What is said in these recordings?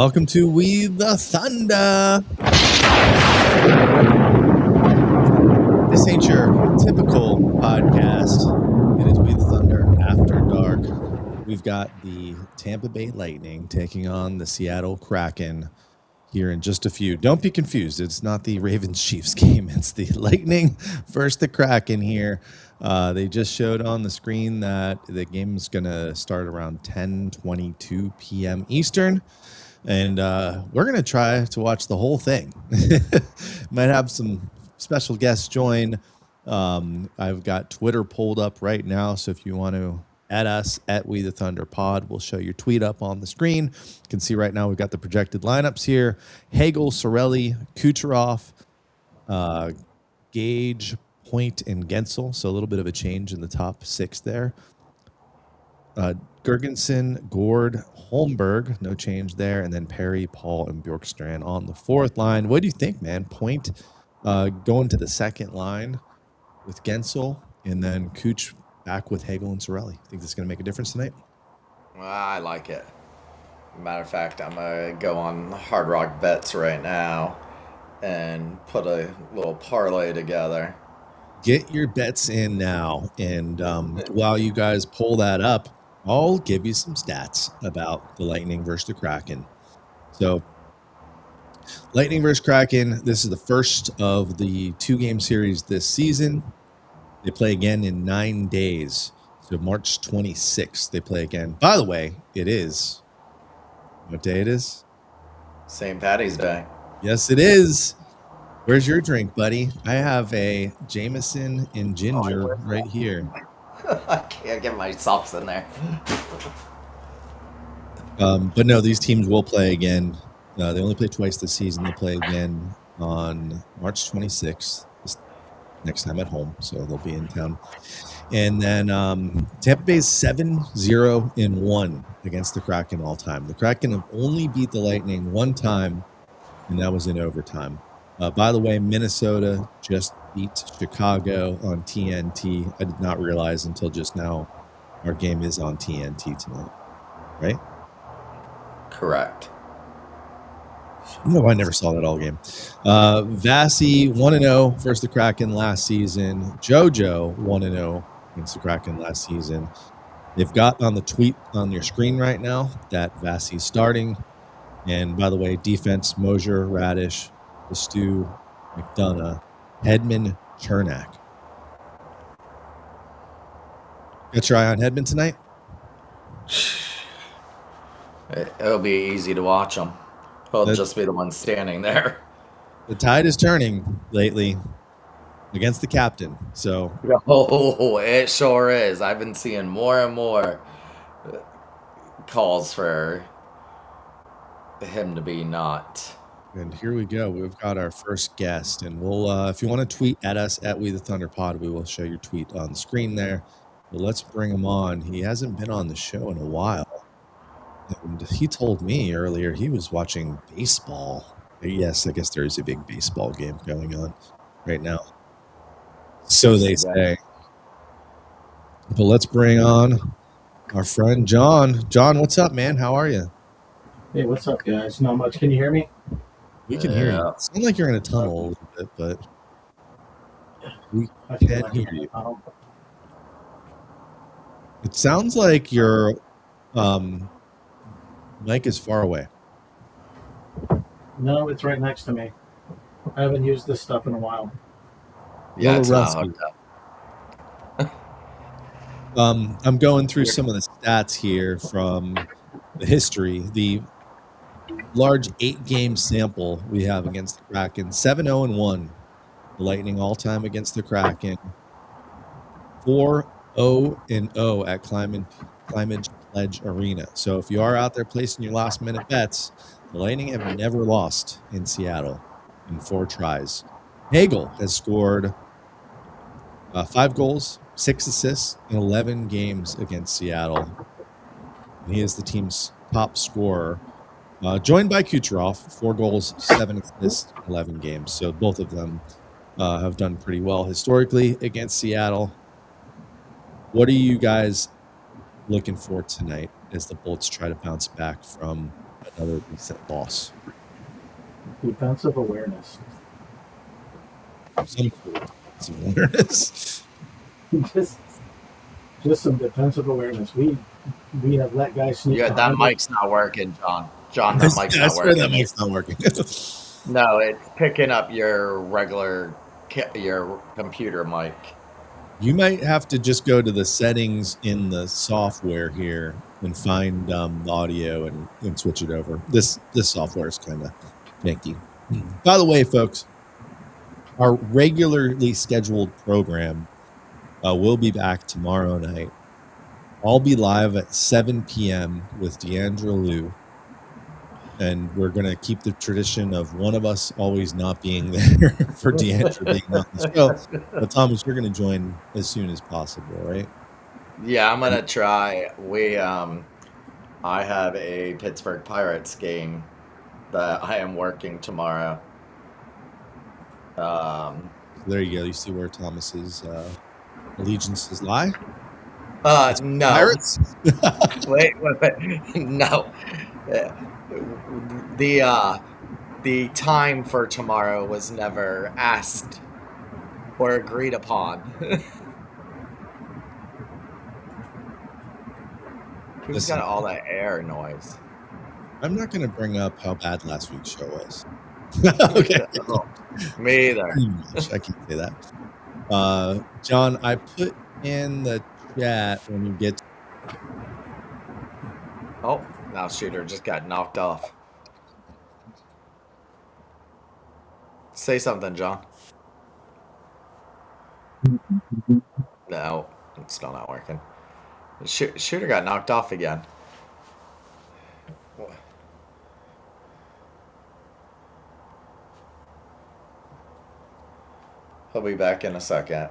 Welcome to We the Thunder. This ain't your typical podcast. It is We the Thunder After Dark. We've got the Tampa Bay Lightning taking on the Seattle Kraken here in just a few. Don't be confused. It's not the Ravens-Chiefs game. It's the Lightning versus the Kraken here. They just showed on the screen that the game's going to start around 10:22 p.m. Eastern. And we're going to try to watch the whole thing. Might have some special guests join. I've got Twitter pulled up right now. So if you want to add us at We the Thunder Pod, we'll show your tweet up on the screen. You can see right now we've got the projected lineups here. Hagel, Cirelli, Kucherov, Gage, Point, and Gensel. So a little bit of a change in the top six there. Gergensen, Gord, Holmberg, no change there, and then Perry, Paul, and Bjorkstrand on the fourth line. What do you think, man? Point going to the second line with Gensel, and then Cooch back with Hagel and Cirelli. Think this is going to make a difference tonight? I like it. Matter of fact, I'm going to go on Hard Rock Bets right now and put a little parlay together. Get your bets in now, and while you guys pull that up, I'll give you some stats about the Lightning versus the Kraken. So, Lightning versus Kraken, this is the first of the two-game series this season. They play again in 9 days. So, March 26th, they play again. By the way, it is. What day it is? St. Patty's Day. Yes, it is. Where's your drink, buddy? I have a Jameson and ginger right here. I can't get my socks in there. But no, these teams will play again. They only play twice this season. They play again on March 26th, next time at home. So they'll be in town. And then Tampa Bay is 7-0-1 against the Kraken all time. The Kraken have only beat the Lightning one time, and that was in overtime. By the way, Minnesota just beat Chicago on TNT. I did not realize until just now our game is on TNT tonight, right? Correct. No, I never saw that all game. Vasi 1-0 versus the Kraken last season. JoJo 1-0 against the Kraken last season. They've got on the tweet on your screen right now that Vasi's starting. And by the way, defense, Mosier, Radish, Stu, McDonough, Hedman, Chernak. Got your eye on Hedman tonight? It'll be easy to watch him. He'll just be the one standing there. The tide is turning lately against the captain. So Oh, it sure is. I've been seeing more and more calls for him to be not. And here we go. We've got our first guest, and we'll, if you want to tweet at us at We the Thunder Pod, we will show your tweet on the screen there. But let's bring him on. He hasn't been on the show in a while, and he told me earlier he was watching baseball. Yes, I guess there is a big baseball game going on right now. So they say. But let's bring on our friend John. John, what's up, man? How are you? Hey, what's up, guys? Not much. Can you hear me? We can hear you. It sounds like you're in a tunnel a little bit, but we can't hear you. It sounds like your mic is far away. No, it's right next to me. I haven't used this stuff in a while. Yeah, it's not hooked up. I'm going through some of the stats here from the history. The large 8-game sample we have against the Kraken. 7-0-1. The Lightning all-time against the Kraken. 4-0-0 at Climate Pledge Arena. So if you are out there placing your last-minute bets, the Lightning have never lost in Seattle in 4 tries. Hagel has scored 5 goals, 6 assists in 11 games against Seattle. And he is the team's top scorer. Joined by Kucherov, 4 goals, 7 assists, 11 games. So both of them have done pretty well historically against Seattle. What are you guys looking for tonight as the Bolts try to bounce back from a another recent loss. Defensive awareness. Some sort of defensive awareness. Just some defensive awareness. We have let guys sneak. Yeah, that mic's not working, John. John, that mic's not working. That mic's not working. No, it's picking up your regular your computer mic. You might have to just go to the settings in the software here and find the audio and switch it over. This software is kind of janky. By the way, folks, our regularly scheduled program will be back tomorrow night. I'll be live at 7 p.m. with Deandra Liu, and we're going to keep the tradition of one of us always not being there for Deandra being on the show. But Thomas, you're going to join as soon as possible, right? Yeah, I'm going to try. I have a Pittsburgh Pirates game that I am working tomorrow. There you go. You see where Thomas's allegiances lie? No. Pirates? Wait. No. The time for tomorrow was never asked or agreed upon. Who's got all that air noise? I'm not going to bring up how bad last week's show was. Okay. Me either. I can't say that. John, I put in the chat when you get. Oh, now Shooter just got knocked off. Say something, John. No, it's still not working. Shooter got knocked off again. He'll be back in a second.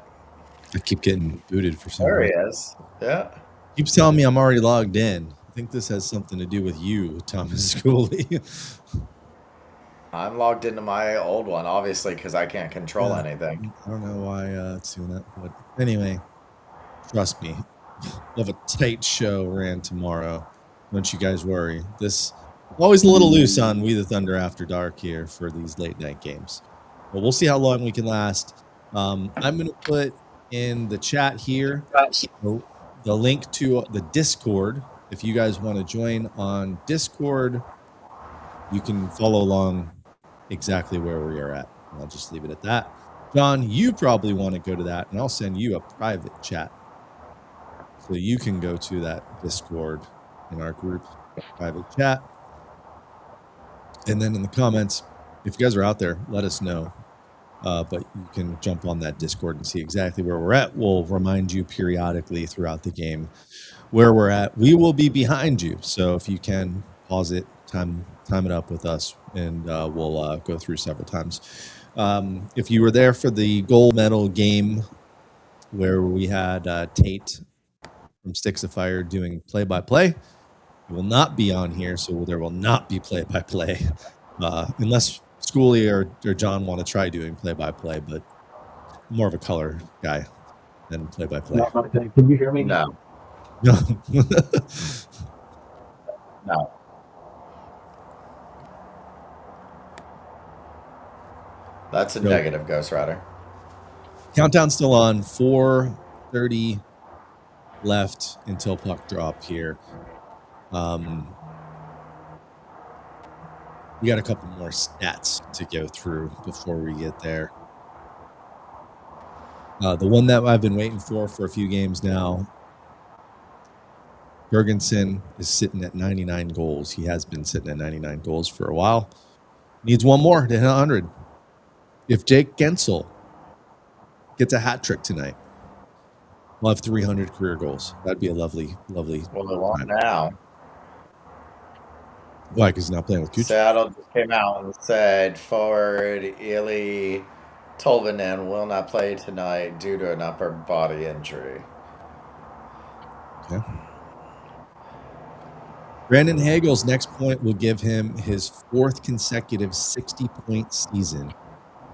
I keep getting booted for some There he reason. is. Yeah. Keeps telling me I'm already logged in. I think this has something to do with you, Thomas Schooley. I'm logged into my old one, obviously, because I can't control anything. I don't know why it's doing that. But anyway, trust me. We'll have a tight show ran tomorrow. Don't you guys worry. This always a little loose on We the Thunder After Dark here for these late night games. But we'll see how long we can last. I'm going to put in the chat here the link to the Discord. If you guys want to join on Discord, you can follow along exactly where we are at. I'll just leave it at that. John, you probably want to go to that, and I'll send you a private chat so you can go to that Discord in our group private chat. And then in the comments, if you guys are out there, let us know. But you can jump on that Discord and see exactly where we're at. We'll remind you periodically throughout the game where we're at. We will be behind you. So if you can pause it, time it up with us, and we'll go through several times. If you were there for the gold medal game where we had Tate from Sticks of Fire doing play-by-play, he will not be on here, so there will not be play-by-play unless Schooley or John want to try doing play-by-play, but more of a color guy than play-by-play. Can you hear me? No. No. No. That's a negative, Ghost Rider. Countdown's still on. 4:30 left until puck drop here. We got a couple more stats to go through before we get there. The one that I've been waiting for a few games now, Gergensen is sitting at 99 goals. He has been sitting at 99 goals for a while. Needs one more to hit 100. If Jake Gensel gets a hat trick tonight, we'll have 300 career goals. That'd be a lovely. Well, they want now. Why? Because he's not playing with Kucherov. Seattle just came out and said forward Eli Tolvanen will not play tonight due to an upper body injury. Okay. Brandon Hagel's next point will give him his fourth consecutive 60-point season.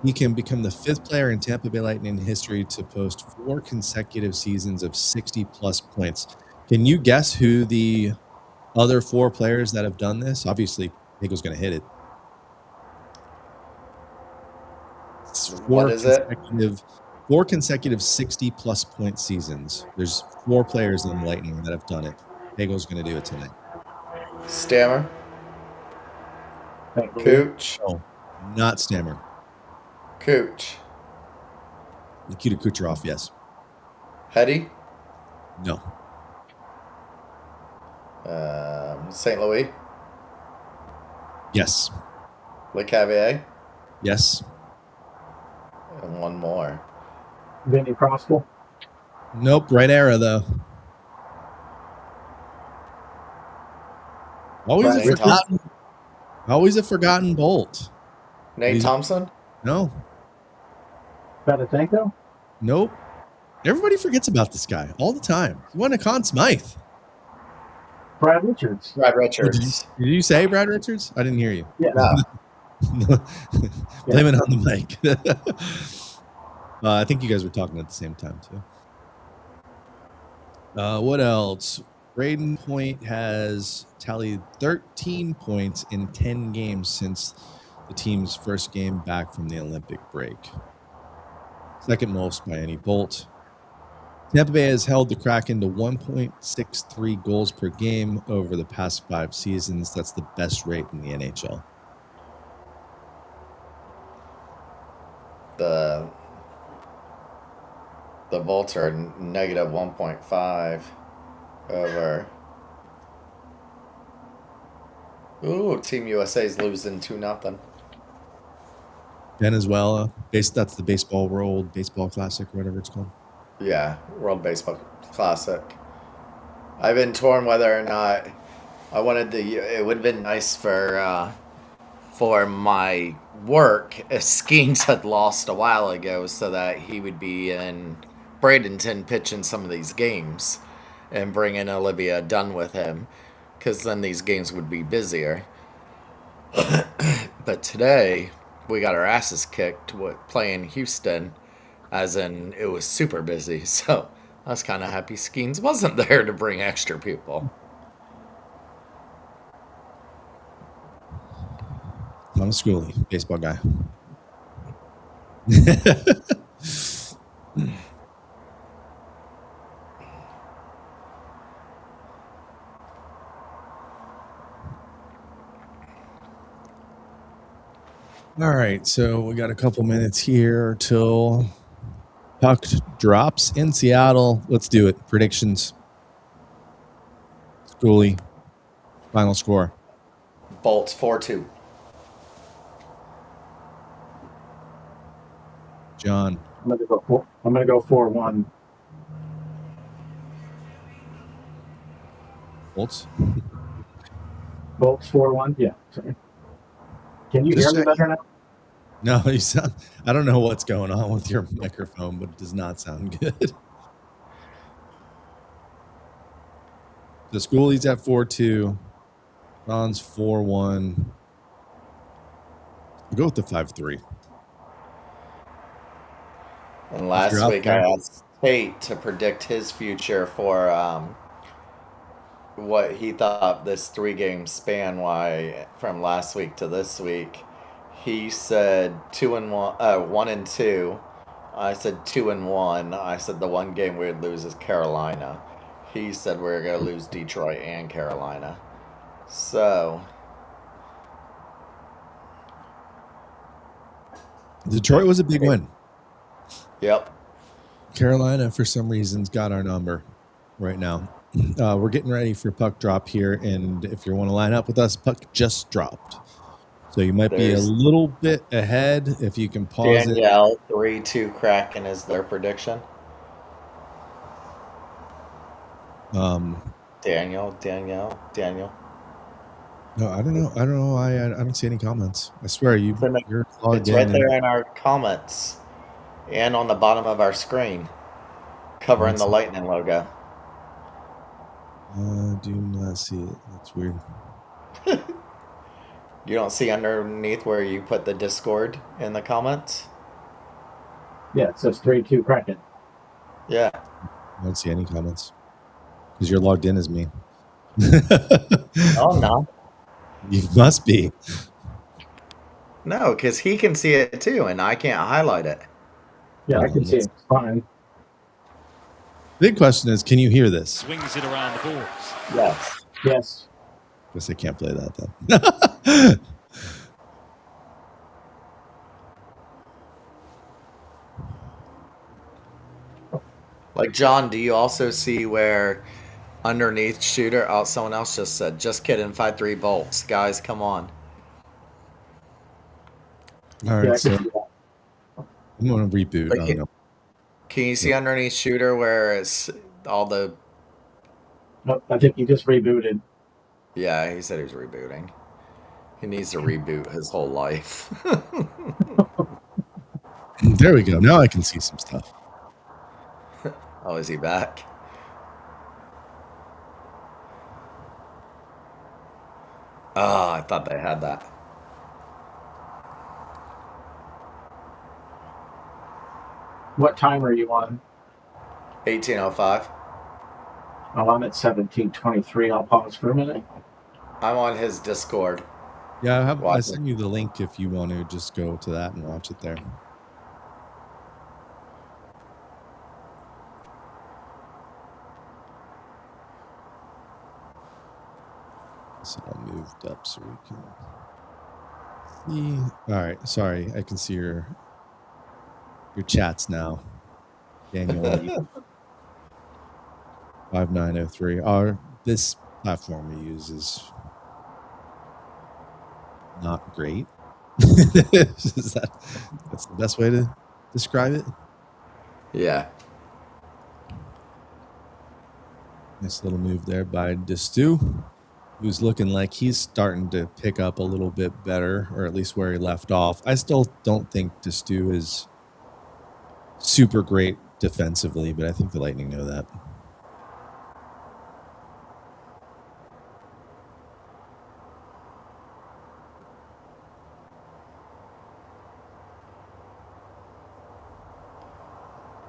He can become the fifth player in Tampa Bay Lightning history to post 4 consecutive seasons of 60-plus points. Can you guess who the other 4 players that have done this? Obviously, Hagel's going to hit it. What is it? Four consecutive 60-plus point seasons. There's 4 players in the Lightning that have done it. Hagel's going to do it tonight. Stammer? Thankfully. Cooch? Oh, not Stammer. Cooch? Nikita Kucherov, yes. Hetty? No. St. Louis? Yes. Le Cavier? Yes. And one more. Vinny Crossville. Nope. Right era, though. Always a forgotten Bolt. Nate Thompson? No. Petatenko? Nope. Everybody forgets about this guy all the time. He won a Conn Smythe. Brad Richards. Brad Richards. Did you say Brad Richards? I didn't hear you. Yeah. No. Blame it on the mic. I think you guys were talking at the same time, too. What else? Braden Point has tallied 13 points in 10 games since the team's first game back from the Olympic break. Second most by any Bolt. Tampa Bay has held the Kraken to 1.63 goals per game over the past 5 seasons. That's the best rate in the NHL. The Bolts are negative 1.5 over. Ooh, Team USA's losing 2-0. Venezuela, that's the Baseball World Baseball Classic, whatever it's called. Yeah, World Baseball Classic. I've been torn whether or not I wanted to. It would have been nice for my work if Skeens had lost a while ago, so that he would be in Bradenton pitching some of these games and bring in Olivia Dunn with him, because then these games would be busier. But today we got our asses kicked with playing Houston. As in, it was super busy, so I was kind of happy Skeens wasn't there to bring extra people. Tom Schooley, baseball guy. All right, so we got a couple minutes here till puck drops in Seattle. Let's do it. Predictions. Schooley, final score. Bolts 4-2. John. I'm gonna go 4-1. Bolts. Bolts 4-1. Yeah. Sorry. Can you hear me better now? No, you sound. I don't know what's going on with your microphone, but it does not sound good. The Schooley's at 4-2. Ron's 4-1. We'll go with the 5-3. And last week I asked Tate to predict his future for what he thought this 3-game span from last week to this week. He said 1-2. I said 2-1. I said the one game we'd lose is Carolina. He said we're gonna lose Detroit and Carolina. So Detroit was a big win. Yep. Carolina, for some reasons, got our number right now. We're getting ready for puck drop here, and if you want to line up with us, puck just dropped. So you might be a little bit ahead if you can pause Danielle, 3-2 Kraken is their prediction. Daniel. No, I don't know. I don't see any comments. I swear you're it's right there in our comments and on the bottom of our screen, covering the Lightning logo. Do not see it. That's weird. You don't see underneath where you put the Discord in the comments? Yeah, it says 3-2 Kraken. Yeah. I don't see any comments because you're logged in as me. Oh, no. You must be. No, because he can see it too, and I can't highlight it. Yeah, I can see it fine. Big question is, can you hear this? Swings it around the boards. Yes. Yes. Guess I can't play that then. Like, John, do you also see where underneath Shooter, oh, someone else just said, just kidding, 5-3 bolts. Guys, come on. All right, Yeah, I so can see that. I'm going to reboot. Like, Oh, no. Can you see underneath Shooter where it's all the... Nope, I think you just rebooted. Yeah, he said he was rebooting. He needs to reboot his whole life. There we go. Now I can see some stuff. Oh, is he back? Oh, I thought they had that. What time are you on? 1805. Oh, I'm at 17:23. I'll pause for a minute. I'm on his Discord. Yeah, I Watch it. sent you the link if you want to just go to that and watch it there. So I moved up so we can see. All right, sorry, I can see your chats now. Daniel 5903. This platform we use is not great. That's the best way to describe it. Yeah. Nice little move there by Destu, who's looking like he's starting to pick up a little bit better, or at least where he left off. I still don't think Destu is super great defensively, but I think the Lightning know that.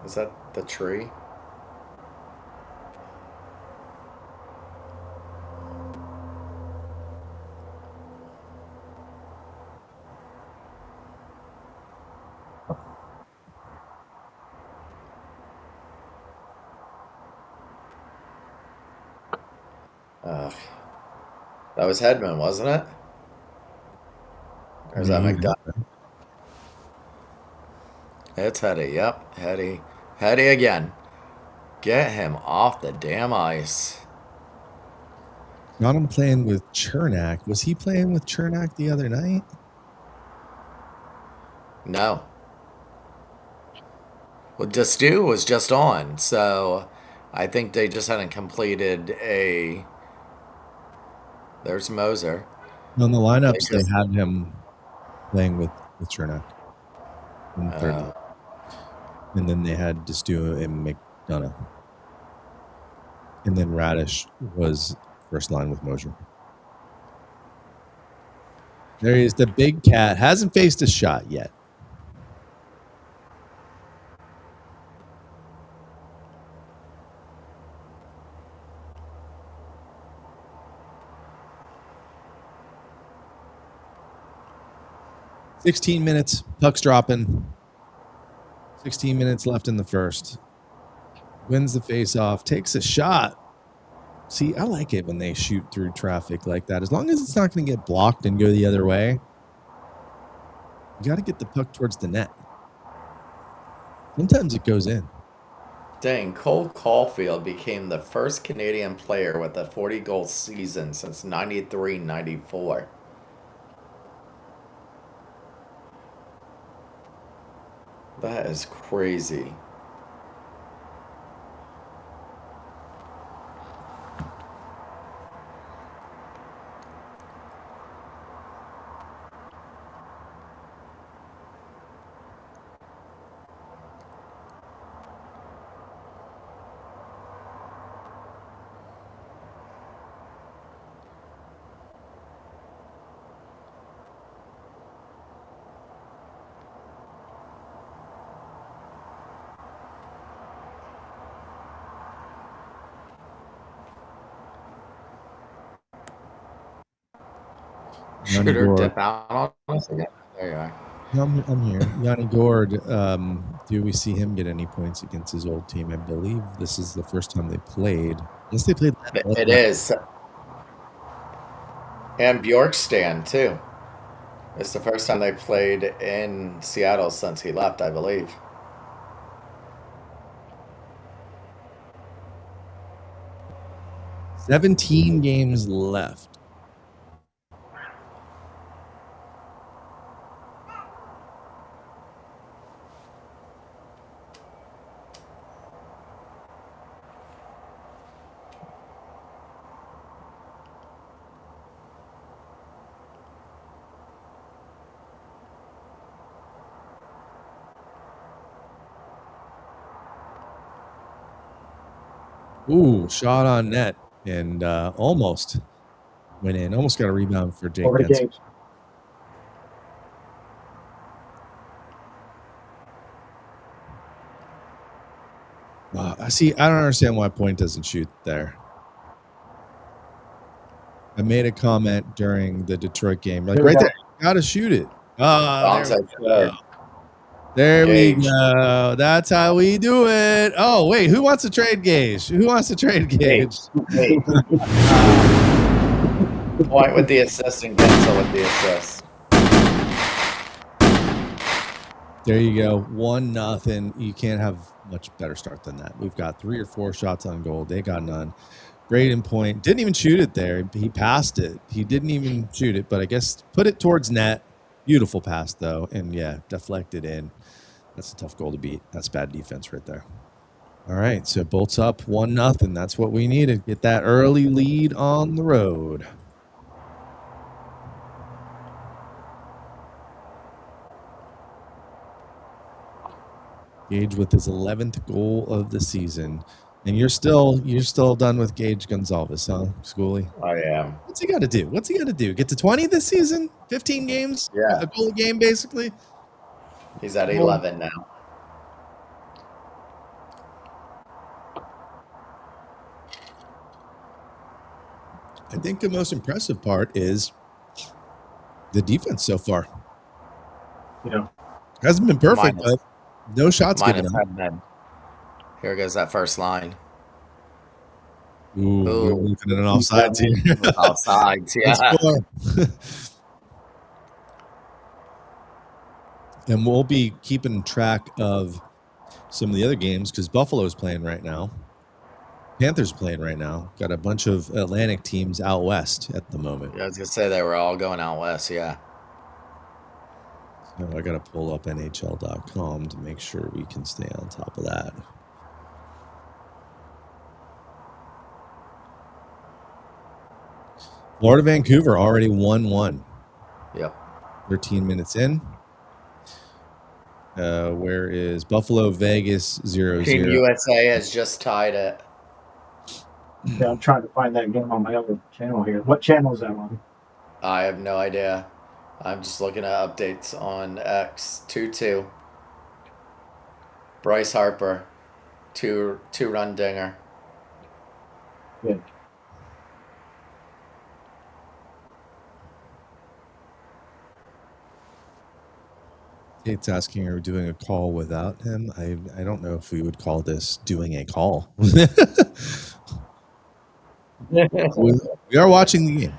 Is that the tree? That was Hedman, wasn't it? Or is that McDonough? It's Hetty. Yep, Hetty. Hetty again. Get him off the damn ice. Got him playing with Chernak. Was he playing with Chernak the other night? No. Well, Destu was just on, so I think they just hadn't completed a... There's Moser. On the lineups, they had him playing with Chernak in the third. And then they had Destu and McDonough. And then Radish was first line with Mosier. There he is, the big cat. Hasn't faced a shot yet. "16 minutes, puck's dropping. 16 minutes left in the first. Wins the face-off, takes a shot. See, I like it when they shoot through traffic like that. As long as it's not going to get blocked and go the other way, you got to get the puck towards the net. Sometimes it goes in. Dang, Cole Caulfield became the first Canadian player with a 40-goal season since 93-94. That is crazy. Yanni Shooter Gord. dip out on us again. There you are. I'm here. Yanni Gord, do we see him get any points against his old team? I believe this is the first time they played. Yes, they played. It is. And Bjorkstrand, too. It's the first time they played in Seattle since he left, I believe. – 17 games left. Ooh, shot on net and almost went in. Almost got a rebound for Jake. Over to Gage. I see. I don't understand why Point doesn't shoot there. I made a comment during the Detroit game, like right there, got to shoot it. There we go. That's how we do it. Oh, wait. Who wants to trade Gage? Who wants to trade Gage? Point with the assist and Gensel with the assist. There you go. 1-0. You can't have much better start than that. We've got 3 or 4 shots on goal. They got none. Braden Point didn't even shoot it there. He passed it. He didn't even shoot it, but I guess put it towards net. Beautiful pass, though. And, yeah, deflected in. That's a tough goal to beat. That's bad defense right there. All right, so Bolts up 1-0. That's what we needed. Get that early lead on the road. Gage with his 11th goal of the season. And you're still done with Gage Gonzalez, huh, Schooley? I am. What's he got to do? Get to 20 this season? 15 games? Yeah. A goal a game, basically? He's at 11 now. I think the most impressive part is the defense so far. Yeah. Hasn't been perfect, but no shots given up. Here goes that first line. Ooh. We're looking at an offsides here. Offsides, yeah. And we'll be keeping track of some of the other games because Buffalo's playing right now. Panthers playing right now. Got a bunch of Atlantic teams out west at the moment. Yeah, I was going to say they were all going out west, yeah. So I got to pull up NHL.com to make sure we can stay on top of that. Florida, Vancouver already 1-1. Yep. 13 minutes in. Where is Buffalo, Vegas 0-0? Team USA has just tied it. Yeah, I'm trying to find that game on my other channel here. What channel is that on? I have no idea. I'm just looking at updates on X. 2-2. Bryce Harper, two-run dinger. Good. Kate's asking, are we doing a call without him? I don't know if we would call this doing a call. We are watching the game.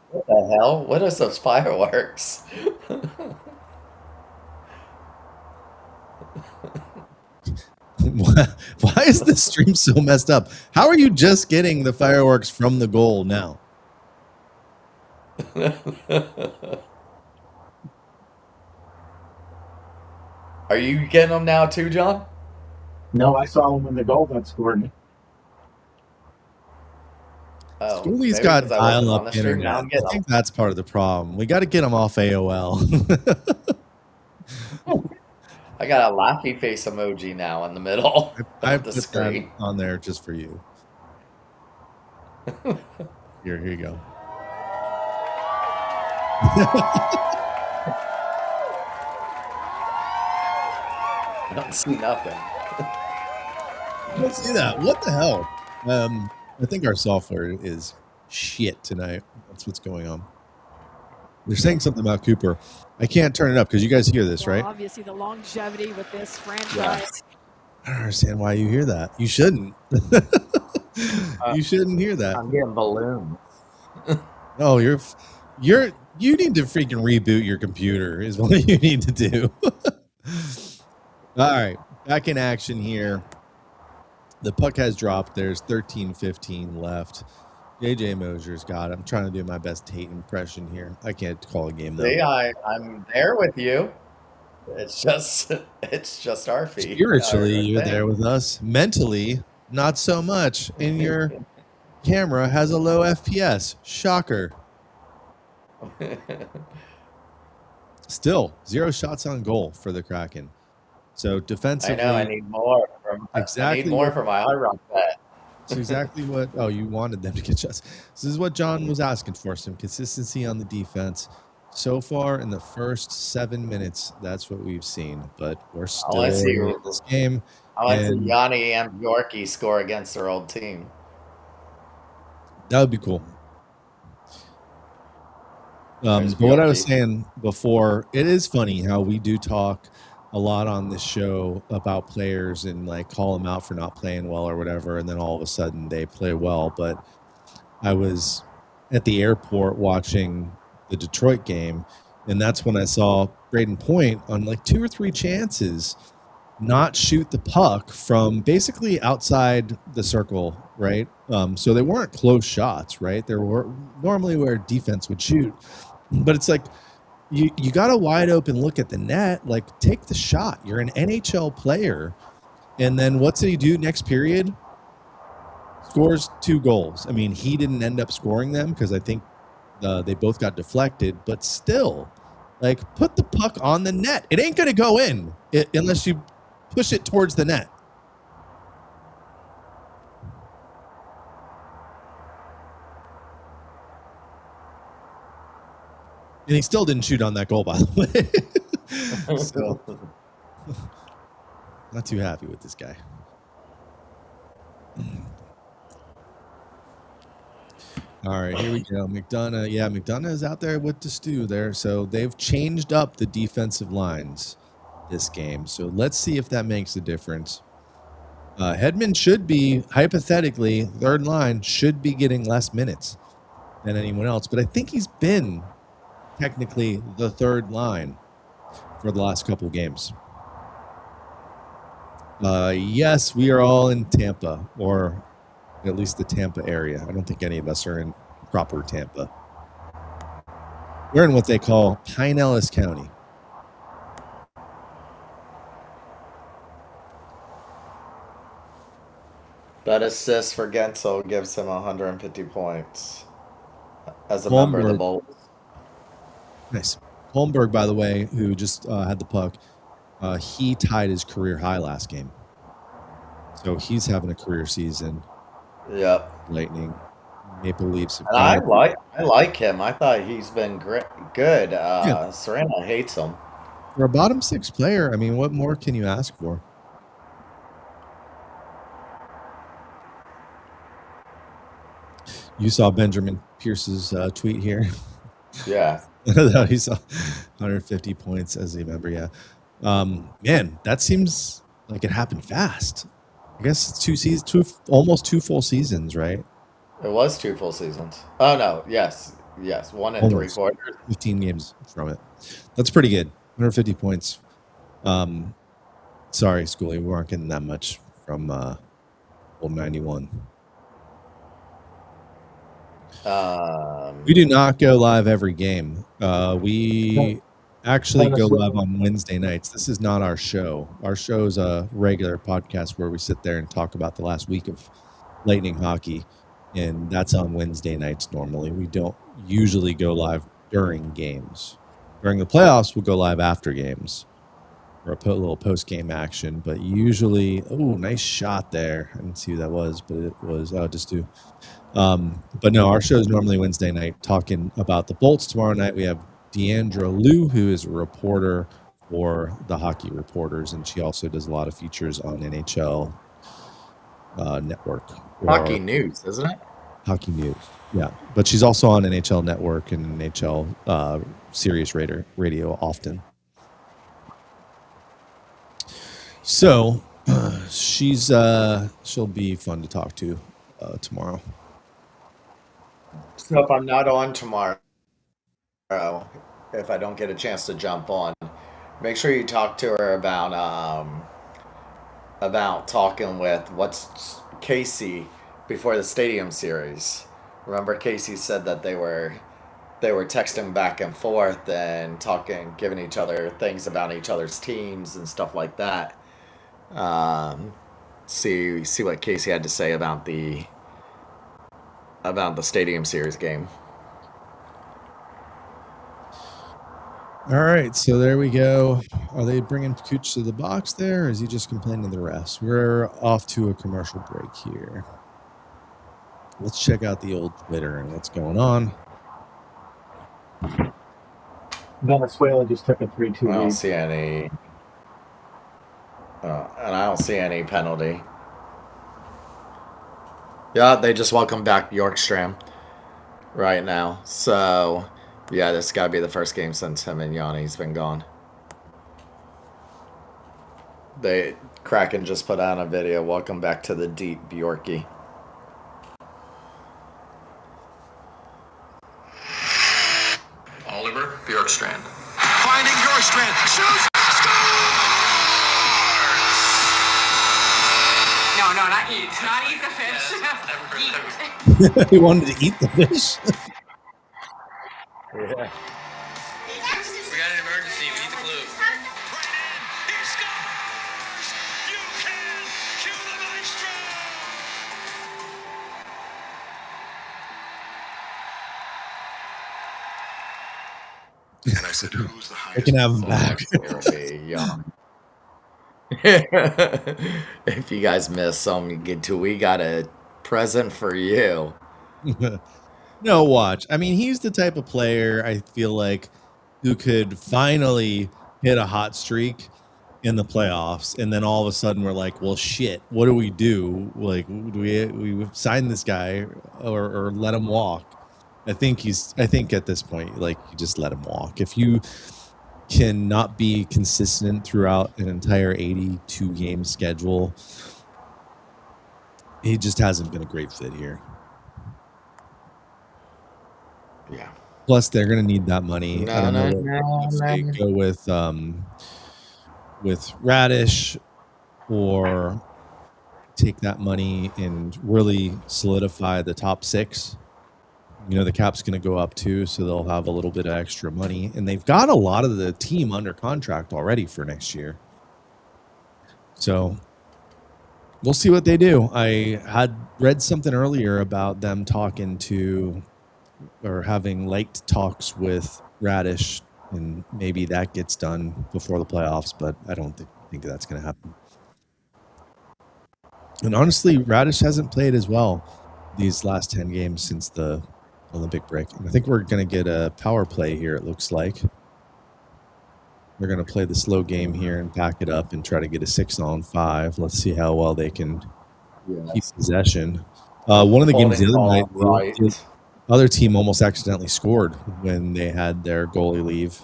What the hell? What is those fireworks? Why is this stream so messed up? How are you just getting the fireworks from the goal now? Are you getting them now too, John? No, I saw him when the goal got scored. Oh, Schooley's got dial-up internet. I think that's part of the problem. We got to get him off AOL. I got a laughy face emoji now in the middle I of the put screen. that on there just for you. Here you go. I don't see nothing. I don't see that. What the hell? I think our software is shit tonight. That's what's going on. They're saying something about Cooper. I can't turn it up because you guys hear this, right? Obviously, the longevity with this franchise. Yes. I don't understand why you hear that. You shouldn't. You shouldn't hear that. I'm getting balloons. No, you need to freaking reboot your computer is what you need to do. All right, back in action here. The puck has dropped. There's 13:15 left. JJ Mosier's got it. I'm trying to do my best Tate impression here. I can't call a game though. See, I'm there with you. It's just our feet. Spiritually, you're there with us. Mentally, not so much. And your camera has a low FPS. Shocker. Still, 0 shots on goal for the Kraken. So defensively, I know. I need more. I need more for my Hard Rock bet. That's exactly what. Oh, you wanted them to get shots. This is what John was asking for: some consistency on the defense. So far in the first 7 minutes, that's what we've seen. But we're still in this game. I want to see Yanni and Bjorky score against their old team. That would be cool. But what I was saying before, it is funny how we do talk a lot on this show about players and like call them out for not playing well or whatever, and then all of a sudden they play well. But I was at the airport watching the Detroit game, and that's when I saw Braden Point on like 2 or 3 chances not shoot the puck from basically outside the circle, right? So they weren't close shots, right? They were normally where defense would shoot. But it's like you got a wide open look at the net, like take the shot. You're an NHL player. And then what's he do next period? Scores 2 goals. I mean, he didn't end up scoring them because I think they both got deflected, but still, like, put the puck on the net. It ain't going to go in unless you push it towards the net. And he still didn't shoot on that goal, by the way. So, not too happy with this guy. All right, here we go. McDonough. Yeah, McDonough is out there with the stew there. So they've changed up the defensive lines this game. So let's see if that makes a difference. Hedman should be, hypothetically, third line, should be getting less minutes than anyone else. But I think he's been technically the third line for the last couple games. Yes, we are all in Tampa, or at least the Tampa area. I don't think any of us are in proper Tampa. We're in what they call Pinellas County. That assist for Gensel gives him 150 points as a member of the Bolts. Nice. Holmberg, by the way, who just had the puck, he tied his career high last game. So he's having a career season. Yep. Lightning, Maple Leafs. I like him. I thought he's been good. Serena hates him. For a bottom 6 player, I mean, what more can you ask for? You saw Benjamin Pierce's tweet here. Yeah. He saw 150 points as a member. Yeah. Man, that seems like it happened fast. I guess it's 2 seasons, almost 2 full seasons, right? It was 2 full seasons. Oh no, yes, 1 and Almost. 3/4. 15 games from it. That's pretty good. 150 points. Sorry, Schooley, we weren't getting that much from old 91. We do not go live every game. We actually go live on Wednesday nights. This is not our show. Our show is a regular podcast where we sit there and talk about the last week of Lightning hockey, and that's on Wednesday nights normally. We don't usually go live during games. During the playoffs, we'll go live after games or a little post-game action, but usually, nice shot there. I didn't see who that was, but it was just two. But no, our show is normally Wednesday night talking about the Bolts. Tomorrow night we have Deandra Liu, who is a reporter for the Hockey Reporters, and she also does a lot of features on NHL Network. Hockey News, isn't it? Hockey News. Yeah, but she's also on NHL Network and NHL Sirius Radio often. So she'll be fun to talk to tomorrow. So if I'm not on tomorrow, if I don't get a chance to jump on, make sure you talk to her about talking with what's Casey before the Stadium Series. Remember, Casey said that they were texting back and forth and talking, giving each other things about each other's teams and stuff like that. See what Casey had to say about the Stadium Series game. All right, so there we go. Are they bringing Cooch to the box there, or is he just complaining to the refs? We're off to a commercial break here. Let's check out the old Twitter and what's going on. Venezuela just took a 3-2 lead. I don't see any, and I don't see any penalty. Yeah, they just welcome back Bjorkstrand right now. So, yeah, this got to be the first game since him and Yanni's been gone. Kraken just put out a video. Welcome back to the deep, Bjorky. Oliver Bjorkstrand. Finding Bjorkstrand. Shoots! No, not eat. Not eat the fish. Eat. He wanted to eat the fish. Yeah. We got an emergency. We need the glue. He scores! You can kill the maestro! And I said, who's the I highest? can have him back. If you guys miss some, we got a present for you. No, watch. I mean, he's the type of player I feel like who could finally hit a hot streak in the playoffs, and then all of a sudden we're like, well, shit, what do we do? Like, do we sign this guy or let him walk? I think at this point, like, you just let him walk. If you cannot be consistent throughout an entire 82 game schedule, he just hasn't been a great fit here. Yeah. Plus, they're going to need that money. I don't know if they no. go with Radish or take that money and really solidify the top six. You know, the cap's going to go up too, so they'll have a little bit of extra money. And they've got a lot of the team under contract already for next year. So we'll see what they do. I had read something earlier about them talking to or having light talks with Radish, and maybe that gets done before the playoffs, but I don't think that's going to happen. And honestly, Radish hasn't played as well these last 10 games since the Olympic break. And I think we're going to get a power play here, it looks like. They're going to play the slow game here and pack it up and try to get a 6-on-5. Let's see how well they can keep possession. One of the games the other night, the other team almost accidentally scored when they had their goalie leave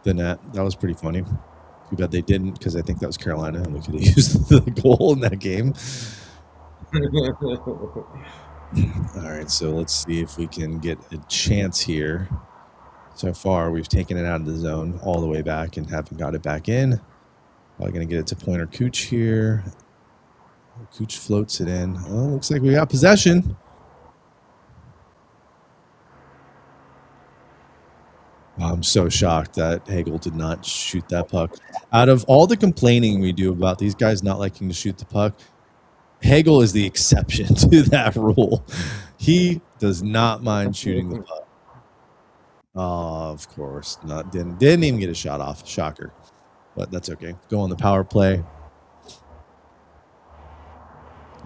the net. That was pretty funny. Too bad they didn't, because I think that was Carolina, and we could have used the goal in that game. All right, so let's see if we can get a chance here. So far, we've taken it out of the zone all the way back and haven't got it back in. Probably going to get it to Pointer Cooch here. Cooch floats it in. Oh, looks like we got possession. I'm so shocked that Hagel did not shoot that puck. Out of all the complaining we do about these guys not liking to shoot the puck, Hagel is the exception to that rule. He does not mind shooting the puck. Oh, of course. Didn't even get a shot off. Shocker. But that's okay. Go on the power play.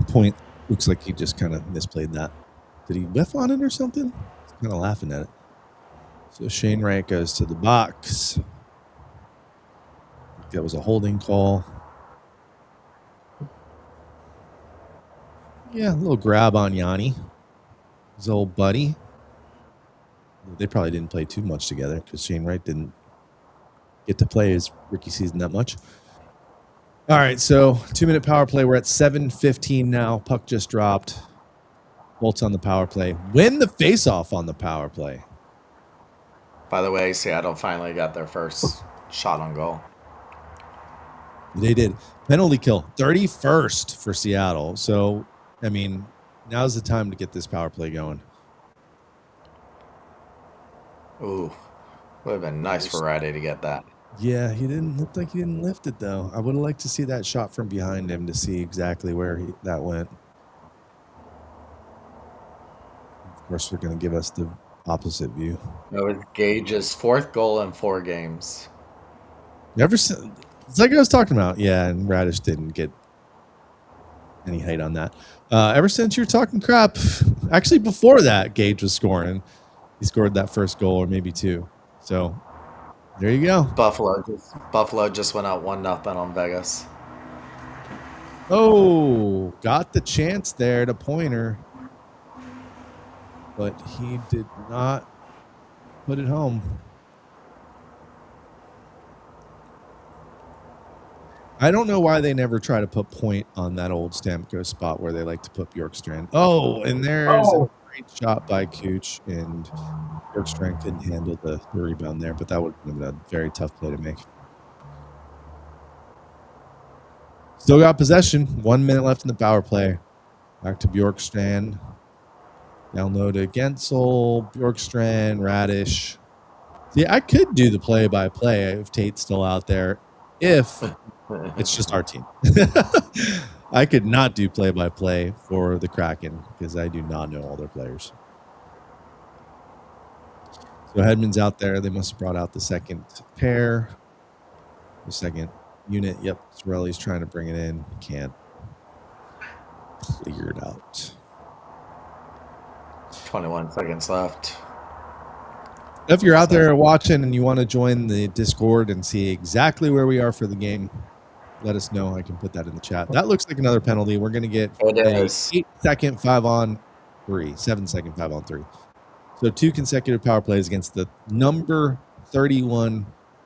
Point looks like he just kind of misplayed that. Did he whiff on it or something? He's kind of laughing at it. So Shane Wright goes to the box. That was a holding call. Yeah, a little grab on Yanni, his old buddy. They probably didn't play too much together because Shane Wright didn't get to play his rookie season that much. All right, so 2-minute power play. We're at 7:15 now. Puck just dropped. Bolts on the power play. Win the faceoff on the power play. By the way, Seattle finally got their first shot on goal. They did. Penalty kill, 31st for Seattle. So, I mean, now's the time to get this power play going. Ooh, would have been nice for Friday to get that. Yeah, he didn't look like he didn't lift it, though. I would have liked to see that shot from behind him to see exactly where that went. Of course, they're going to give us the opposite view. It was Gage's 4th goal in 4 games. It's like I was talking about. Yeah, and Radish didn't get any height on that. Ever since you're talking crap, actually before that, Gage was scoring. He scored that first goal or maybe 2. So there you go. Buffalo just went out 1-0 on Vegas. Oh, got the chance there to Pointer, but he did not put it home. I don't know why they never try to put point on that old Stamkos spot where they like to put Bjorkstrand. Oh, and there's a great shot by Cooch, and Bjorkstrand couldn't handle the rebound there, but that would have been a very tough play to make. Still got possession. 1 minute left in the power play. Back to Bjorkstrand. Down low to Gensel, Bjorkstrand, Radish. See, I could do the play-by-play if Tate's still out there. If it's just our team. I could not do play-by-play for the Kraken because I do not know all their players. So Hedman's out there. They must have brought out the second pair. The second unit. Yep, Sorelli's trying to bring it in. Can't figure it out. 21 seconds left. If you're out there watching and you want to join the Discord and see exactly where we are for the game, let us know. I can put that in the chat. That looks like another penalty. We're going to get a 8-second 5-on-3, 7-second 5-on-3. So 2 consecutive power plays against the number 31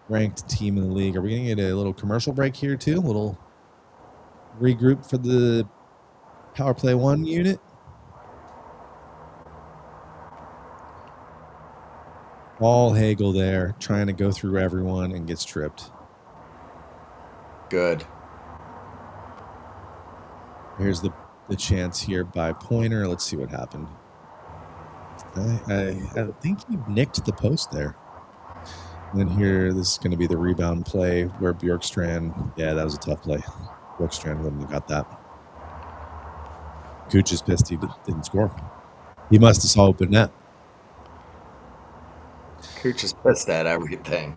ranked team in the league. Are we going to get a little commercial break here too? A little regroup for the power play 1 unit? All Hagel there, trying to go through everyone and gets tripped. Good. Here's the chance here by Pointer. Let's see what happened. I think he nicked the post there. And then here, this is going to be the rebound play where Bjorkstrand, yeah, that was a tough play. Bjorkstrand wouldn't have got that. Cooch is pissed he didn't score. He must have saw open net. Cooch is pissed at everything.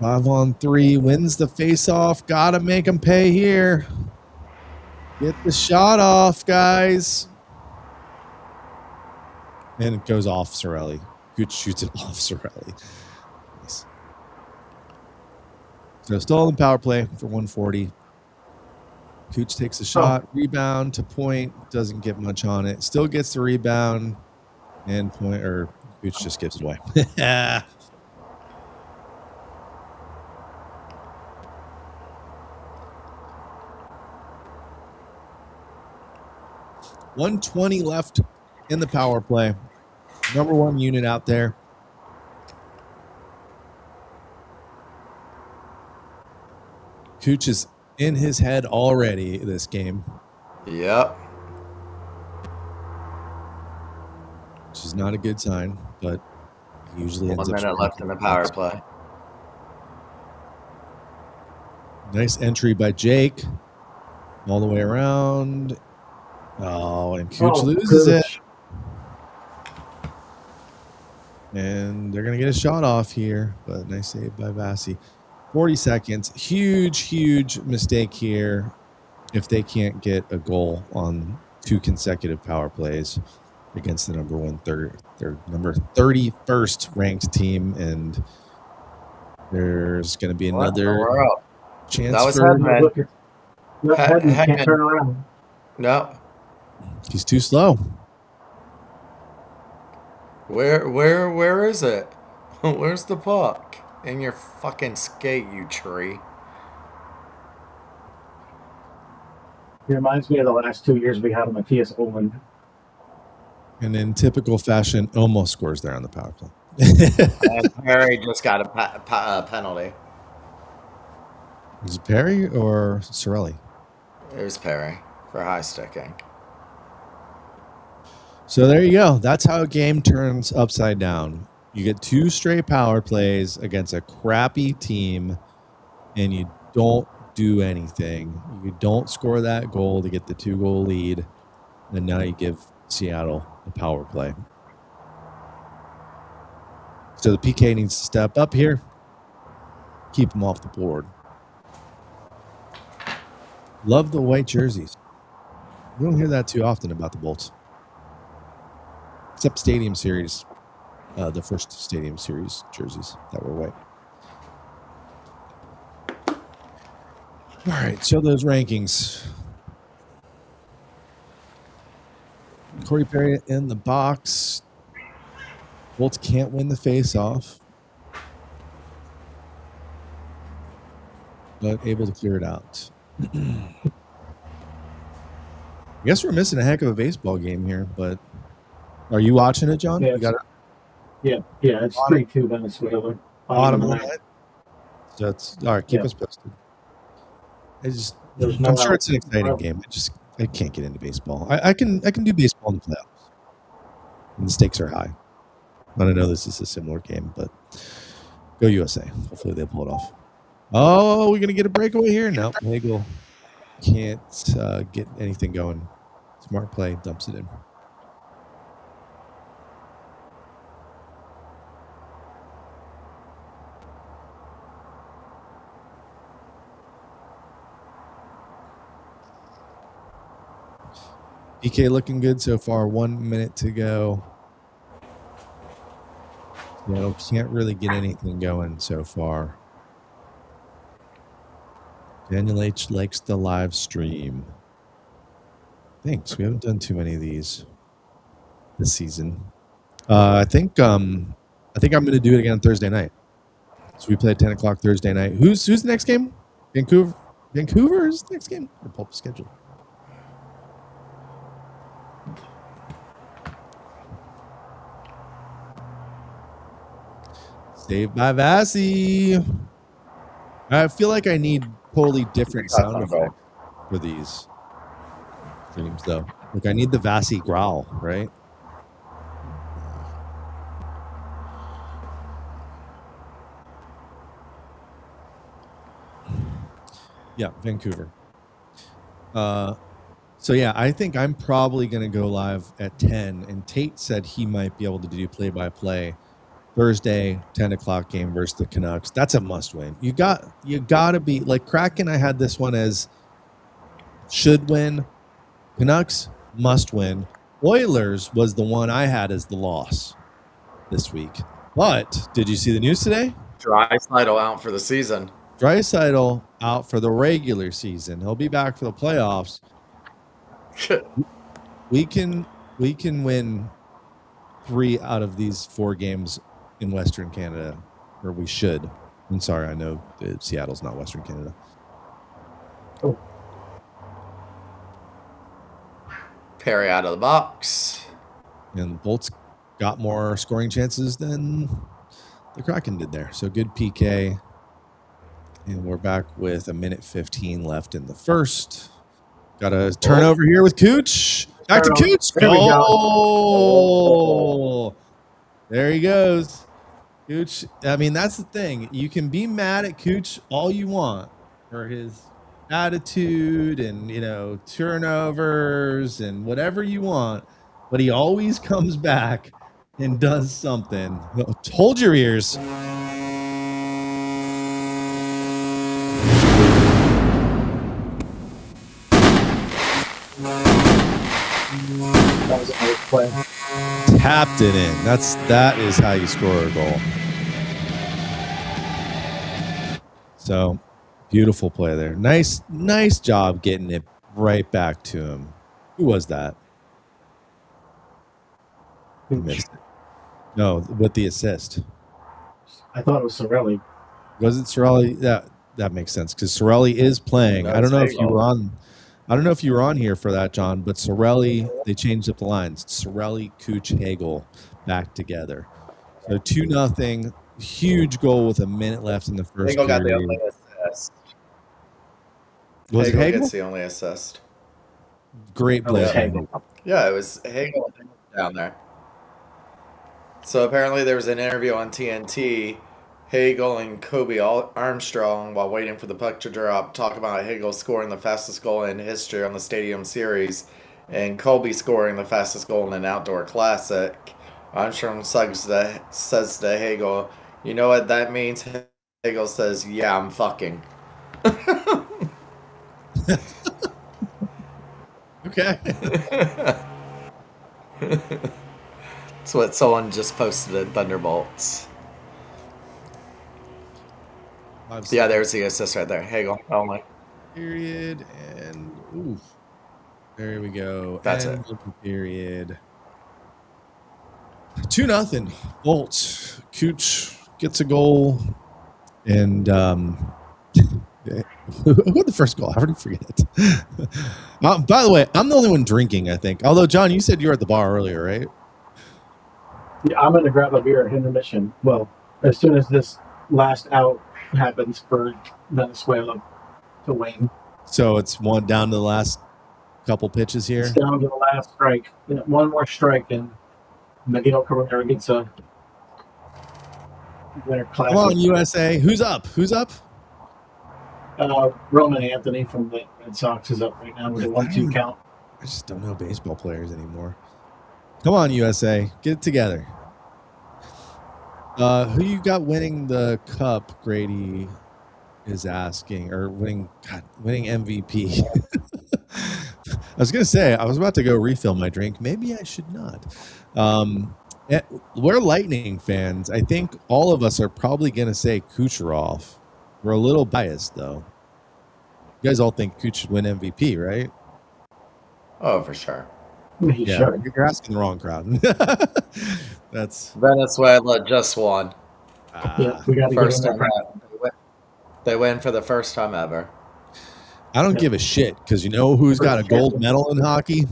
5-on-3, wins the face-off. Got to make him pay here. Get the shot off, guys. And it goes off Sorelli. Cooch shoots it off Sorelli. Nice. So still in power play for 140. Cooch takes a shot, rebound to Point. Doesn't get much on it. Still gets the rebound. And Cooch just gives it away. Yeah. 120 left in the power play. Number 1 unit out there. Cooch is in his head already this game. Yep. Which is not a good sign, but usually ends 1 up. 1 minute left in the power play. Nice entry by Jake. All the way around. Oh, and Cooch loses it. And they're going to get a shot off here, but nice save by Vasi. 40 seconds. Huge mistake here if they can't get a goal on 2 consecutive power plays against the number 31st ranked team. And there's going to be another chance. That was for Hedman. Hedman can't turn around. No. He's too slow. Where is it? Where's the puck? In your fucking skate, you tree. He reminds me of the last 2 years we had on Matthias Owen. And in typical fashion, almost scores there on the power play. And Perry just got a penalty. Is it Perry or Sorelli? It was Perry for high sticking. So there you go. That's how a game turns upside down. You get 2 straight power plays against a crappy team, and you don't do anything. You don't score that goal to get the 2-goal lead, and now you give Seattle a power play. So the PK needs to step up here, keep them off the board. Love the white jerseys. You don't hear that too often about the Bolts. Except Stadium Series, the first Stadium Series jerseys that were white. All right, so those rankings. Corey Perry in the box. Bolts can't win the face-off, but able to clear it out. I guess we're missing a heck of a baseball game here, but are you watching it, John? Yeah, You got it Yeah, it's 3-2 Venezuela. bottom of the net? So it's all right. Keep Yeah. us posted. There's no I'm sure out. it's an exciting game. I can't get into baseball. I can do baseball in the playoffs. And the stakes are high. But I know this is a similar game, but go USA. Hopefully they pull it off. Oh, we're gonna get a breakaway here? No, Hagel can't get anything going. Smart play, dumps it in. PK looking good so far. 1 minute to go. Can't really get anything going so far. Daniel H likes the live stream. Thanks. We haven't done too many of these this season. I think I'm going to do it again Thursday night. So we play at 10 o'clock Thursday night. Who's the next game? Vancouver is the next game? Or pulp schedule? Saved by Vassy. I feel like I need totally different sound effects for these streams, though. Like I need the Vassy growl, right? Yeah, Vancouver. So yeah, I think I'm probably going to go live at 10. And Tate said he might be able to do play-by-play Thursday, 10 o'clock game versus the Canucks. That's a must win. You got to be like Kraken. I had this one as should win. Canucks must win. Oilers was the one I had as the loss this week. But did you see the news today? Draisaitl out for the season. Draisaitl out for the regular season. He'll be back for the playoffs. We can win 3 out of these 4 games in Western Canada, or we should. I'm sorry, I know that Seattle's not Western Canada. Oh. Perry out of the box. And the Bolts got more scoring chances than the Kraken did there. So good PK. And we're back with 1:15 left in the first. Got a turnover here with Cooch. Back to Cooch. There we go. Oh, there he goes. Cooch. I mean, that's the thing. You can be mad at Cooch all you want for his attitude and, turnovers and whatever you want, but he always comes back and does something. Hold your ears. That was a nice play. Tapped it in. That is how you score a goal. So beautiful play there. Nice job getting it right back to him. Who was that? I missed it. No, with the assist. I thought it was Sorelli. Was it Sorelli? That makes sense because Sorelli is playing. I don't know if you were on. I don't know if you were on here for that, John, but Sorelli, they changed up the lines. Sorelli, Cooch, Hagel back together. So 2-0, huge goal with a minute left in the first Hagel got the period. only assist. Was it Hagel Hagel? gets the only assist. Great Oh, it was play. Hagel. Yeah, it was Hagel down there. So apparently there was an interview on TNT. Hagel and Kobe Armstrong, while waiting for the puck to drop, talk about Hagel scoring the fastest goal in history on the Stadium Series, and Kobe scoring the fastest goal in an outdoor classic. Armstrong says to Hagel, "You know what that means?" Hagel says, "Yeah, I'm fucking." Okay. That's what someone just posted in Thunderbolts. Yeah, there's the assist right there. Hagel. Oh my. Period and oof. There we go. That's End of the period. 2-0. Bolt. Cooch gets a goal. And who had the first goal? I already forget. By the way, I'm the only one drinking, I think. Although, John, you said you were at the bar earlier, right? Yeah, I'm going to grab a beer at intermission. Well, as soon as this last out happens for Venezuela to win. So it's one down to the last couple pitches here. It's down to the last strike. One more strike, and Miguel Cabrera gets a winner classic. Come on, USA. Who's up? Who's up? Roman Anthony from the Red Sox is up right now with a 1-2 count. I just don't know baseball players anymore. Come on, USA. Get it together. Who you got winning the cup, Grady is asking, or winning MVP. I was going to say, I was about to go refill my drink. Maybe I should not. We're Lightning fans. I think all of us are probably going to say Kucherov. We're a little biased, though. You guys all think Kuch should win MVP, right? Oh, for sure. Yeah, Sure. you're asking the wrong crowd. That's Venezuela just won. Yeah, we got to First get time in ever. They win for the first time ever. I don't give a shit because you know who's got a gold medal in hockey?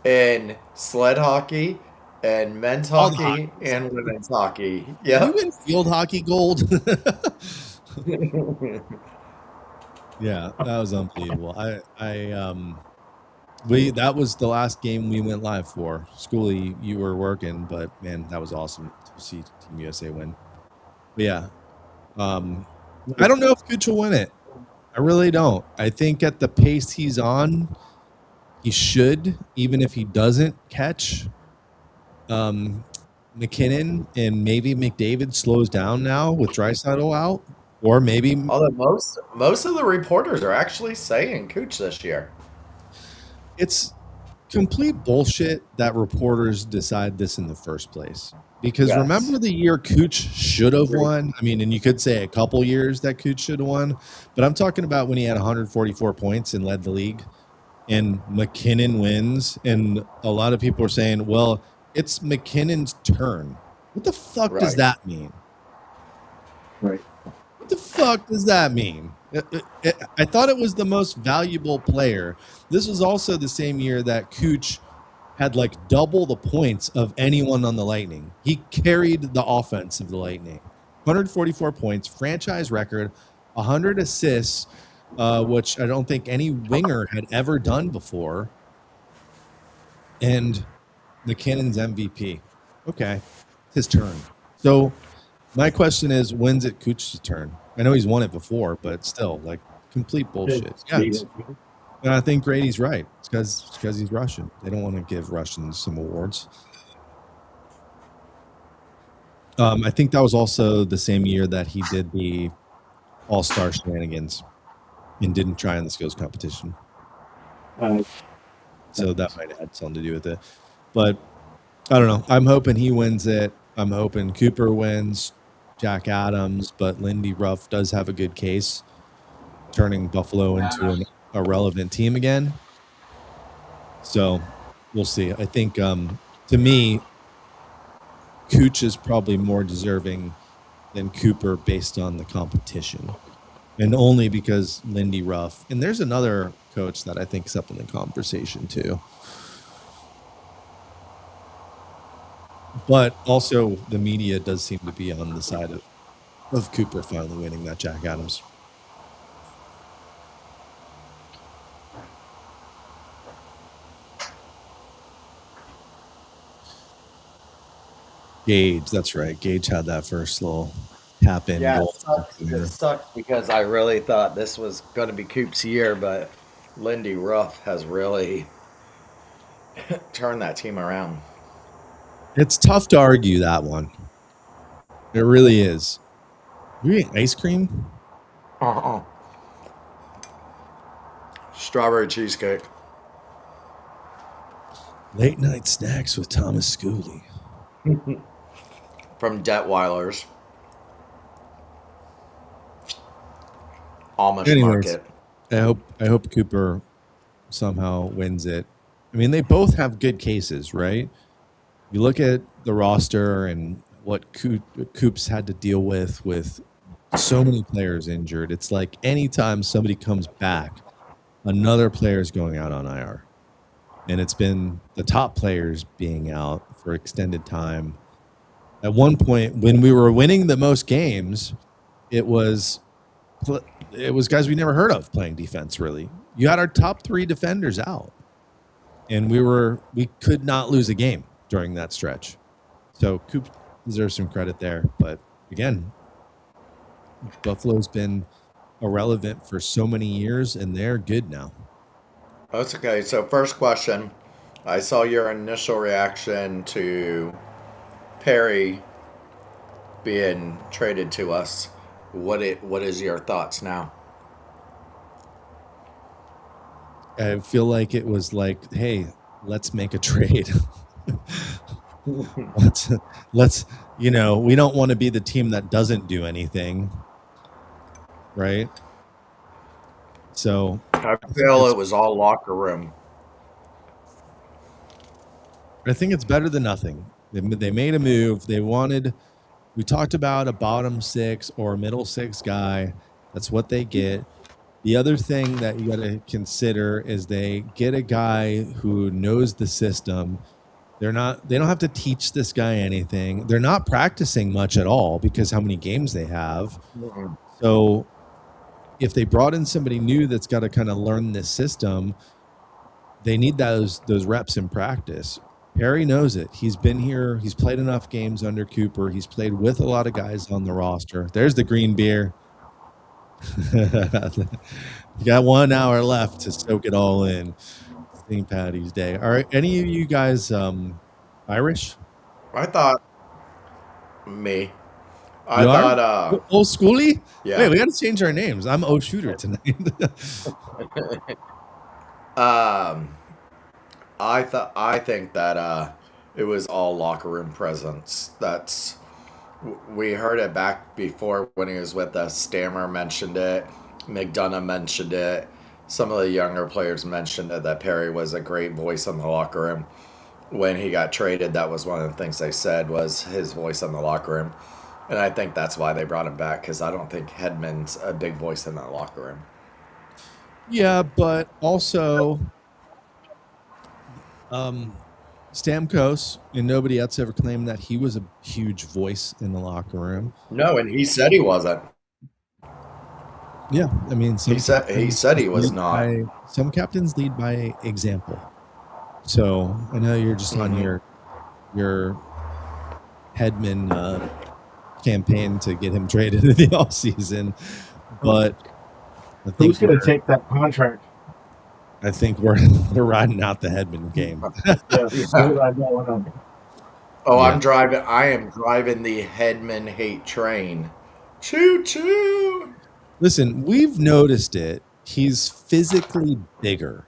In sled hockey and men's All the hockey and women's hockey. Yeah. You win field hockey gold. Yeah, that was unbelievable. That was the last game we went live for. Schooley, you were working, but man, that was awesome to see Team USA win. But yeah, I don't know if Kuch will win it. I really don't. I think at the pace he's on, he should, even if he doesn't catch McKinnon, and maybe McDavid slows down now with Draisaitl out, or maybe. Although most of the reporters are actually saying Cooch this year. It's complete bullshit that reporters decide this in the first place. Because Yes. Remember the year Cooch should have won? I mean, and you could say a couple years that Cooch should have won, but I'm talking about when he had 144 points and led the league, and McKinnon wins, and a lot of people are saying, well, it's McKinnon's turn. What the fuck does Right. that mean? Right. What the fuck does that mean? I thought it was the most valuable player. This was also the same year that Cooch had like double the points of anyone on the Lightning. He carried the offense of the Lightning. 144 points, franchise record, 100 assists, which I don't think any winger had ever done before. And McKinnon's MVP. Okay, his turn. So my question is, when's it Cooch's turn? I know he's won it before, but still, like, complete bullshit. Yeah, and I think Grady's right. It's because he's Russian. They don't want to give Russians some awards. I think that was also the same year that he did the All-Star shenanigans and didn't try in the skills competition. So that might have had something to do with it. But I don't know. I'm hoping he wins it. I'm hoping Cooper wins, Jack Adams, but Lindy Ruff does have a good case, turning Buffalo into a relevant team again. So we'll see. I think to me, Cooch is probably more deserving than Cooper based on the competition, and only because Lindy Ruff. And there's another coach that I think is up in the conversation too. But also, the media does seem to be on the side of Cooper finally winning that Jack Adams. Gage, that's right. Gage had that first little tap in Yeah, goal. it sucks because I really thought this was going to be Coop's year, but Lindy Ruff has really turned that team around. It's tough to argue that one. It really is. You eat ice cream? Strawberry cheesecake. Late night snacks with Thomas Schooley. From Detweilers. Amish Anyways, market. I hope Cooper somehow wins it. I mean, they both have good cases, right? You look at the roster and what Coops had to deal with so many players injured. It's like anytime somebody comes back, another player is going out on IR. And it's been the top players being out for extended time. At one point, when we were winning the most games, it was guys we never heard of playing defense, really. You had our top 3 defenders out. And we could not lose a game during that stretch. So Coop deserves some credit there. But again, Buffalo's been irrelevant for so many years, and they're good now. That's okay. So first question. I saw your initial reaction to Perry being traded to us. What is your thoughts now? I feel like it was like, hey, let's make a trade. let's we don't want to be the team that doesn't do anything, right? So I feel it was all locker room. I think it's better than nothing. They made a move. We talked about a bottom 6 or middle 6 guy. That's what they get. The other thing that you got to consider is they get a guy who knows the system. They don't have to teach this guy anything. They're not practicing much at all because how many games they have. Mm-hmm. So if they brought in somebody new that's got to kind of learn this system, they need those reps in practice. Perry knows it. He's been here. He's played enough games under Cooper. He's played with a lot of guys on the roster. There's the green beer. You got 1 hour left to soak it all in. St. Patty's Day. All right, any of you guys Irish? I thought Old Schooley? Yeah. Wait, we got to change our names. I'm Shooter tonight. I think that it was all locker room presence. We heard it back before when he was with us. Stammer mentioned it. McDonough mentioned it. Some of the younger players mentioned it, that Perry was a great voice in the locker room. When he got traded, that was one of the things they said was his voice in the locker room. And I think that's why they brought him back, because I don't think Hedman's a big voice in that locker room. Yeah, but also Stamkos and nobody else ever claimed that he was a huge voice in the locker room. No, and he said he wasn't. Yeah, I mean, he said he was not. Some captains lead by example. So I know you're just on your Hedman campaign to get him traded in the offseason, but I think who's going to take that contract? I think we're riding out the Hedman game. I am driving the Hedman hate train. Choo choo. Listen, we've noticed it. He's physically bigger.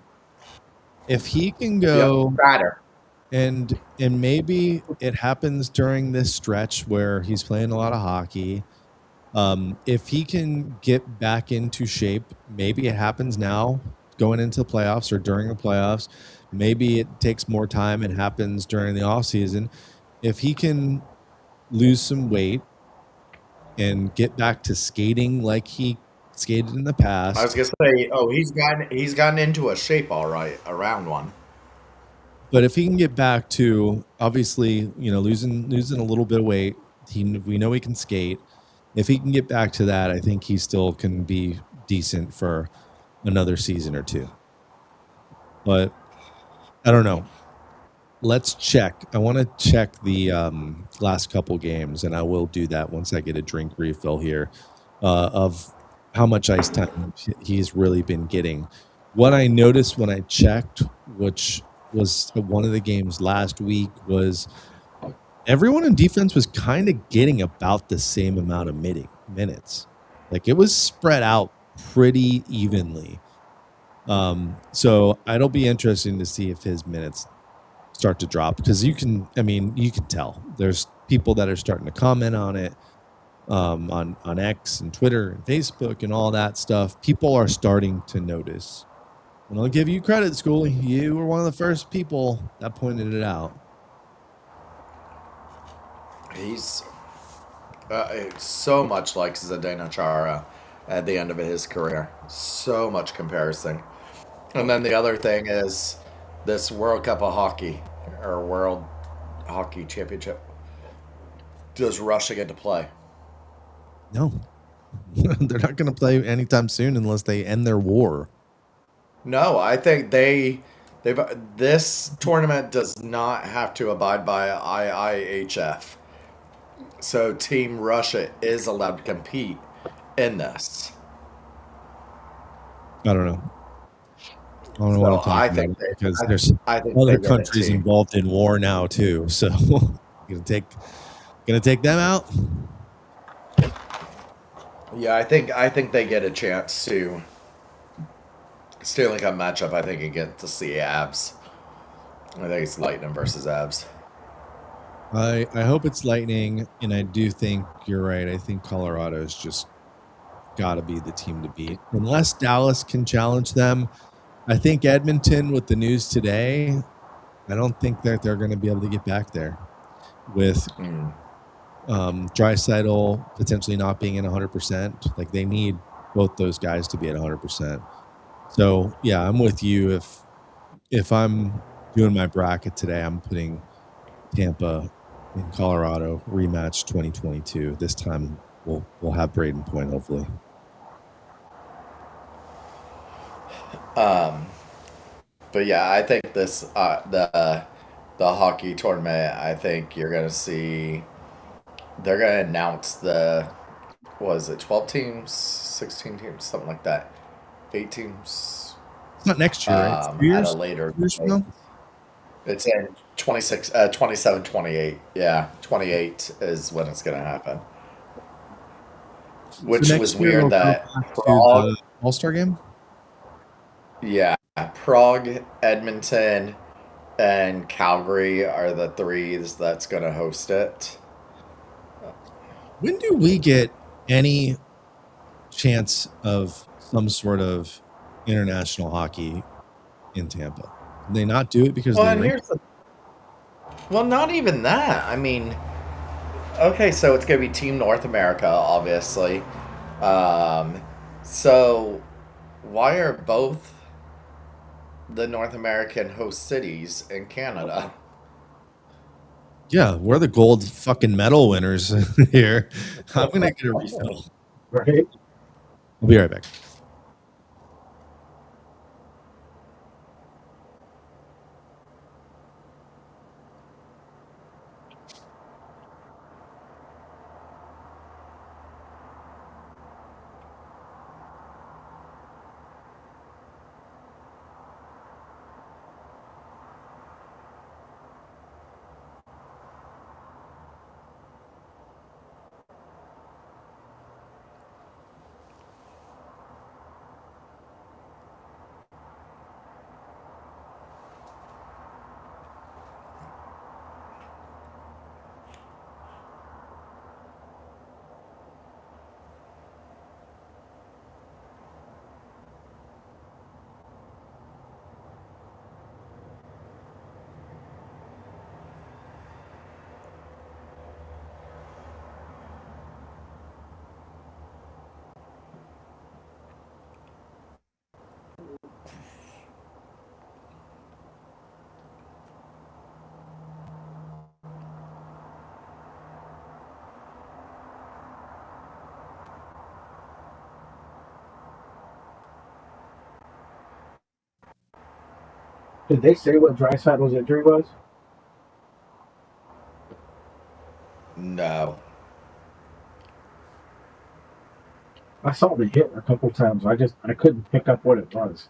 If he can go fatter, and maybe it happens during this stretch where he's playing a lot of hockey. If he can get back into shape, maybe it happens now. going into the playoffs or during the playoffs. Maybe it takes more time and happens during the off season. If he can lose some weight and get back to skating like he skated in the I past, was gonna say, oh, he's gotten into a shape all right around one. but if he can get back to obviously, losing a little bit of weight, we know he can skate. If he can get back to that, I think he still can be decent for another season or two. But I don't know. Let's check. I want to check the last couple games, and I will do that once I get a drink refill here of how much ice time he's really been getting. What I noticed when I checked, which was one of the games last week, was everyone in defense was kind of getting about the same amount of minutes. Like it was spread out pretty evenly. So it'll be interesting to see if his minutes start to drop, because you can tell there's people that are starting to comment on it on X and Twitter and Facebook and all that stuff. People are starting to notice, and I'll give you credit, Schooley. You were one of the first people that pointed it out. He's so much like Zdeno Chara at the end of his career. So much comparison. And then the other thing is this World Cup of Hockey or World Hockey Championship just rushing into play. No, they're not going to play anytime soon unless they end their war. No, I think this tournament does not have to abide by IIHF. So Team Russia is allowed to compete in this. I don't know. I don't know what I'm talking about, because there's other countries involved in war now too. So gonna take them out. Yeah, I think they get a chance to Stanley Cup matchup. I think you get to see Avs. I think it's Lightning versus Avs. I hope it's Lightning, and I do think you're right. I think Colorado's just got to be the team to beat, unless Dallas can challenge them. I think Edmonton, with the news today, I don't think that they're going to be able to get back there with Draisaitl potentially not being in 100%. Like, they need both those guys to be at 100%. So yeah, I'm with you. If I'm doing my bracket today, I'm putting Tampa in Colorado rematch 2022. This time we'll have Braden Point, hopefully. But yeah, I think this the hockey tournament. I think you're gonna see they're gonna announce what is it, 12 teams, 16 teams, something like that, 8 teams. It's not next year, right? At a later date. It's in 27, 28. Yeah, 28 is when it's gonna happen. Which was weird that Prague All-Star game. Yeah, Prague, Edmonton, and Calgary are the threes that's going to host it. When do we get any chance of some sort of international hockey in Tampa? Can they not do it because well, not even that. I mean, okay, so it's going to be Team North America, obviously. So why are both the North American host cities in Canada? Yeah, we're the gold fucking medal winners here. I'm gonna get a refill. Right? I'll be right back. Did they say what Draisaitl's injury was? No. I saw the hit a couple times. I couldn't pick up what it was.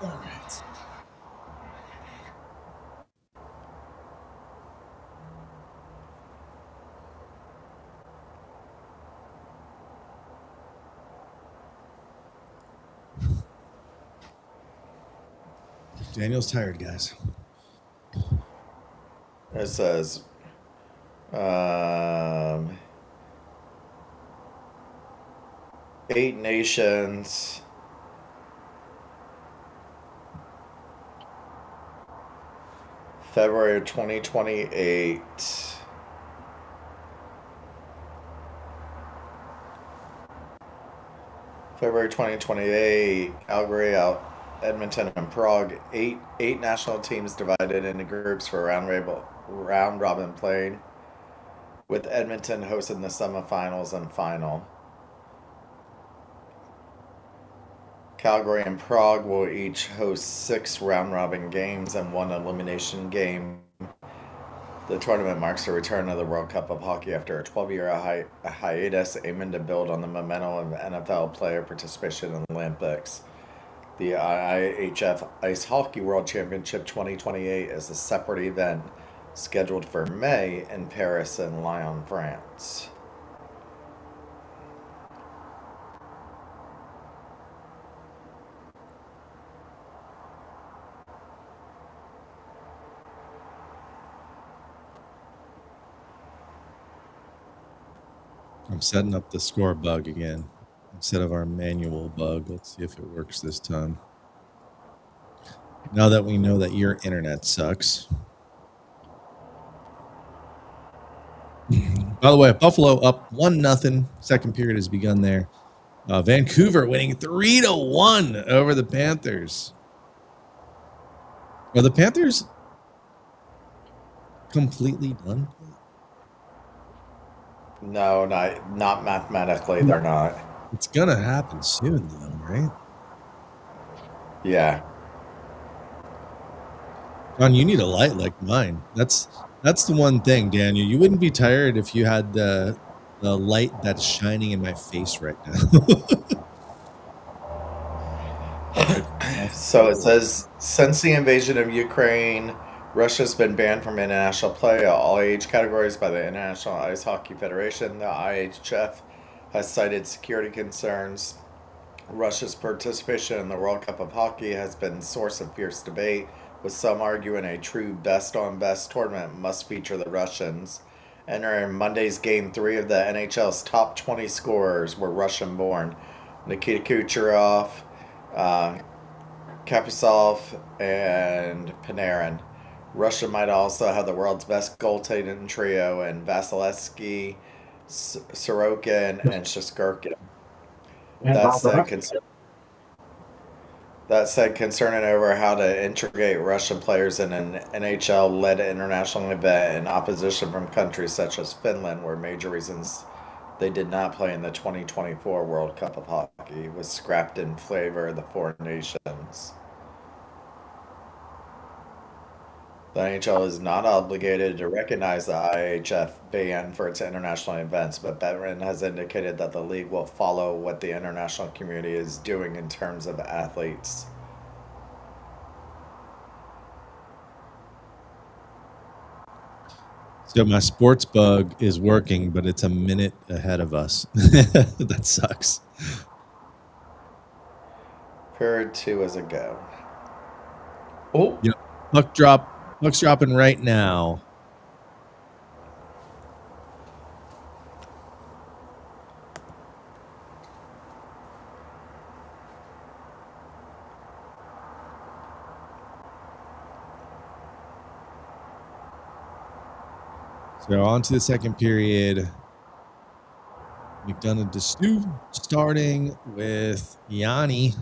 All right. Daniel's tired, guys. It says, um, 8 nations. February of 2028. February 2028, Calgary out Edmonton and Prague. Eight national teams divided into groups for round robin playing, with Edmonton hosting the semifinals and final. Calgary and Prague will each host 6 round robin games and 1 elimination game. The tournament marks the return of the World Cup of Hockey after a 12-year hiatus, aiming to build on the momentum of NFL player participation in the Olympics. The IHF Ice Hockey World Championship 2028 is a separate event scheduled for May in Paris and Lyon, France. I'm setting up the score bug again instead of our manual bug. Let's see if it works this time. Now that we know that your internet sucks. By the way, Buffalo up 1-0. Second period has begun there. Vancouver winning 3-1 over the Panthers. Are the Panthers completely done? No, not mathematically, they're not. It's gonna happen soon, though, right? Yeah. John, you need a light like mine. That's the one thing, Daniel. You wouldn't be tired if you had the light that's shining in my face right now. So it says, since the invasion of Ukraine, Russia's been banned from international play at all age categories by the International Ice Hockey Federation. The IHF has cited security concerns. Russia's participation in the World Cup of Hockey has been a source of fierce debate, with some arguing a true best-on-best tournament must feature the Russians. Entering Monday's Game 3 of the NHL's top 20 scorers were Russian-born. Nikita Kucherov, Kaprizov, and Panarin. Russia might also have the world's best goaltending trio in Vasilevsky, Sorokin, and Shosturkin. And That said, concerning over how to integrate Russian players in an NHL-led international event in opposition from countries such as Finland were major reasons they did not play in the 2024 World Cup of Hockey, was scrapped in favor of the 4 nations. The NHL is not obligated to recognize the IHF ban for its international events, but Bettman has indicated that the league will follow what the international community is doing in terms of athletes. So my sports bug is working, but it's a minute ahead of us. That sucks. Period 2 is a go. Oh, Yep. Puck's dropping right now. So on to the second period. McDonough to Stu starting with Yanni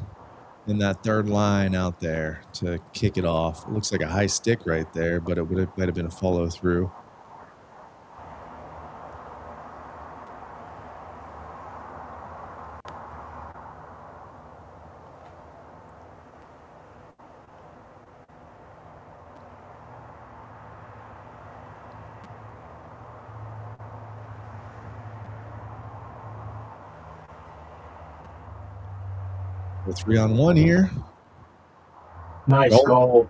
in that third line out there to kick it off. It looks like a high stick right there, but it might have been a follow through. The 3-on-1 here. Nice Goal. goal.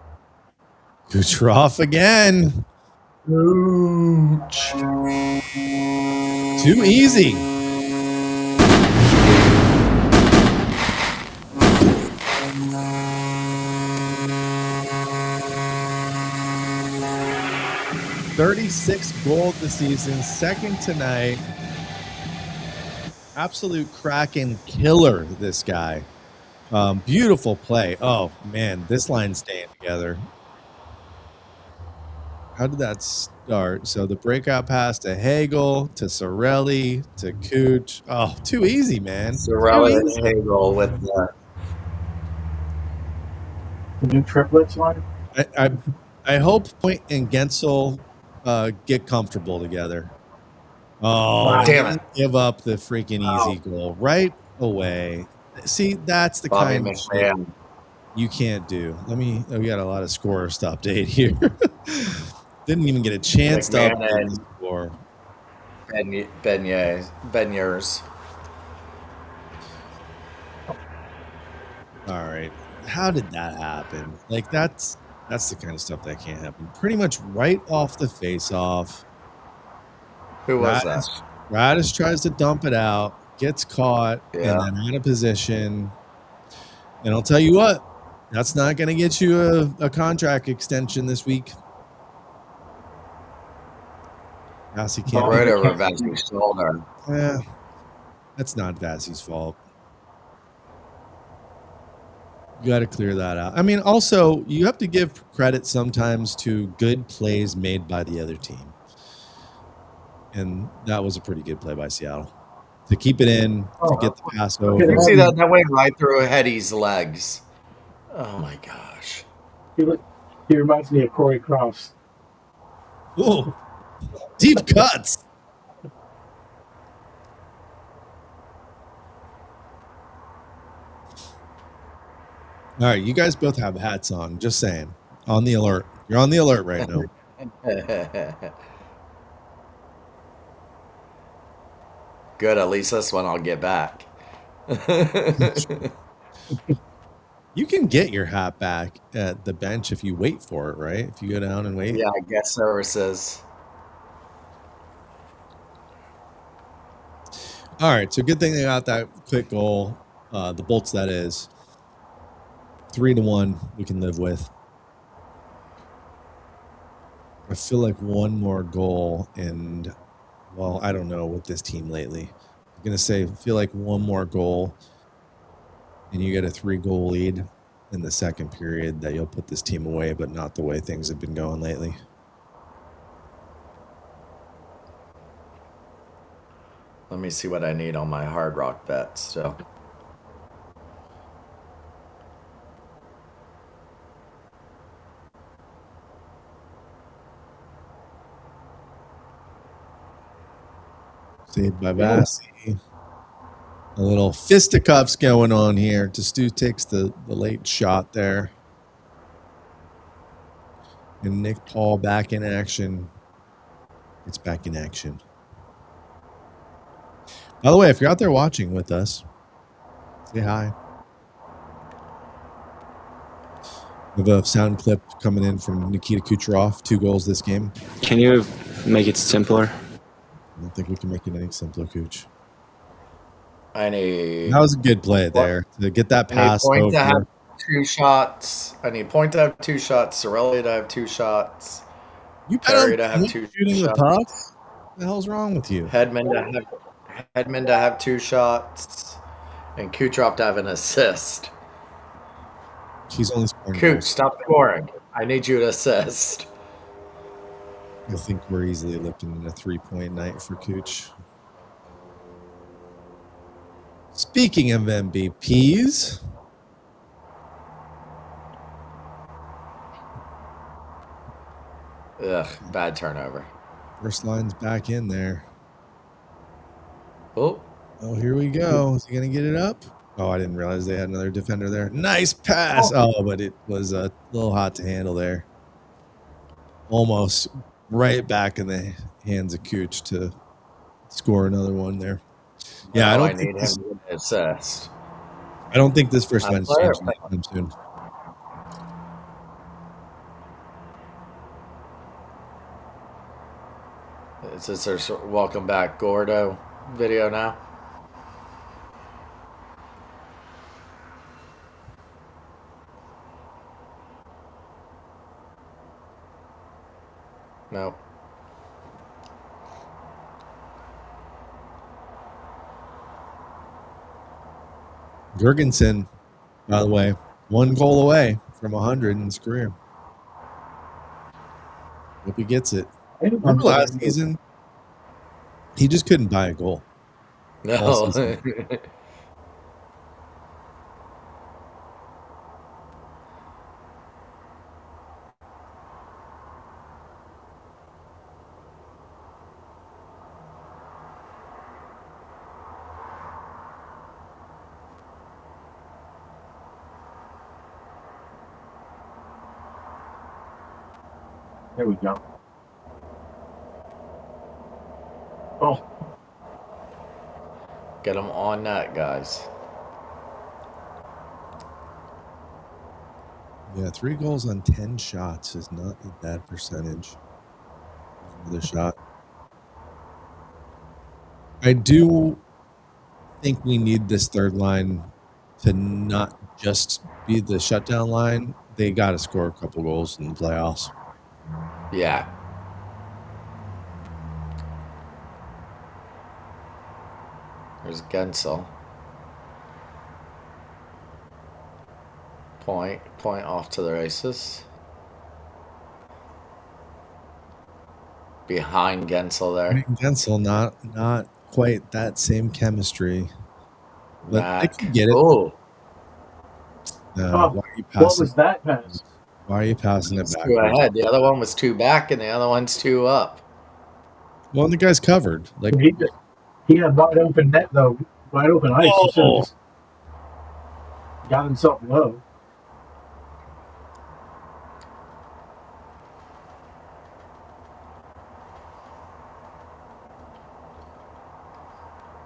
Kucherov again. Ooch. Too easy. $36 goal this season, second tonight. Absolute Kraken killer, this guy. Beautiful play. Oh, man, this line's staying together. How did that start? So the breakout pass to Hagel, to Sorelli, to Cooch. Oh, too easy, man. Sorelli Too and easy. Hagel with the new triplets line. I hope Point and Gensel get comfortable together. Oh, Wow. Damn it. give up the freaking easy goal right away. See, that's the Bobby kind of shit McMahon. you can't do. We got a lot of scorers to update here. Didn't even get a chance to McMahon update and the score. Beniers. All right. How did that happen? Like, that's the kind of stuff that can't happen. Pretty much right off the face-off. Who was that? Radish tries to dump it out, gets caught, Yeah. and then out of position. And I'll tell you what, that's not going to get you a contract extension this week. Vassy can't. Right over Vassy's shoulder. Yeah, that's not Vassy's fault. You got to clear that out. I mean, also, you have to give credit sometimes to good plays made by the other team. And that was a pretty good play by Seattle. To keep it in, to get the pass over. You see that went right through Hetty's legs. Oh my gosh. He reminds me of Corey Cross. Ooh, deep cuts. All right, you guys both have hats on. Just saying. On the alert. You're on the alert right now. Good, at least this one I'll get back. You can get your hat back at the bench if you wait for it, right? If you go down and wait. Yeah, guest services. All right, so good thing they got that quick goal. The Bolts, that is. 3-1 we can live with. I feel like one more goal and, well, I don't know with this team lately. I'm going to say, feel like one more goal and you get a 3-goal lead in the second period that you'll put this team away, but not the way things have been going lately. Let me see what I need on my Hard Rock bet still. Saved by Vassy. A little fisticuffs going on here. To Stu takes the late shot there. And Nick Paul back in action. It's back in action. By the way, if you're out there watching with us, say hi. We have a sound clip coming in from Nikita Kucherov. 2 goals this game. Can you make it simpler? I don't think we can make it any simpler, Cooch. I need. That was a good play there to get that pass I need Point over. to have 2 shots. I need Point to have 2 shots. Sorelli to have 2 shots. You bet Perry on to have Point 2 shooting the shots. puck? What the hell's wrong with you? Hedman to have 2 shots, and Kucherov to have an assist. He's only scoring Cooch, goals. stop scoring. I need you to assist. I think we're easily looking at a 3-point night for Cooch. Speaking of MVPs, Ugh, bad turnover. first line's back in there. Oh, Here we go. Is he going to get it up? Oh, I didn't realize they had another defender there. Nice pass. Oh, but it was a little hot to handle there. Almost right back in the hands of Cooch to score another one there. Yeah, I need him to get an assist. I don't think this first line's player changing anytime soon. Is this our welcome back Gordo video now? No. Jurgensen, by the way, 1 goal away from 100 in his career. Hope he gets it. Remember last season? He just couldn't buy a goal. No. There we go. Oh, Get him on that, guys. Yeah, 3 goals on 10 shots is not a bad percentage. Another shot. I do think we need this third line to not just be the shutdown line. They got to score a couple goals in the playoffs. Yeah. There's Gensel. Point off to the races. Behind Gensel there. Gensel, not quite that same chemistry. But they Mac. can get it. Oh, Why are you passing? what was that pass? Why are you passing it it's back? 2 ahead. The other one was 2 back, and the other one's 2 up. Well, the guy's covered. Like He had wide open net though, wide open ice. He should have just got himself low.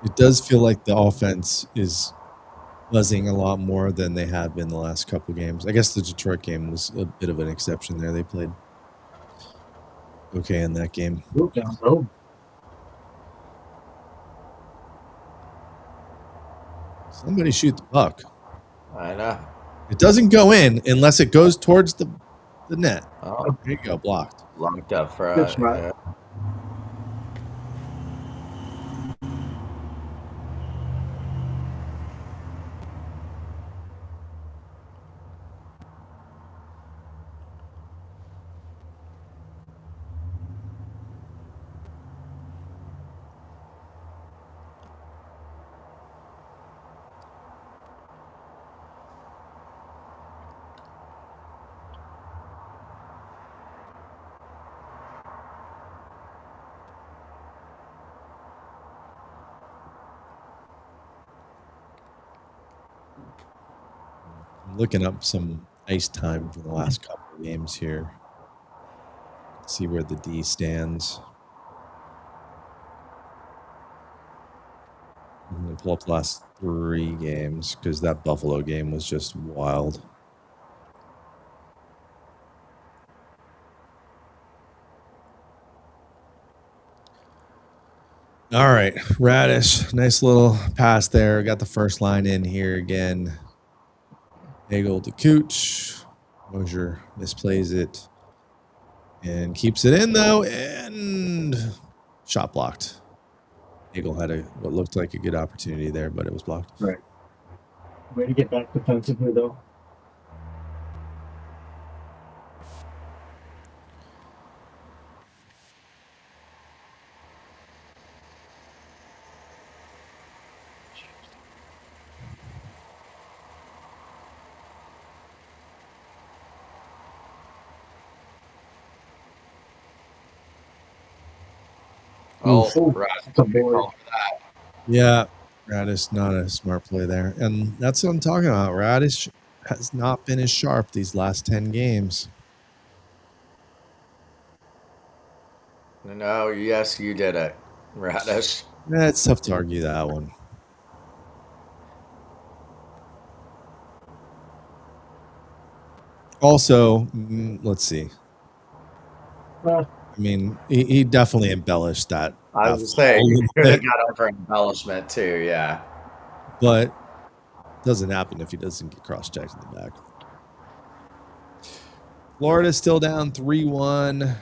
it does feel like the offense is buzzing a lot more than they have been the last couple games. I guess the Detroit game was a bit of an exception there. They played okay in that game. Look down low. Somebody shoot the puck. I know. It doesn't go in unless it goes towards the net. Oh, There you go, blocked. locked up for Good shot. I'm looking up some ice time for the last couple of games here. See where the D stands. I'm going to pull up the last 3 games because that Buffalo game was just wild. All right, Radish, nice little pass there. Got the first line in here again. Hagel to Cooch. Mosier misplays it and keeps it in though, and shot blocked. Hagel had what looked like a good opportunity there, but it was blocked. Right. Way to get back defensively though. Oh, Ooh, right. that's a board. Yeah, Radish not a smart play there, and that's what I'm talking about. Radish has not been as sharp these last 10 games. No, yes, you did it, Radish. It's tough to argue that one. Also, let's see. Uh, I mean, he definitely embellished that. I was just saying, you could have got over embellishment too, yeah. But doesn't happen if he doesn't get cross-checked in the back. Florida's still down 3-1.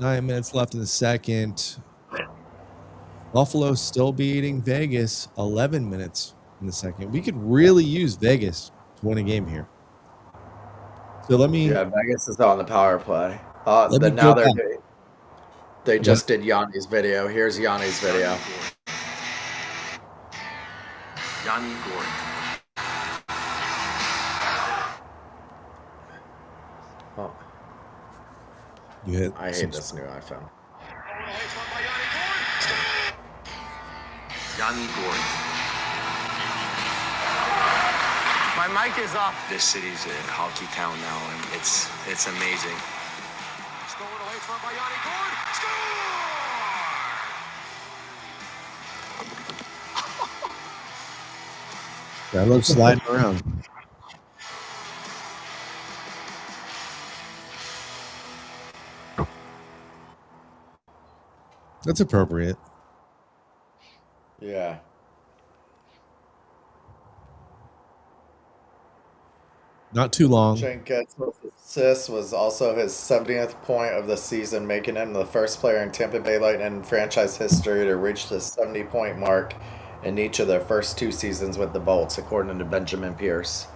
9 minutes left in the second. Buffalo still beating Vegas. 11 minutes in the second. We could really use Vegas to win a game here. So let me. Yeah, Vegas is on the power play. Let me Now go they just did Yanni's video. Here's Yanni's video. Yanni Gordon. Oh, You hit. I hate this new iPhone. Yanni Gordon. My mic is off. This city's a hockey town now, and it's amazing. Stolen away from by Yanni Gordon. That looks sliding around. That's appropriate. Yeah. Not too long. Jenkins with assist was also his 70th point of the season, making him the first player in Tampa Bay Lightning franchise history to reach the 70-point mark in each of their first 2 seasons with the Bolts, according to Benjamin Pierce.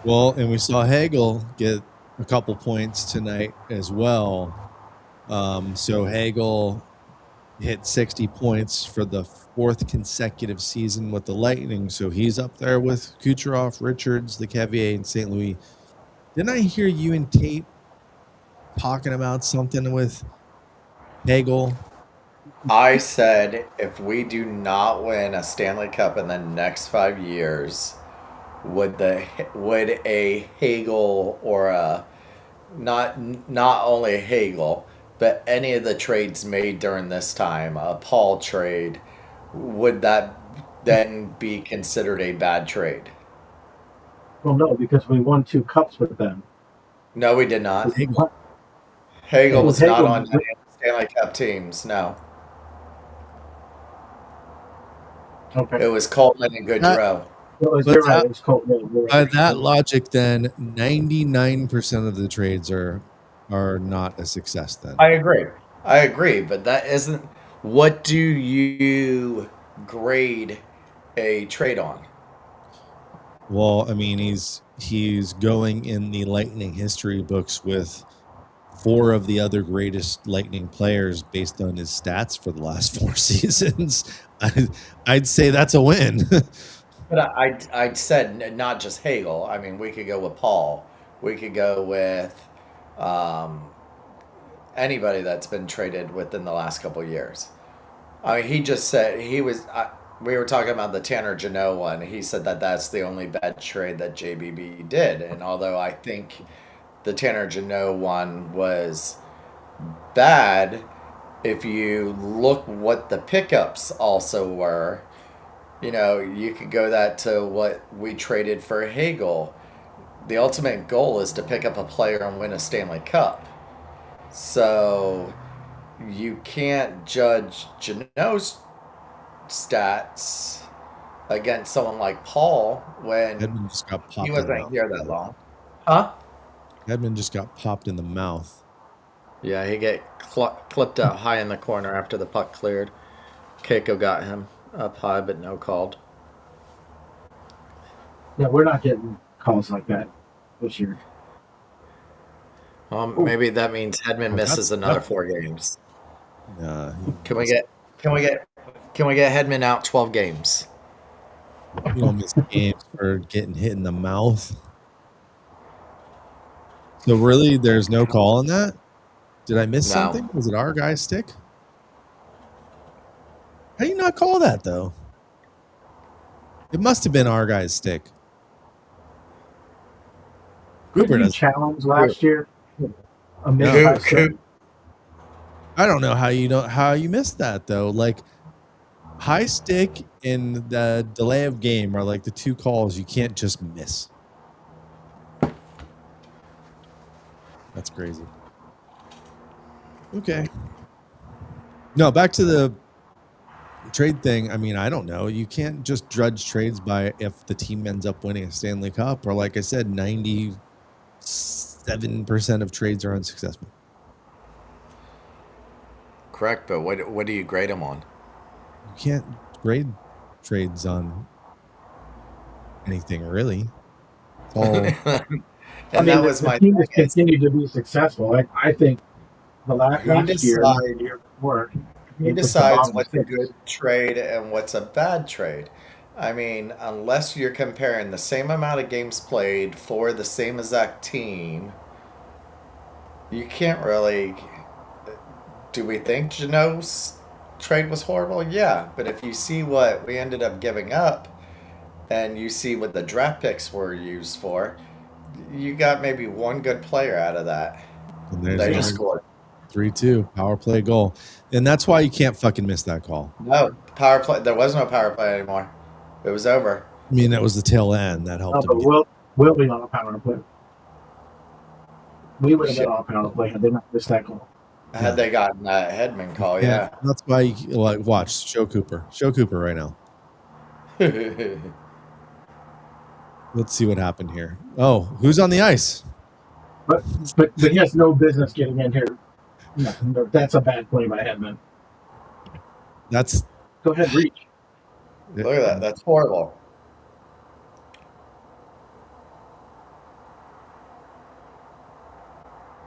Well, and we saw Hagel get a couple points tonight as well. So Hagel hit 60 points for the 4th consecutive season with the Lightning. So he's up there with Kucherov, Richards, Lecavier, and St. Louis. Didn't I hear you and Tate talking about something with Hagel? I said if we do not win a Stanley Cup in the next 5 years, would a Hagel or a not only Hagel, but any of the trades made during this time, a Paul trade, would that then be considered a bad trade? well, no, because we won 2 cups with them. No, we did not. Hagel. Hagel was not Hagel. on any of the Stanley Cup teams. No, Okay. it was Coleman and Goodrow. But You're right. that- It was cold. By that logic, then 99% of the trades are not a success. Then I agree, but that isn't. What do you grade a trade on? well, I mean, he's going in the Lightning history books with 4 of the other greatest Lightning players based on his stats for the last 4 seasons. I'd say that's a win. But I said not just Hagel. I mean, we could go with Paul. We could go with anybody that's been traded within the last couple of years. I mean, he just said he was. We were talking about the Tanner Jeannot one. He said that that's the only bad trade that JBB did. And although I think the Tanner Jeannot one was bad, if you look what the pickups also were, you know, you could go that to what we traded for Hagel. The ultimate goal is to pick up a player and win a Stanley Cup. So you can't judge Jeannot's stats against someone like Paul when Edmund just got popped. he in the wasn't mouth. here that long. Huh? Edmund just got popped in the mouth. Yeah, he get clipped out high in the corner after the puck cleared. Keiko got him up high, but no called. Yeah, we're not getting calls like that this year. Maybe that means Hedman misses another 4 games. Can we get Hedman out 12 games? You don't miss games for getting hit in the mouth. So really, there's no call on that? Did I miss No. something? Was it our guy's stick? How do you not call that, though? It must have been our guy's stick. Couldn't you challenge last year? A missed high stick? I don't know how you missed that, though. Like, high stick and the delay of game are like the two calls you can't just miss. That's crazy. Okay. No, back to the trade thing. I mean, I don't know. You can't just judge trades by if the team ends up winning a Stanley Cup, or like I said, 97% of trades are unsuccessful. Correct, but what do you grade them on? You can't grade trades on anything, really. It's all that was the my team has thing is, continued to be successful. I think the last year, decide- the year before, who it was the decides bottom what's a six. good trade and what's a bad trade? I mean, unless you're comparing the same amount of games played for the same exact team, you can't really. Do we think Jeannot's trade was horrible? Yeah, but if you see what we ended up giving up, and you see what the draft picks were used for, you got maybe one good player out of that. And there's They our just scored. 3-2 power play goal. And that's why you can't fucking miss that call. No, power play. There was no power play anymore. It was over. I mean, that was the tail end that helped But him. we'll be on a power play. We would have been on a power play had they not missed that goal. Had they gotten that Hedman call, yeah. That's why you watch Show Cooper right now. Let's see what happened here. Oh, who's on the ice? But he has no business getting in here. No, that's a bad play by Hedman. Go ahead, reach. Look at that. That's horrible.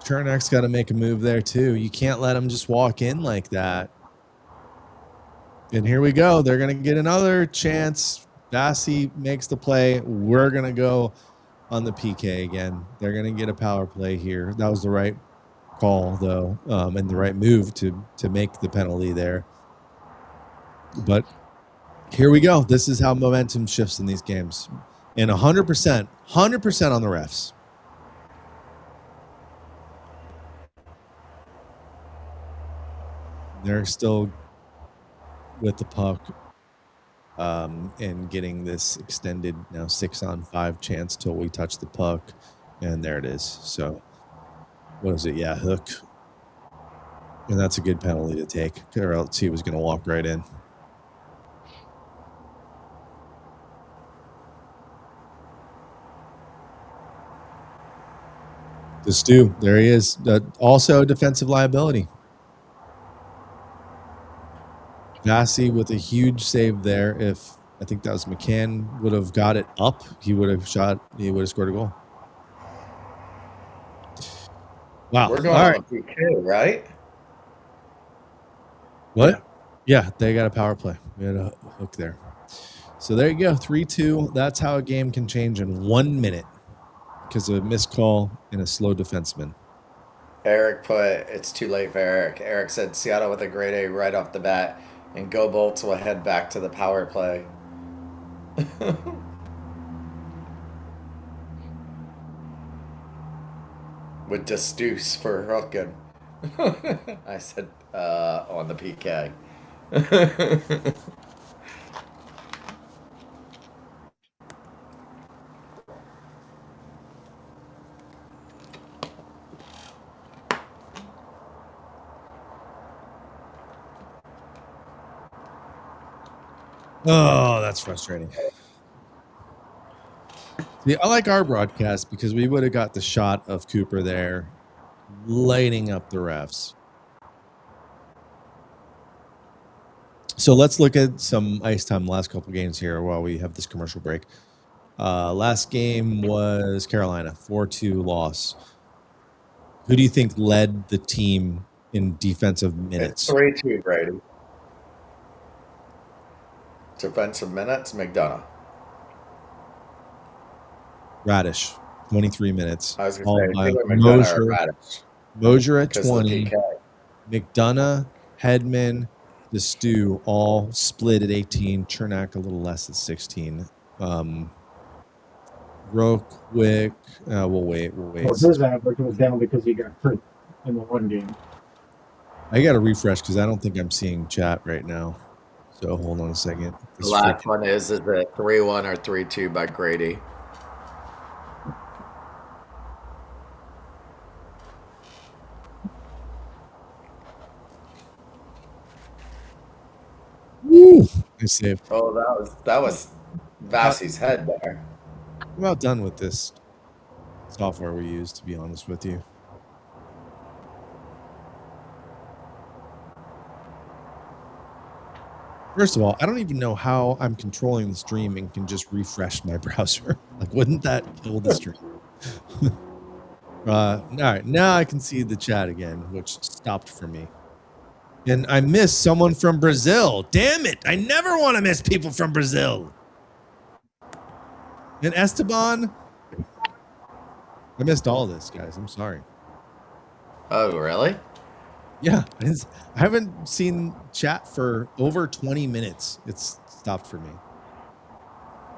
Chernak's got to make a move there too. You can't let him just walk in like that. And here we go. They're going to get another chance. Bassey makes the play. We're going to go on the PK again. They're going to get a power play here. That was the right call, though, and the right move to make the penalty there. But here we go. This is how momentum shifts in these games. And 100% on the refs. They're still with the puck and getting this extended now 6-on-5 chance till we touch the puck. And there it is. So what is it? Yeah, hook. And that's a good penalty to take, or else he was going to walk right in. The Stu, there he is. Also a defensive liability. Bassey with a huge save there. If I think that was McCann would have got it up, he would have scored a goal. Wow. We're going all on right. PK, right? What? Yeah, they got a power play. We had a hook there. So there you go, 3-2. That's how a game can change in 1 minute because of a missed call and a slow defenseman. Eric put, it's too late for Eric. Eric said Seattle with a grade A right off the bat, and Go Bolts will head back to the power play. With Deuce for hooking. I said on the PK. Oh, that's frustrating. See, I like our broadcast because we would have got the shot of Cooper there lighting up the refs. So let's look at some ice time last couple games here while we have this commercial break. Last game was Carolina, 4-2 loss. Who do you think led the team in defensive minutes? It's 3-2, Brady. Defensive minutes, McDonough. Radish, 23 minutes. I was followed going to say, by McDonough or Radish. Mosier at Because of the 20. PK. McDonough, Hedman, the Stew all split at 18. Chernak a little less at 16. Real quick. We'll wait. Well, his average was down because he got hurt in the one game. I got to refresh because I don't think I'm seeing chat right now. So hold on a second. The last one is it 3-1 or 3-2 by Grady? Woo! Nice save. Oh, that was Vassie's head there. I'm about done with this software we use, to be honest with you. First of all, I don't even know how I'm controlling the stream and can just refresh my browser. Like, wouldn't that kill the stream? All right, now I can see the chat again, which stopped for me. And I missed someone from Brazil. Damn it. I never want to miss people from Brazil. And Esteban. I missed all this, guys. I'm sorry. Oh, really? Yeah. I haven't seen chat for over 20 minutes. It's stopped for me.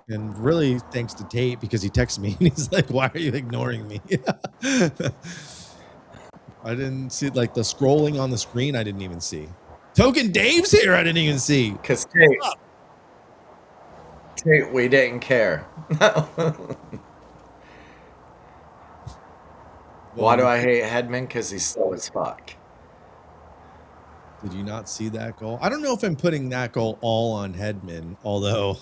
And really thanks to Tate because he texted me and he's like, why are you ignoring me? I didn't see like the scrolling on the screen. I didn't even see. Token Dave's here. I didn't even see. Because Tate, we didn't care. Why do I hate Hedman? Because he's slow as fuck. Did you not see that goal? I don't know if I'm putting that goal all on Hedman, although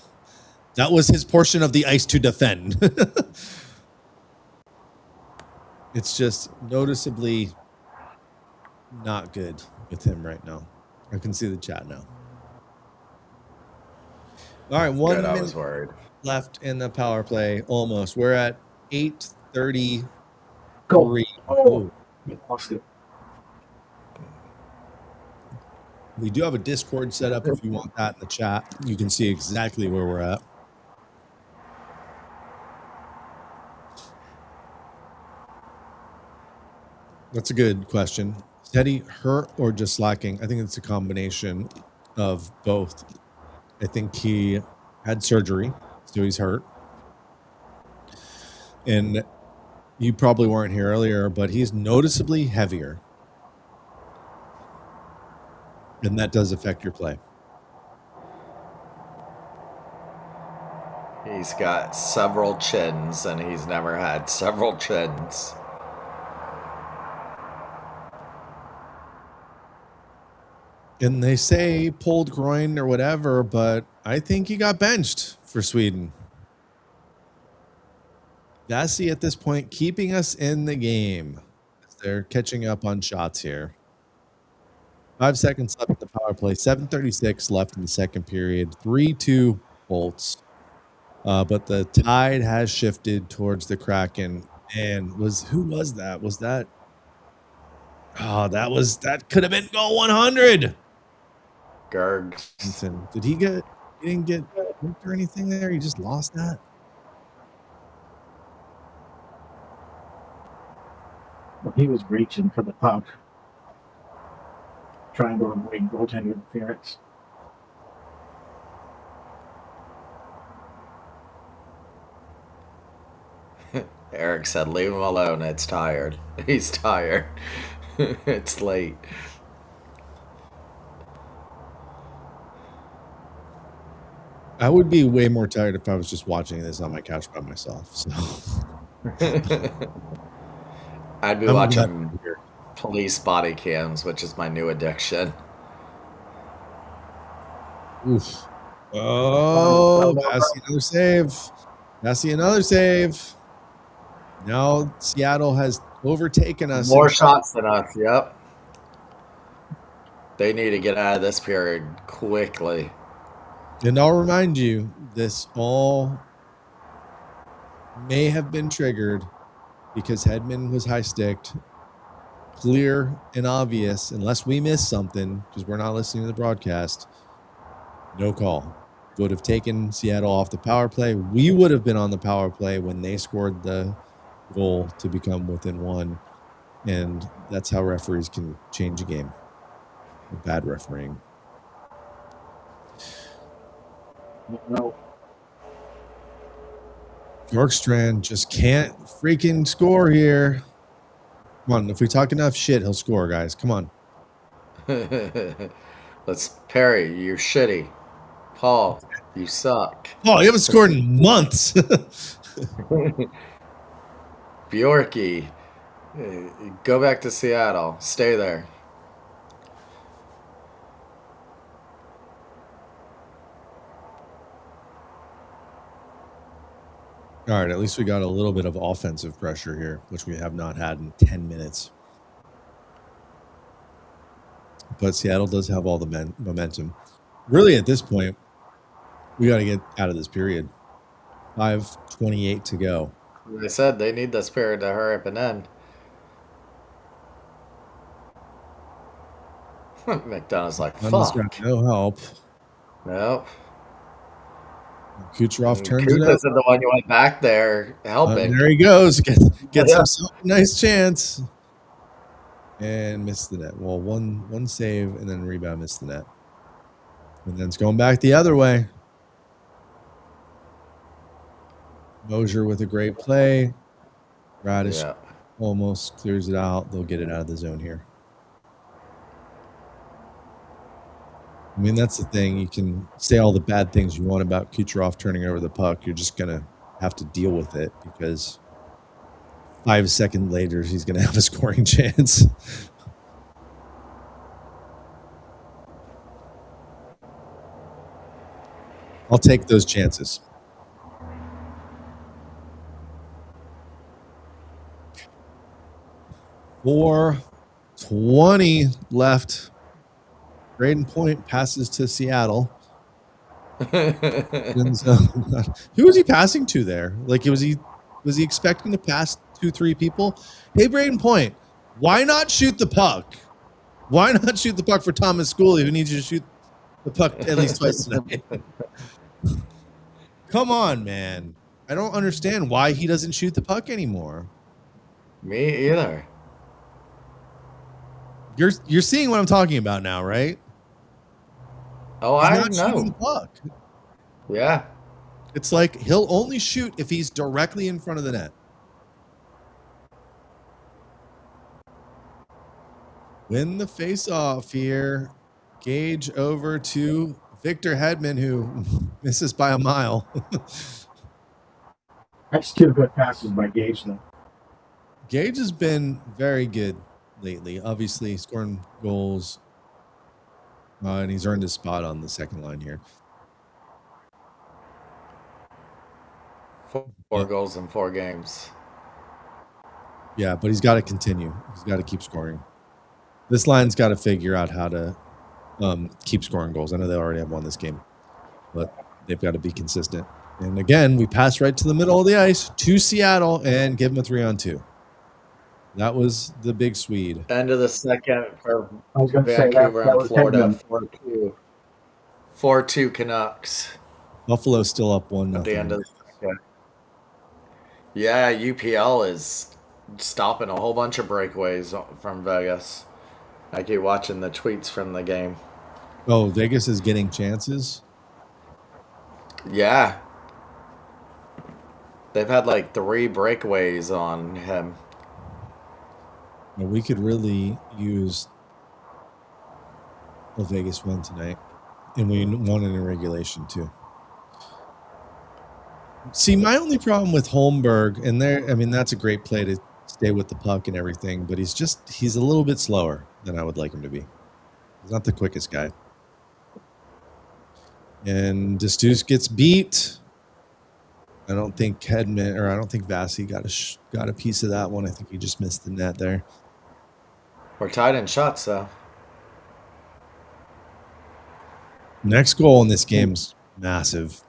that was his portion of the ice to defend. It's just noticeably not good with him right now. I can see the chat now. All right, 1 minute I was worried. left in the power play. Almost. We're at 8:33. Go. Oh, you lost it. We do have a Discord set up if you want that in the chat. You can see exactly where we're at. That's a good question. Is Teddy hurt or just slacking? I think it's a combination of both. I think he had surgery, so he's hurt. And you probably weren't here earlier, but he's noticeably heavier. And that does affect your play. He's got several chins, and he's never had several chins. And they say pulled groin or whatever, but I think he got benched for Sweden. Dassie at this point keeping us in the game. They're catching up on shots here. 5 seconds left in the power play. 7:36 left in the second period. 3-2 Bolts. But the tide has shifted towards the Kraken. And who was that? Was that? Oh, that could have been goal 100. Gerg. Did he didn't get hurt or anything there? He just lost that? Well, he was reaching for the puck, trying to avoid goaltender interference. Eric said, leave him alone. It's tired. He's tired. It's late. I would be way more tired if I was just watching this on my couch by myself. So I'd be watching police body cams, which is my new addiction. Oof. Oh, Massey, another save. Massey, another save. Now Seattle has overtaken us. More shots than us, yep. They need to get out of this period quickly. And I'll remind you, this all may have been triggered because Hedman was high-sticked. Clear and obvious, unless we miss something, because we're not listening to the broadcast, no call. Would have taken Seattle off the power play. We would have been on the power play when they scored the goal to become within one. And that's how referees can change a game. Bad refereeing. No. Bjorkstrand just can't freaking score here. Come on, if we talk enough shit, he'll score, guys. Come on. Let's Perry, you're shitty. Paul, you suck. Oh, you haven't scored in months. Bjorky, go back to Seattle. Stay there. All right, at least we got a little bit of offensive pressure here, which we have not had in 10 minutes. But Seattle does have all the momentum. Really, at this point, we got to get out of this period. 5:28 to go. Like I said, they need this period to hurry up and end. McDonough's like, fuck. No help. Nope. Kucherov turns Kuz it up. isn't the one you went back there helping. There he goes. Gets himself a nice chance. And missed the net. Well, one save and then rebound, missed the net. And then it's going back the other way. Mosier with a great play. Radish almost clears it out. They'll get it out of the zone here. I mean, that's the thing. You can say all the bad things you want about Kucherov turning over the puck. You're just going to have to deal with it because 5 seconds later, he's going to have a scoring chance. I'll take those chances. .420 left. Braden Point passes to Seattle. And so, who was he passing to there? Like, was he expecting to pass 2-3 people? Hey, Braden Point, why not shoot the puck? Why not shoot the puck for Thomas Schooley, who needs you to shoot the puck at least twice tonight? Come on, man. I don't understand why he doesn't shoot the puck anymore. Me either. You're seeing what I'm talking about now, right? Oh, He's I not shooting the know. puck. Yeah. It's like he'll only shoot if he's directly in front of the net. Win the face-off here. Gage over to Victor Hedman, who misses by a mile. That's 2 good passes by Gage, though. Gage has been very good lately. Obviously, scoring goals. And he's earned his spot on the second line here. 4 goals in 4 games. Yeah, but he's got to continue. He's got to keep scoring. This line's got to figure out how to keep scoring goals. I know they already have won this game, but they've got to be consistent. And again, we pass right to the middle of the ice to Seattle and give them a 3-on-2. That was the big Swede. End of the second for I was going to say Vancouver that and was Florida. Hedman. 4-2 Canucks. Buffalo's still up 1-0. At the end of the second. Yeah, UPL is stopping a whole bunch of breakaways from Vegas. I keep watching the tweets from the game. Oh, Vegas is getting chances? Yeah. They've had like 3 breakaways on him. Well, we could really use a Vegas win tonight. And we won it in regulation, too. See, my only problem with Holmberg, and that's a great play to stay with the puck and everything, but he's a little bit slower than I would like him to be. He's not the quickest guy. And Destus gets beat. I don't think Vasi got a piece of that one. I think he just missed the net there. We're tied in shots, though. Next goal in this game's massive.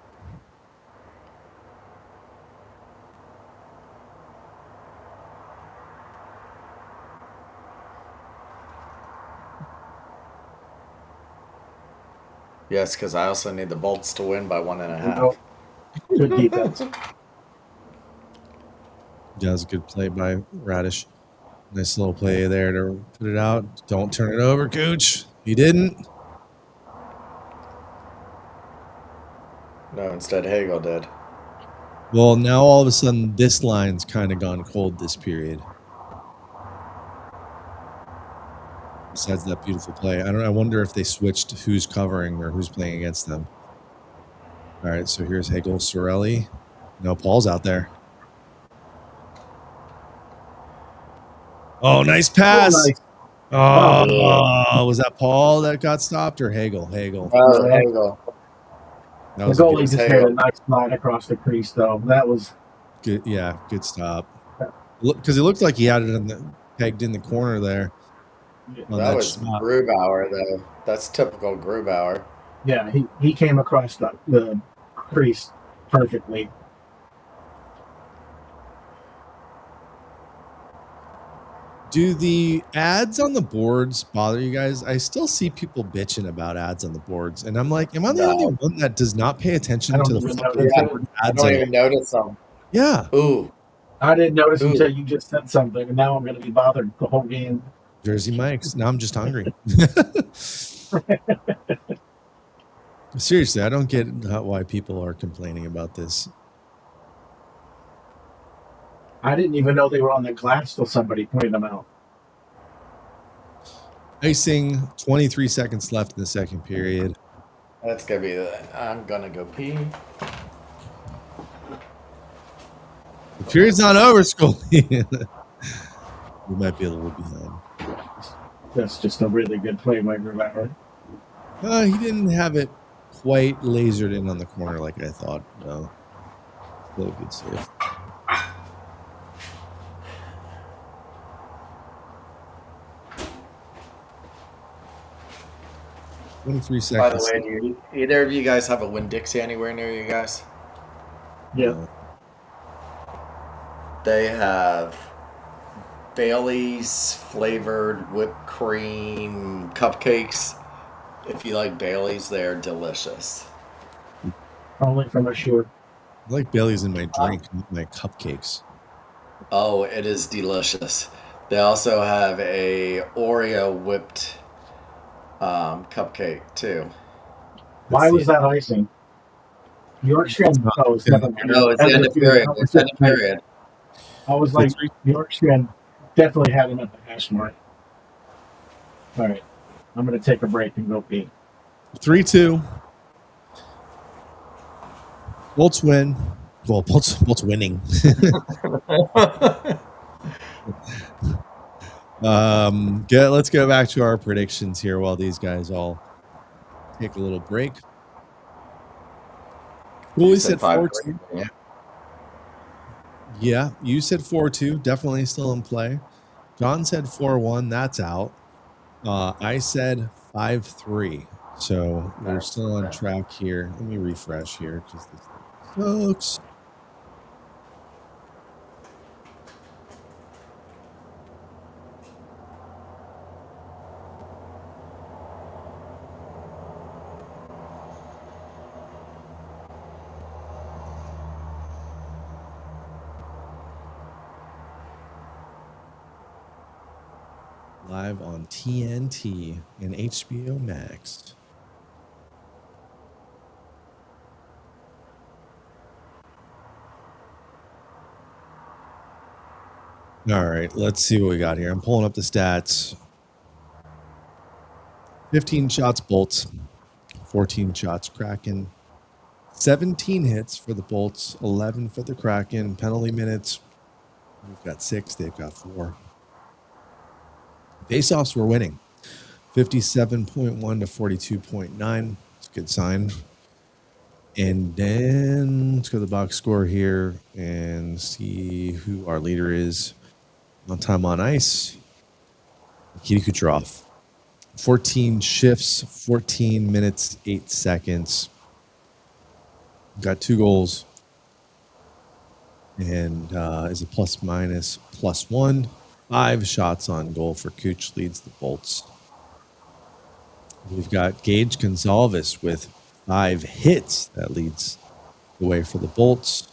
Yes, because I also need the Bolts to win by 1.5. No. Good defense. Yeah, that was a good play by Radish. Nice little play there to put it out. Don't turn it over, Cooch. He didn't. No, instead Hagel did. Well, now all of a sudden this line's kind of gone cold this period. Besides that beautiful play. I wonder if they switched who's covering or who's playing against them. All right, so here's Hagel, Sorelli. No, Paul's out there. Oh, nice pass. Oh, nice. Oh, was that Paul that got stopped or Hagel? Hagel. Oh, Hagel. That The was a goalie good, just made a nice line across the crease, though. That was good. Yeah, good stop. Because it looked like he had it pegged in the corner there. That was Grubauer, though. That's typical Grubauer. Yeah, he came across the crease perfectly. Do the ads on the boards bother you guys? I still see people bitching about ads on the boards, and I'm like, am I the only one that does not pay attention to the fucking I ads? don't even notice them. Yeah. Ooh. I didn't notice until you just said something, and now I'm going to be bothered the whole game. Jersey Mike's. Now I'm just hungry. Seriously, I don't get why people are complaining about this. I didn't even know they were on the glass till somebody pointed them out. Icing, 23 seconds left in the second period. That's going to be I'm going to go pee. The period's not over, Schooley. We might be a little behind. That's just a really good play by Grubauer. He didn't have it quite lasered in on the corner like I thought. No. Still a good save. $23 seconds. By the way, do either of you guys have a Winn-Dixie anywhere near you guys? Yeah. They have Bailey's flavored whipped cream cupcakes. If you like Bailey's, they're delicious. Only from a short. I like Bailey's in my drink, not my cupcakes. Oh, it is delicious. They also have a Oreo whipped cupcake too. Why was that icing? Yorkshire. Oh, it's never mind. No, it's the end of period. It's end of period. I was like, Yorkshire definitely had him at the hash mark. All right, I'm going to take a break and go pee. 3-2. Bolts win. Well, Bolts winning. Let's go back to our predictions here while these guys all take a little break. Well, we said 4-2. Yeah, you said 4-2. Definitely still in play. John said 4-1. That's out. I said 5-3. So we're still on track here. Let me refresh here. Just this folks. Live on TNT and HBO Max. All right, let's see what we got here. I'm pulling up the stats. 15 shots Bolts, 14 shots Kraken, 17 hits for the Bolts, 11 for the Kraken. Penalty minutes, we've got 6, they've got 4. Faceoffs were winning, 57.1 to 42.9. It's a good sign. And then let's go to the box score here and see who our leader is. On time on ice, Nikita Kucherov. 14 shifts, 14 minutes, 8 seconds. Got 2 goals. And is a +/+1. 5 shots on goal for Cooch, leads the Bolts. We've got Gage Gonzalez with 5 hits. That leads the way for the Bolts.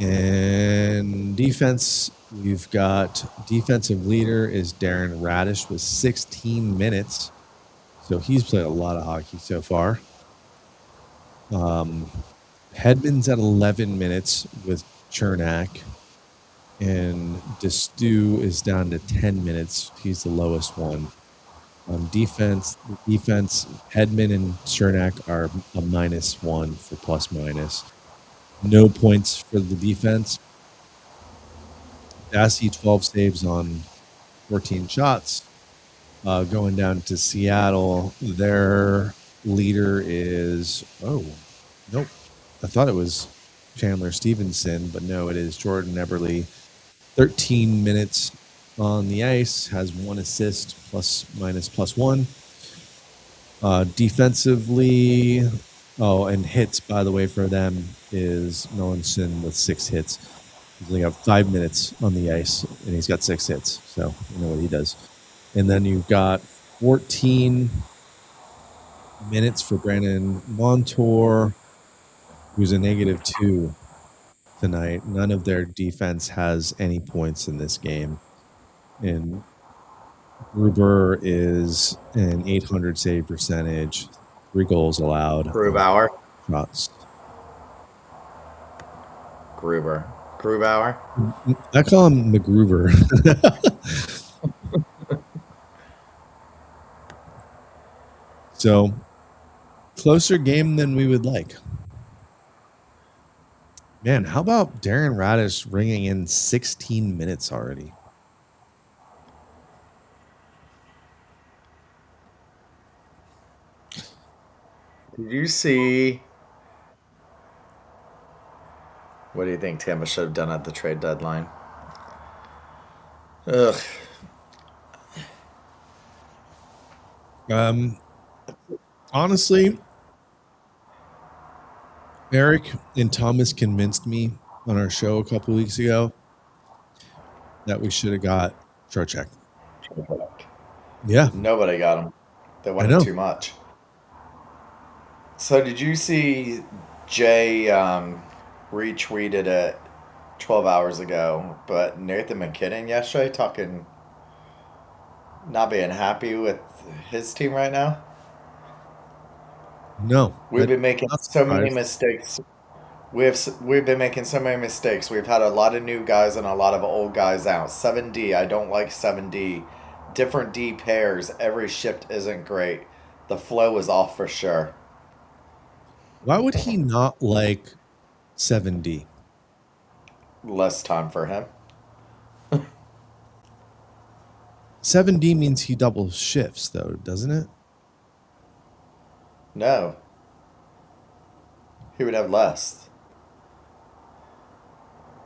And defense, we've got defensive leader is Darren Radish with 16 minutes. So he's played a lot of hockey so far. Hedman's at 11 minutes with Chernak. And Destu is down to 10 minutes. He's the lowest one. Defense, Hedman and Chernak are a -1 for plus minus. No points for the defense. Dassey 12 saves on 14 shots. Going down to Seattle, their leader is nope. I thought it was Chandler Stevenson, but no, it is Jordan Eberle. 13 minutes on the ice, has 1 assist, +1. Defensively, and hits, by the way, for them is Melanson with 6 hits. He's only got 5 minutes on the ice, and he's got 6 hits, so you know what he does. And then you've got 14 minutes for Brandon Montour, who's a -2 tonight. None of their defense has any points in this game. And Gruber is an .800 save percentage, 3 goals allowed. Grubauer. Shots. Grubauer. I call him McGruber. So, closer game than we would like. Man, how about Darren Radish ringing in 16 minutes already? Did you see? What do you think Tampa should have done at the trade deadline? Ugh. Honestly, Eric and Thomas convinced me on our show a couple weeks ago that we should have got Trocheck. Yeah. Nobody got him. They wanted too much. So did you see Jay retweeted it 12 hours ago, but Nathan McKinnon yesterday talking not being happy with his team right now? No. We've been making so many mistakes. We've been making so many mistakes. We've had a lot of new guys and a lot of old guys out. 7D, I don't like 7D. Different D pairs. Every shift isn't great. The flow is off for sure. Why would he not like 7D? Less time for him. 7D means he double shifts, though, doesn't it? No. He would have less.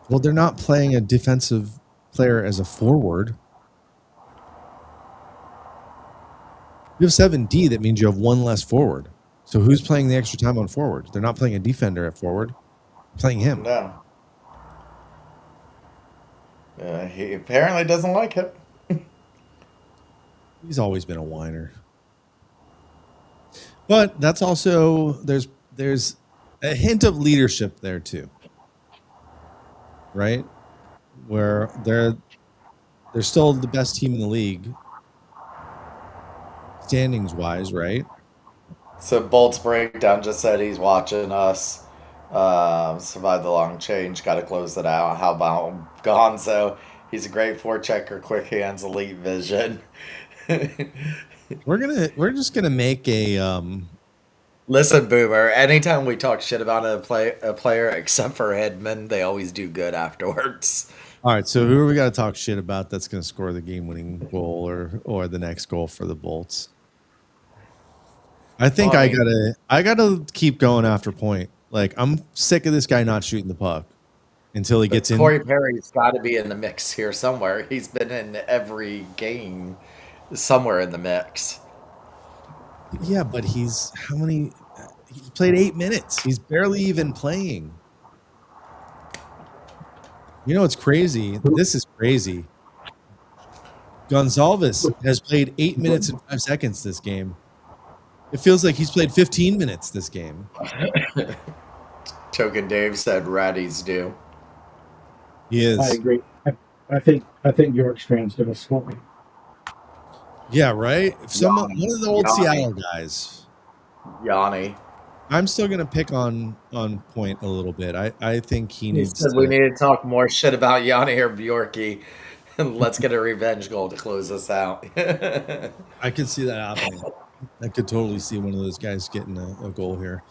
Well, they're not playing a defensive player as a forward. You have 7D, that means you have 1 less forward. So who's playing the extra time on forward? They're not playing a defender at forward. They're playing him. No. He apparently doesn't like it. He's always been a whiner. But that's also, there's a hint of leadership there too. Right? Where they're still the best team in the league. Standings wise, right? So Bolt's breakdown just said he's watching us. Survive the long change. Got to close it out. How about Gonzo? He's a great forechecker, quick hands, elite vision. We're just gonna make a Listen, Boomer. Anytime we talk shit about a player, except for Hedman, they always do good afterwards. All right, so who are we got to talk shit about that's going to score the game-winning goal or the next goal for the Bolts? I think I gotta keep going after point. Like, I'm sick of this guy not shooting the puck until he gets in. Corey Perry's got to be in the mix here somewhere. He's been in every game, somewhere in the mix. Yeah, but he's played 8 minutes. He's barely even playing. You know what's crazy? This is crazy. Gonzalez has played 8 minutes and 5 seconds this game. It feels like he's played 15 minutes this game. Token Dave said Ratties do. He is. I agree. I think York's fans going to score me. Yeah, right. If someone, one of the old Yanni. Seattle guys, Yanni. I'm still gonna pick on Point a little bit. I think he He needs said we to. need to talk more shit about Yanni or Bjorky, and let's get a revenge goal to close us out. I could see that happening. I could totally see one of those guys getting a goal here.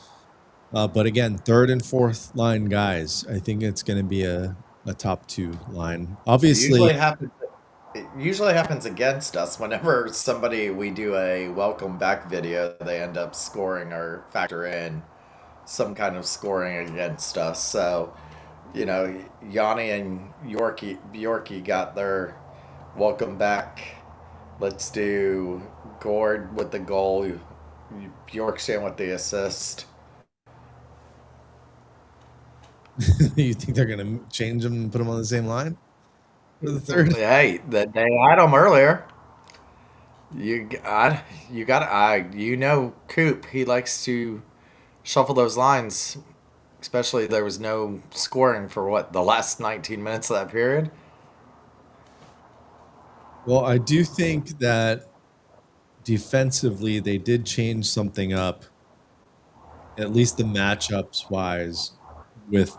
But again, third and fourth line guys, I think it's going to be a top two line. Obviously, It usually happens against us whenever we do a welcome back video. They end up scoring or factor in some kind of scoring against us. So, Yanni and Bjorky got their welcome back. Let's do Gord with the goal, Bjorkstrand with the assist. you think they're going to change them and put them on the same line for the third? Hey, they had them earlier. Coop. He likes to shuffle those lines. Especially there was no scoring for the last 19 minutes of that period. Well, I do think that defensively they did change something up, at least the matchups wise, with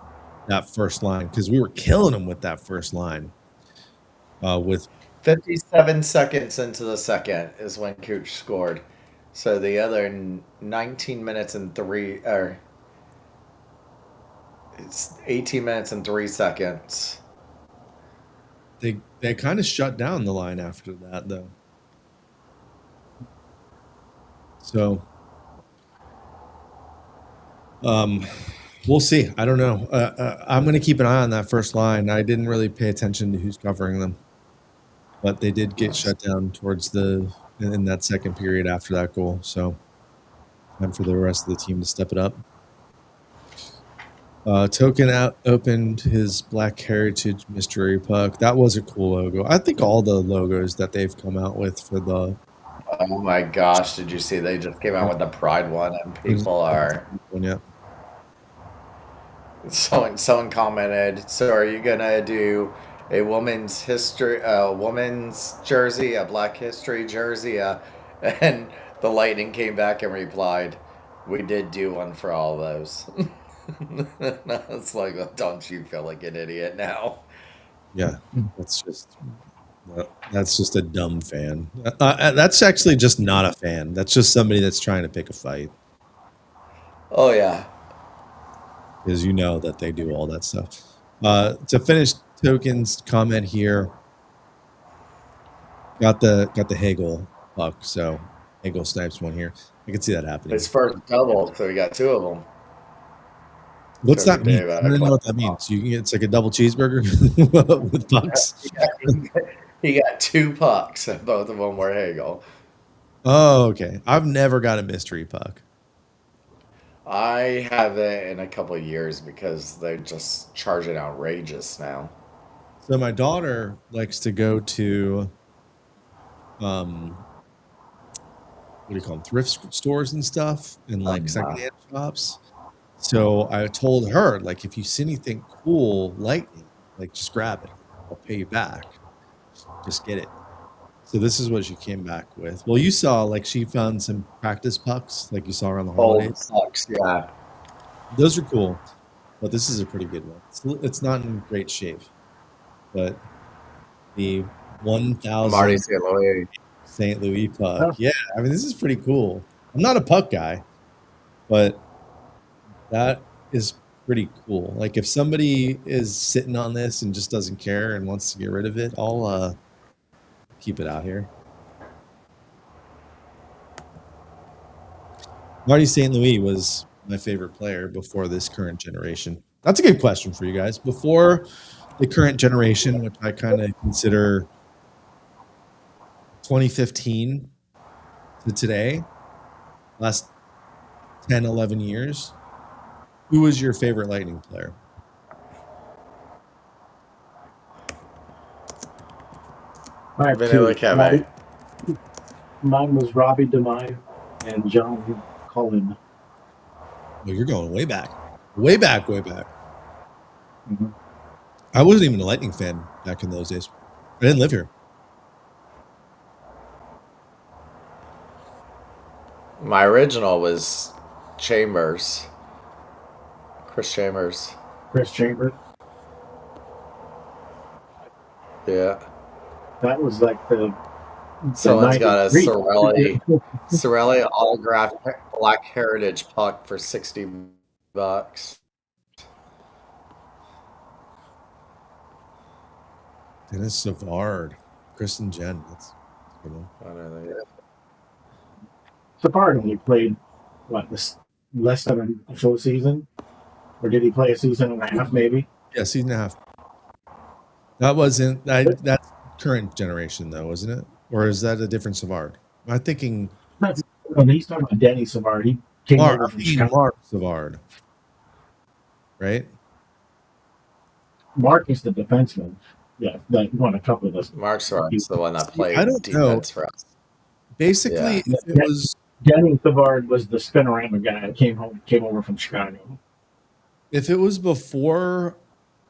that first line, because we were killing them with that first line. With 57 seconds into the second is when Cooch scored. So the other 19 minutes and it's 18 minutes and 3 seconds. They kind of shut down the line after that, though. So we'll see. I don't know. I'm going to keep an eye on that first line. I didn't really pay attention to who's covering them, but they did get shut down in that second period after that goal. So time for the rest of the team to step it up. Token opened his Black Heritage mystery puck. That was a cool logo. I think all the logos that they've come out with for the. Oh my gosh! Did you see they just came out with the Pride one, and people are. Yeah. Someone commented. So, are you gonna do a woman's jersey, a Black History jersey? And the Lightning came back and replied, "We did do one for all those." It's like, don't you feel like an idiot now? Yeah, that's just a dumb fan. That's actually just not a fan. That's just somebody that's trying to pick a fight. Oh yeah, because you know that they do all that stuff. To finish Token's comment here, got the Hagel puck. So Hagel snipes one here. I can see that happening. His first double, so we got two of them. What's that mean? I don't know what that means. It's like a double cheeseburger with pucks. He got 2 pucks, and both of them were Hagel. Oh, okay. I've never got a mystery puck. I haven't in a couple of years because they're just charging outrageous now. So my daughter likes to go to, what do you call them, thrift stores and stuff, and like secondhand shops. So I told her, like, if you see anything cool, Lightning, like, just grab it. I'll pay you back. Just get it. So this is what she came back with. Well, you saw, like, she found some practice pucks, like you saw around the holidays. Pucks, yeah. Those are cool, but this is a pretty good one. It's not in great shape, but the 1,000 Marty St. Louis puck. Yeah, I mean, this is pretty cool. I'm not a puck guy, but that is pretty cool. Like, if somebody is sitting on this and just doesn't care and wants to get rid of it, I'll keep it out here. Marty St. Louis was my favorite player before this current generation. That's a good question for you guys. Before the current generation, which I kind of consider 2015 to today, last 10, 11 years, who was your favorite Lightning player? I have two. Mine was Robbie DeMaio and John Cullen. Well, you're going way back. Way back, way back. Mm-hmm. I wasn't even a Lightning fan back in those days. I didn't live here. My original was Chambers. Chris Chambers. Chris Chambers. Yeah. That was like the Someone's got a 93. Sorelli autographed Black Heritage puck for $60. Dennis Savard, Kristen Jen. That's a good one. I don't know. Savard only played less than a full season, or did he play a season and a half? Maybe. Yeah, season and a half. That wasn't that's current generation though, wasn't it? Or is that a different Savard? I'm thinking. He's talking about Denny Savard. He came over from Chicago. Mark Savard, right? Mark is the defenseman. Yeah, that won a couple of those. Mark Savard's the one that played I don't defense know. for us. Basically, Yeah. if it was Denny Savard was the spinorama guy that came over from Chicago. if it was before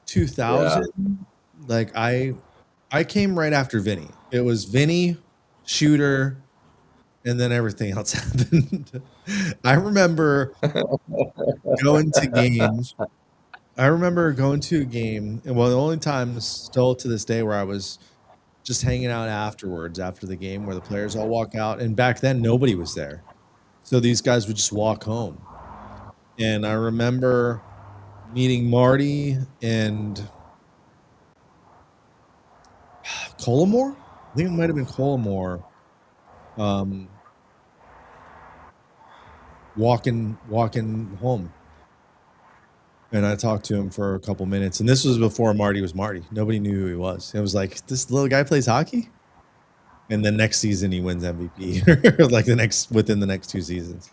2000, like I came right after Vinny. It was Vinny, Shooter, and then everything else happened. I remember going to games. I remember going to a game, and the only time still to this day where I was just hanging out afterwards, after the game, where the players all walk out. And back then, nobody was there. So these guys would just walk home. And I remember meeting Marty and Collimore. I think it might have been Collimore. Walking home. And I talked to him for a couple minutes. And this was before Marty was Marty. Nobody knew who he was. It was like, this little guy plays hockey? And the next season he wins MVP. Like within the next 2 seasons.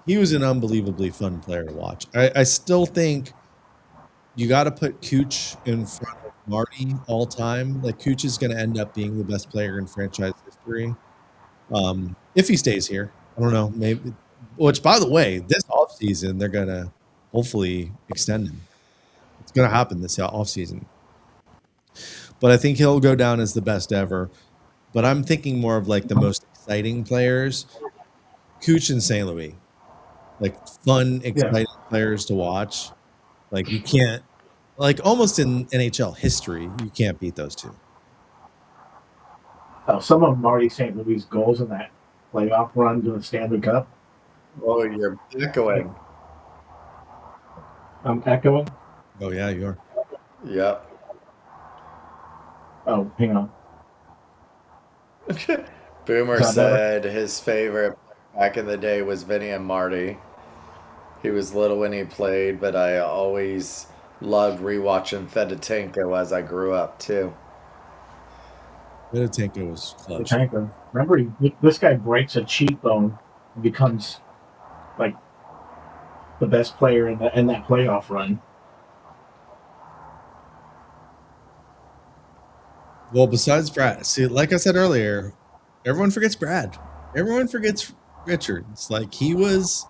He was an unbelievably fun player to watch. I still think you got to put Cooch in front of Marty all time. Like, Cooch is going to end up being the best player in franchise history. If he stays here. I don't know. Maybe. Which, by the way, this offseason, they're going to hopefully extend him. It's going to happen this offseason. But I think he'll go down as the best ever. But I'm thinking more of like the most exciting players. Cooch and St. Louis. Like fun, exciting players to watch. Like you can't, like almost in NHL history, you can't beat those two. Some of Marty St. Louis' goals in that playoff run to the Stanley Cup. Oh, you're echoing. I'm echoing. Oh yeah, you are. Yep. Oh, hang on. Boomer said his favorite back in the day was Vinny and Marty. He was little when he played, but I always loved rewatching Fedotenko as I grew up too. Fedotenko was clutch. Fedotenko. Remember, this guy breaks a cheekbone and becomes like the best player in that playoff run. Well, besides Brad, see, like I said earlier, everyone forgets Brad. Everyone forgets Richard. It's like he was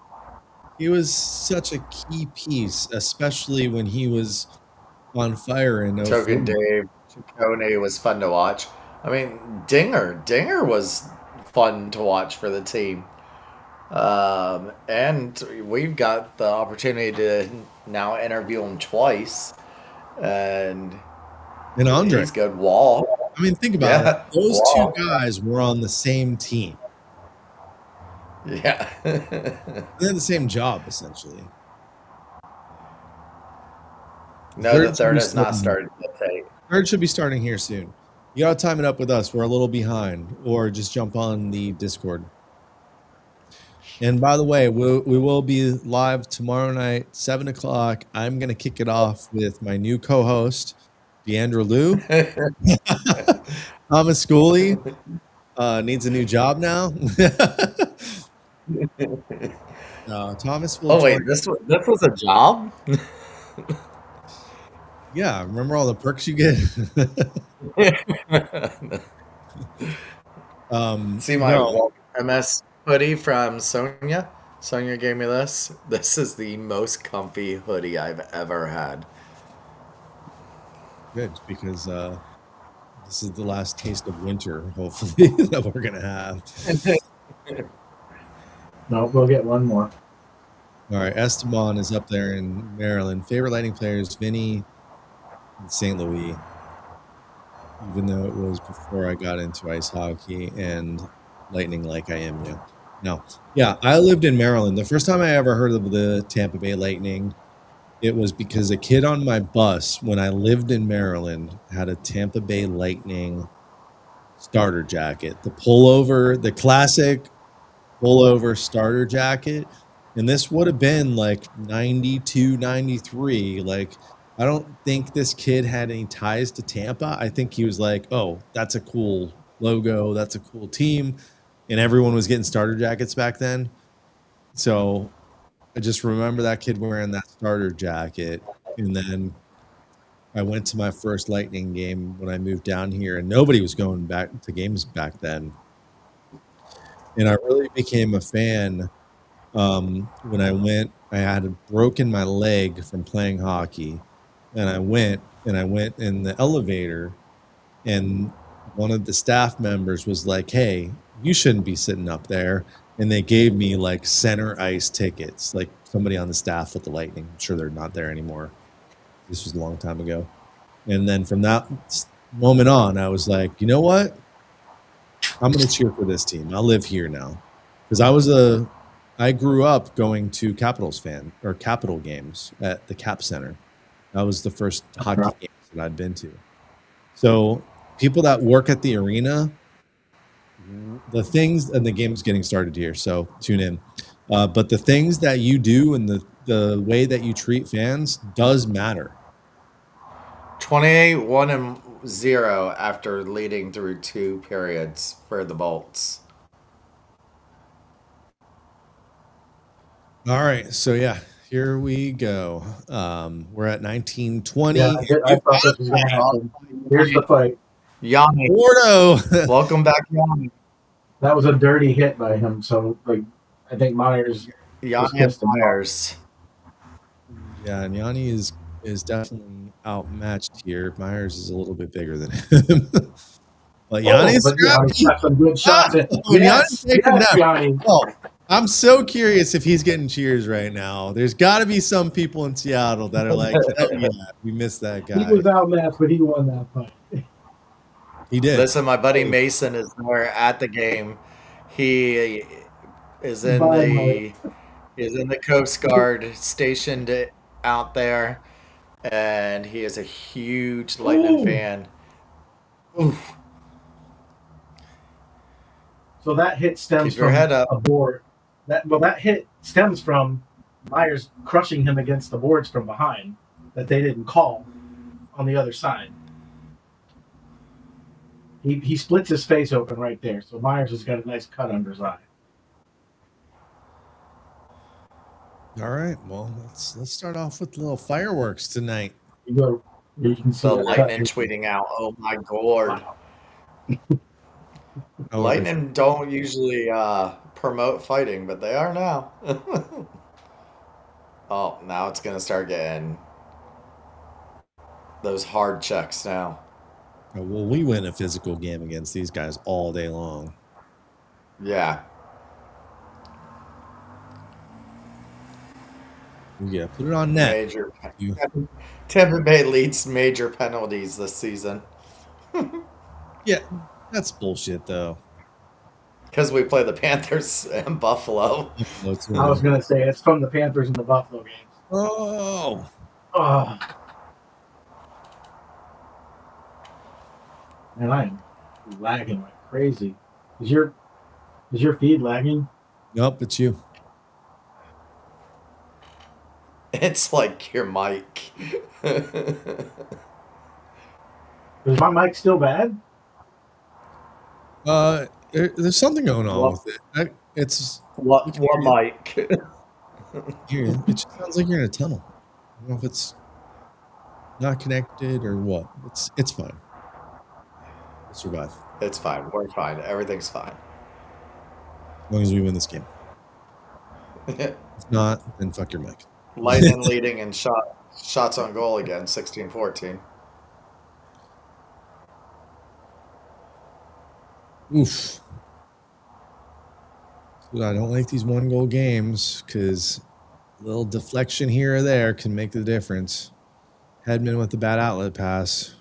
such a key piece, especially when he was on fire in Token Dave Ciccone was fun to watch. I mean, Dinger was fun to watch for the team. And we've got the opportunity to now interview him twice. And Andre. He's good. Wall. I mean, think about it. Those two guys were on the same team. Yeah. They had the same job, essentially. No, the third has not started yet. Third should be starting here soon. You got to time it up with us. We're a little behind. Or just jump on the Discord. And by the way, we will be live tomorrow night, 7 o'clock. I'm going to kick it off with my new co-host, Deandra Lou. Thomas Schooley needs a new job now. Thomas will. Oh wait, this was a job? Yeah, remember all the perks you get? See my MS hoodie from Sonia? Sonia gave me this. This is the most comfy hoodie I've ever had. good because this is the last taste of winter, hopefully, that we're gonna have. No, we'll get one more. All right, Esteban is up there in Maryland. Favorite Lightning players: Vinny in St. Louis. Even though it was before I got into ice hockey and Lightning, like I am now. No, yeah, I lived in Maryland. The first time I ever heard of the Tampa Bay Lightning, it was because a kid on my bus when I lived in Maryland had a Tampa Bay Lightning starter jacket, the pullover, the classic pullover starter jacket. And this would have been like 92, 93. Like, I don't think this kid had any ties to Tampa. I think he was like, oh, that's a cool logo. That's a cool team. And everyone was getting starter jackets back then. So I just remember that kid wearing that starter jacket. And then I went to my first Lightning game when I moved down here, and nobody was going back to games back then. And I really became a fan when I went. I had broken my leg from playing hockey, and I went in the elevator, and one of the staff members was like, hey, you shouldn't be sitting up there. And they gave me like center ice tickets, like somebody on the staff with the Lightning. I'm sure they're not there anymore. This was a long time ago. And then from that moment on, I was like, you know what? I'm going to cheer for this team. I'll live here now. Because I grew up going to Capital games at the Cap Center. That was the first hockey games that I'd been to. So people that work at the arena, the things, and the game's getting started here, so tune in. But the things that you do and the way that you treat fans does matter. 28-1-0 after leading through 2 periods for the Bolts. All right, so yeah, here we go. We're at 1920. Yeah, I thought this was going to happen. Here's the fight. Yanni. Gordo. Welcome back, Yanni. That was a dirty hit by him, so like I think Myers. Yanni and Myers. Yeah, and Yanni is definitely outmatched here. Myers is a little bit bigger than him. But Yanni's got some good shots. Yanni's taking that. Yanni. Oh, I'm so curious if he's getting cheers right now. There's got to be some people in Seattle that are like, oh, yeah, we missed that guy. He was outmatched, but he won that fight. He did. Listen, my buddy Mason is there at the game. He is in the Coast Guard stationed out there, and he is a huge Lightning fan. Oof. So that hit stems from a board. That hit stems from Myers crushing him against the boards from behind that they didn't call on the other side. He splits his face open right there, so Myers has got a nice cut under his eye. All right, well, let's start off with a little fireworks tonight. You can see the Lightning tweeting out, "Oh my god!" Wow. Lightning don't usually promote fighting, but they are now. Oh, now it's gonna start getting those hard checks now. Well, we win a physical game against these guys all day long. Yeah. Yeah, put it on net. Tampa Bay leads major penalties this season. Yeah, that's bullshit, though. Because we play the Panthers and Buffalo. I was going to say, it's from the Panthers and the Buffalo games. Oh. Man, I am lagging like crazy. Is your feed lagging? Nope, it's you. It's like your mic. Is my mic still bad? There's something going on with it. It's what mic? It just sounds like you're in a tunnel. I don't know if it's not connected or what. It's fine. We'll survive. It's fine. We're fine. Everything's fine. As long as we win this game. If not, then fuck your mic. Lightning leading in shots on goal again, 16-14. Oof. I don't like these 1-goal games because a little deflection here or there can make the difference. Hedman with the bad outlet pass.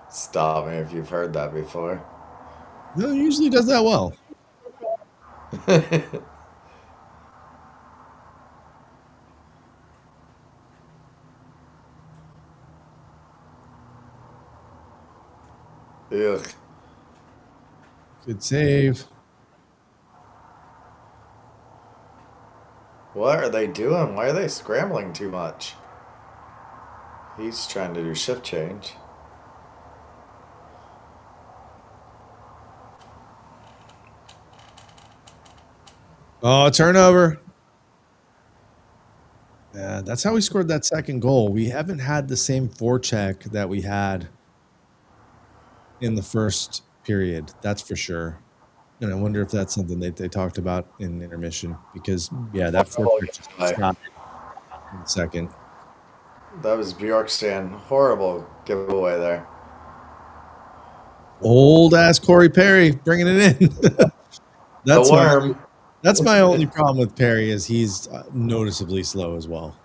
Stop me if you've heard that before. No, he usually does that well. Ugh. Good save. What are they doing? Why are they scrambling too much? He's trying to do shift change. Oh, turnover. Yeah, that's how we scored that second goal. We haven't had the same forecheck that we had in the first period. That's for sure. And I wonder if that's something that they talked about in intermission because, yeah, that forecheck just stopped in the second. That was Bjorkstrand. Horrible giveaway there. Old ass Corey Perry bringing it in. That's the worm. That's my only problem with Perry is he's noticeably slow as well.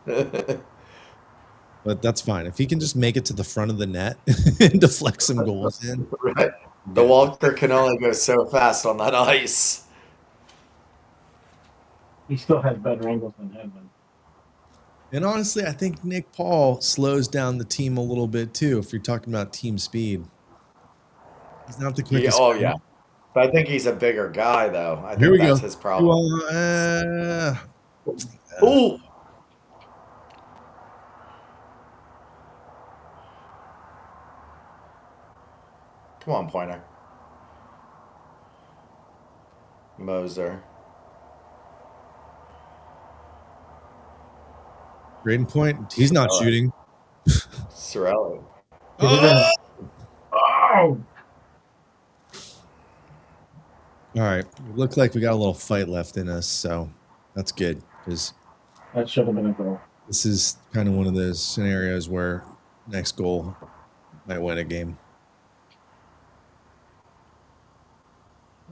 But that's fine. If he can just make it to the front of the net and deflect some goals in. Right. The Walker can only go so fast on that ice. He still has better angles than Hedman. And honestly, I think Nick Paul slows down the team a little bit too, if you're talking about team speed. He's not the quickest. Yeah, yeah. But I think he's a bigger guy, though. I Here we think that's go. his problem. Ooh! Come on, Pointer. Moser. Braden Point, he's not shooting. Sorelli. Oh! Oh! All right. It looked like we got a little fight left in us, so that's good because that should have been a goal. This is kind of one of those scenarios where next goal might win a game.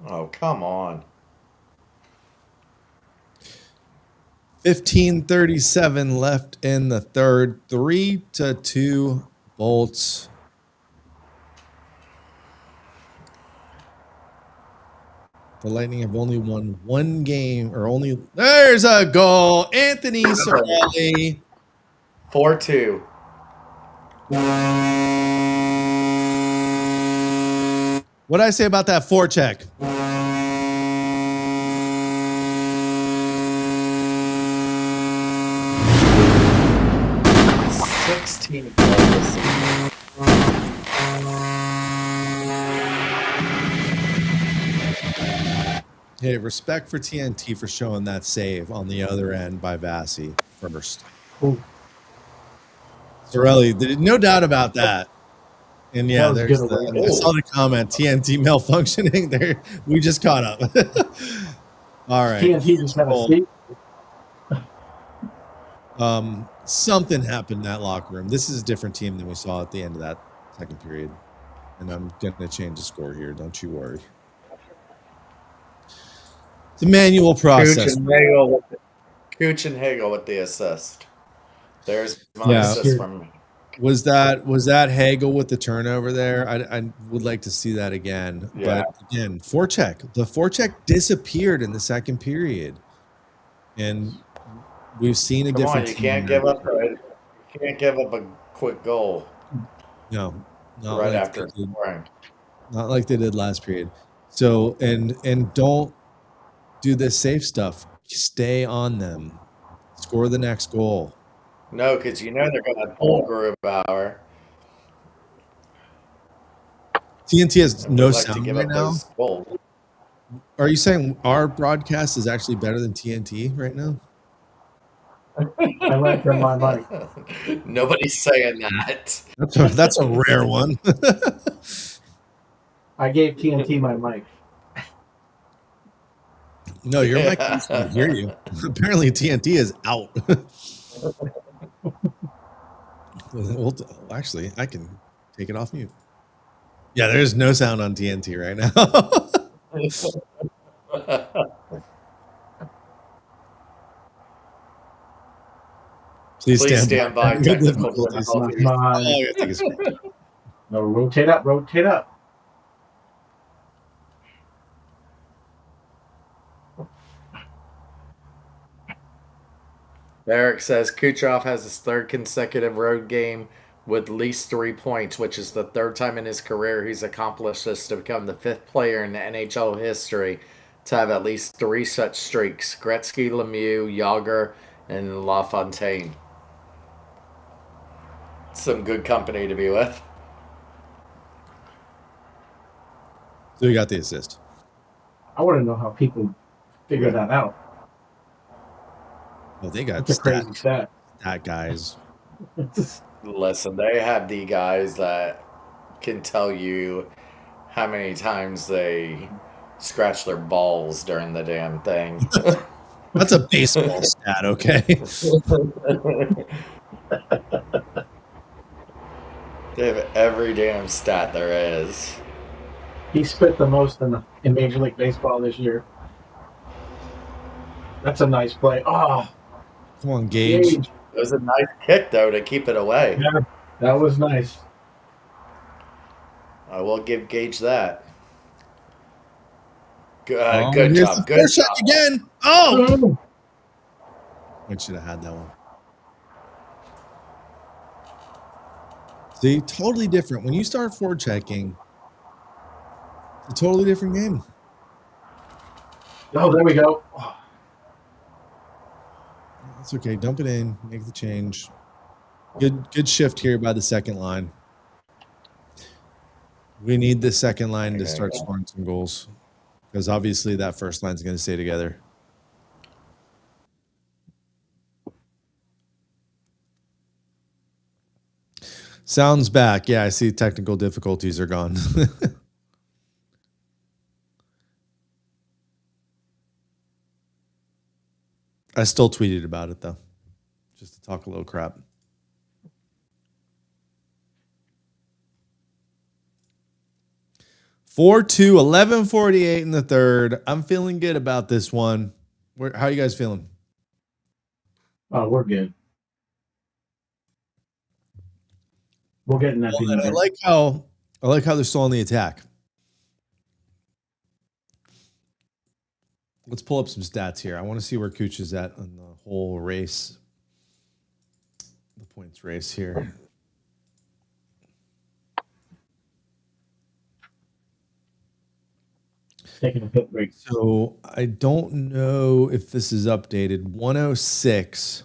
Oh, come on. 15:37 left in the third. 3-2 Bolts. The Lightning have only won one game, or only. There's a goal. Anthony Sorelli. 4-2. What'd I say about that forecheck? 16 goals. Hey, respect for TNT for showing that save on the other end by Vasi first. Ooh. Sorelli, no doubt about that. And yeah, there's I saw the comment, TNT malfunctioning there. We just caught up. All right. TNT just had a seat. Something happened in that locker room. This is a different team than we saw at the end of that second period. And I'm going to change the score here. Don't you worry. It's a manual process. Cooch and Hagel with the assist. There's my assist from me. Was that Hagel with the turnover there? I would like to see that again. Yeah. But again, forecheck. The forecheck disappeared in the second period. And we've seen a different team. You can't give up a quick goal. No. Not right like after scoring. Not like they did last period. So and don't do this safe stuff. Stay on them. Score the next goal. No, because you know they're going to pull Grubauer. TNT has no sound right now. Goals. Are you saying our broadcast is actually better than TNT right now? I went from my mic. Nobody's saying that. That's a rare one. I gave TNT my mic. No, your mic can't hear you. Apparently TNT is out. Well, actually, I can take it off mute. Yeah, there's no sound on TNT right now. Please stand by. Technical difficulties. No, rotate up. Eric says Kucherov has his third consecutive road game with at least 3 points, which is the third time in his career he's accomplished this to become the fifth player in NHL history to have at least 3 such streaks. Gretzky, Lemieux, Yager, and LaFontaine. Some good company to be with. So you got the assist. I want to know how people figure that out. Well, they got crazy stat. That guys. Listen, they have the guys that can tell you how many times they scratch their balls during the damn thing. That's a baseball stat, okay? They have every damn stat there is. He spit the most in Major League Baseball this year. That's a nice play. Oh, come on, Gage. It was a nice kick, though, to keep it away. Yeah, that was nice. I will give Gage that. Good job. Good shot again. Oh! I should have had that one. See, totally different. When you start forechecking, it's a totally different game. Oh, there we go. It's okay. Dump it in. Make the change. Good shift here by the second line. We need the second line to start scoring some goals because obviously that first line is going to stay together. Sounds back. Yeah, I see technical difficulties are gone. I still tweeted about it, though, just to talk a little crap. (4-2), 11:48 in the third. I'm feeling good about this one. How are you guys feeling? Oh, we're good. We'll get in that. Well, I like how they're still on the attack. Let's pull up some stats here. I want to see where Cooch is at in the whole race, the points race here. Taking a pit break. So I don't know if this is updated. 106.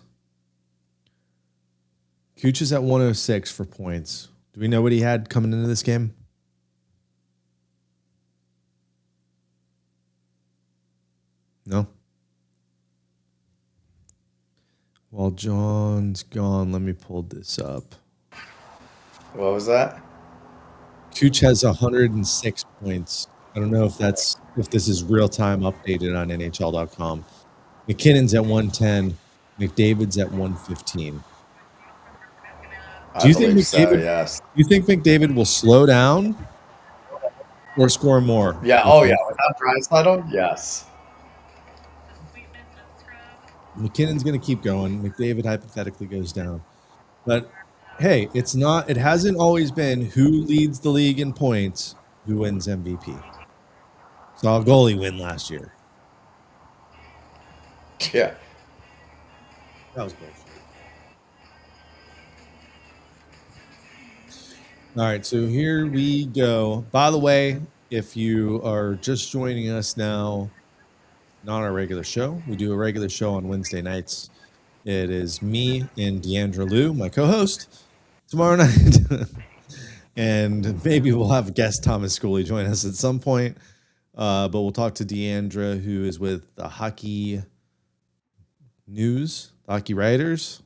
Cooch is at 106 for points. Do we know what he had coming into this game? No? While John's gone, let me pull this up. What was that? Cooch has 106 points. I don't know if this is real time updated on NHL.com. McKinnon's at 110. McDavid's at 115. Do you think McDavid? Yes. Do you think McDavid will slow down or score more? Yeah. Oh, yeah. Without Draisaitl, yes. McKinnon's going to keep going. McDavid hypothetically goes down. But hey, it hasn't always been who leads the league in points, who wins MVP. Saw a goalie win last year. Yeah. That was bullshit. All right, so here we go. By the way, if you are just joining us now, not our regular show. We do a regular show on Wednesday nights. It is me and Deandra Liu, my co-host, tomorrow night. And maybe we'll have guest Thomas Schooley join us at some point. But we'll talk to Deandra, who is with the Hockey News, the Hockey Writers.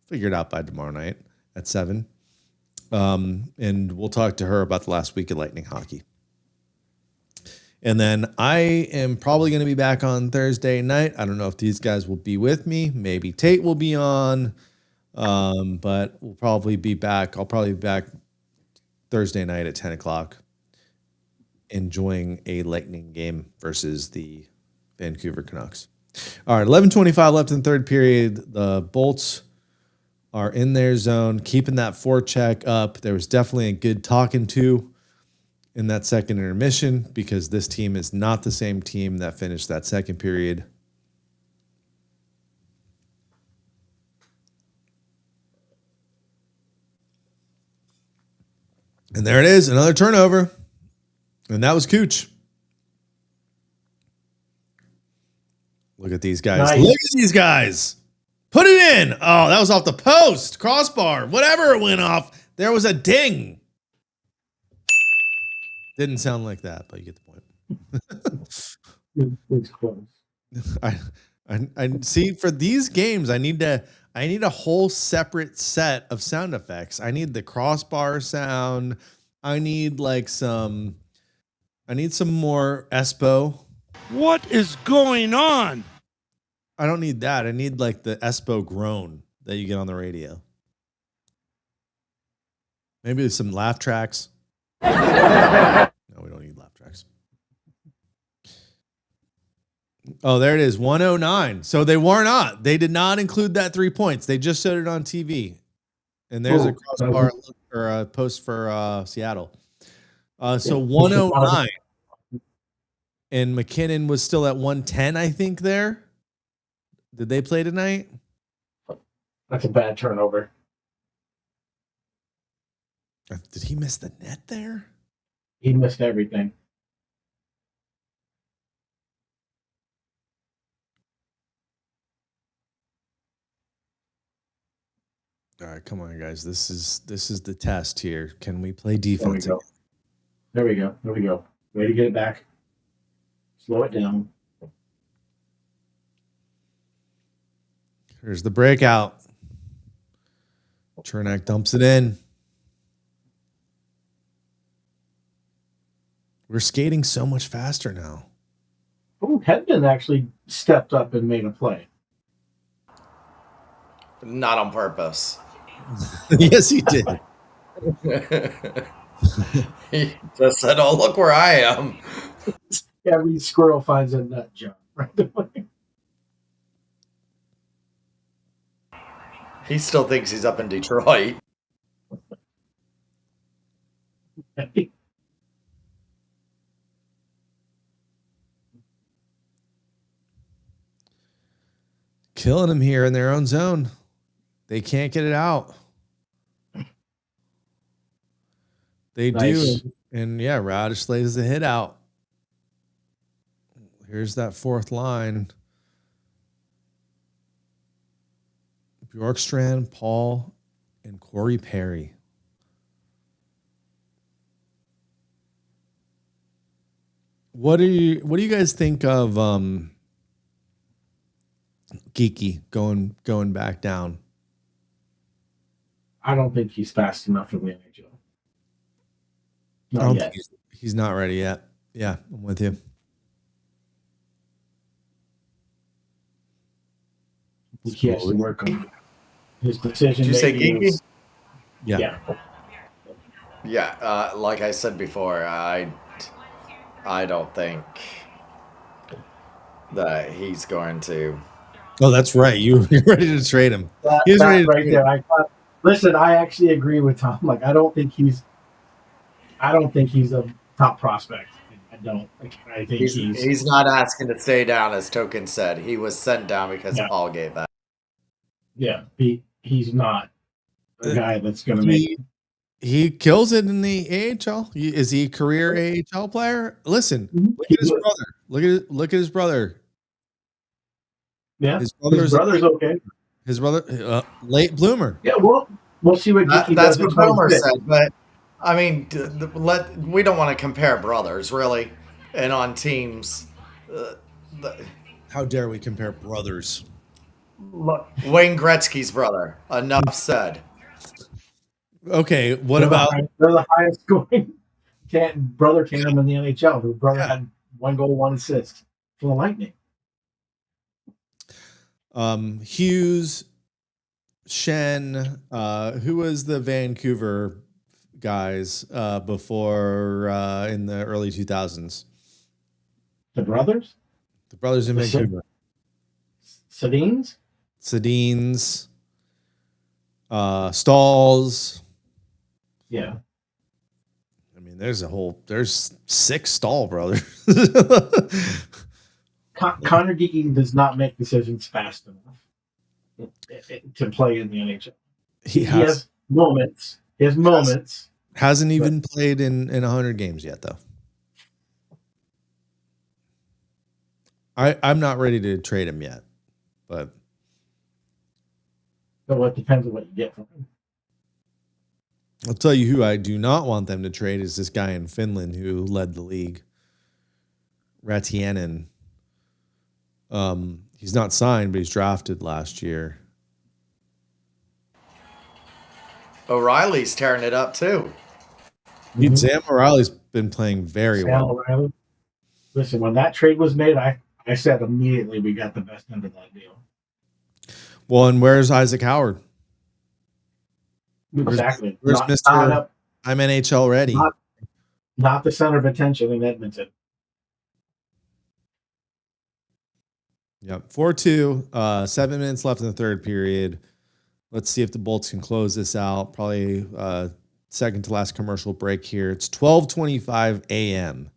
Figure it out by tomorrow night at 7. And we'll talk to her about the last week of Lightning hockey. And then I am probably going to be back on Thursday night. I don't know if these guys will be with me. Maybe Tate will be on. But we'll probably be back. I'll probably be back Thursday night at 10 o'clock, enjoying a Lightning game versus the Vancouver Canucks. All right, 11:25 left in third period. The Bolts are in their zone, keeping that forecheck up. There was definitely a good talking to in that second intermission because this team is not the same team that finished that second period. And there it is, another turnover. And that was Cooch. Look at these guys. Nice. Look at these guys. Put it in. Oh, that was off the post, crossbar, whatever it went off. There was a ding. Didn't sound like that, but you get the point. It's close. I see for these games, I need a whole separate set of sound effects. I need the crossbar sound. I need some more Espo. What is going on? I don't need that. I need like the Espo groan that you get on the radio. Maybe some laugh tracks. No, we don't need laugh tracks. Oh, there it is. 109. So they did not include that 3 points. They just showed it on TV. And there's a crossbar or a post for Seattle. So 109. And McKinnon was still at 110, I think, there. Did they play tonight? That's a bad turnover. Did he miss the net there? He missed everything. All right, come on, guys. This is the test here. Can we play defense? There we go. Way to get it back. Slow it down. Here's the breakout. Chernak dumps it in. We're skating so much faster now. Oh, Hedman actually stepped up and made a play. Not on purpose. Yes, he did. He just said, "Oh, look where I am." Every squirrel finds a nut job right away. He still thinks he's up in Detroit. Killing them here in their own zone. They can't get it out. They do. And yeah, Radish lays the hit out. Here's that fourth line. Bjorkstrand, Paul, and Corey Perry. What do you guys think of Geeky going back down? I don't think he's fast enough for the NHL. I don't think he's not ready yet. Yeah, I'm with you. He has to work on his decision. Did you say Geeky? Yeah. Yeah, like I said before, I don't think that he's going to. Oh, that's right. You're ready to trade him. He's ready right there. Listen, I actually agree with Tom. Like, I don't think he's a top prospect. I don't. I think he's not asking to stay down, as Token said. He was sent down because Paul gave that. Yeah, he's not a guy that's going to make. He kills it in the AHL. Is he a career AHL player? Listen, look at his brother. Look at his brother. Yeah, his brother's okay. His brother, late bloomer. Yeah, we'll see what Geeky that's does. what Homer said. But I mean, we don't want to compare brothers, really, and on teams. How dare we compare brothers? Look, Wayne Gretzky's brother. Enough said. Okay, what about? They're the highest scoring brother tandem in the NHL. Whose brother had 1 goal, 1 assist for the Lightning. Hughes, Shen, who was the Vancouver guys before in the early 2000s. The brothers? The brothers in Vancouver. Sedins? Sedins. Stalls. Yeah. I mean, there's 6 Stahl brothers. Connor Geeking does not make decisions fast enough to play in the NHL. He has moments. He has moments. Hasn't even played in 100 games yet, though. I'm not ready to trade him yet, but it depends on what you get from him. I'll tell you who I do not want them to trade is this guy in Finland who led the league, Ratianen. He's not signed, but he's drafted last year. O'Reilly's tearing it up too. Mm-hmm. Sam O'Reilly's been playing very well. O'Reilly. Listen, when that trade was made, I said immediately we got the best end of that deal. Well, and where's Isaac Howard? Exactly. Where's Mr. I'm NHL ready? Not the center of attention in Edmonton. Yep. 4-2. 7 minutes left in the third period. Let's see if the Bolts can close this out. Probably second to last commercial break here. It's 12:25 a.m.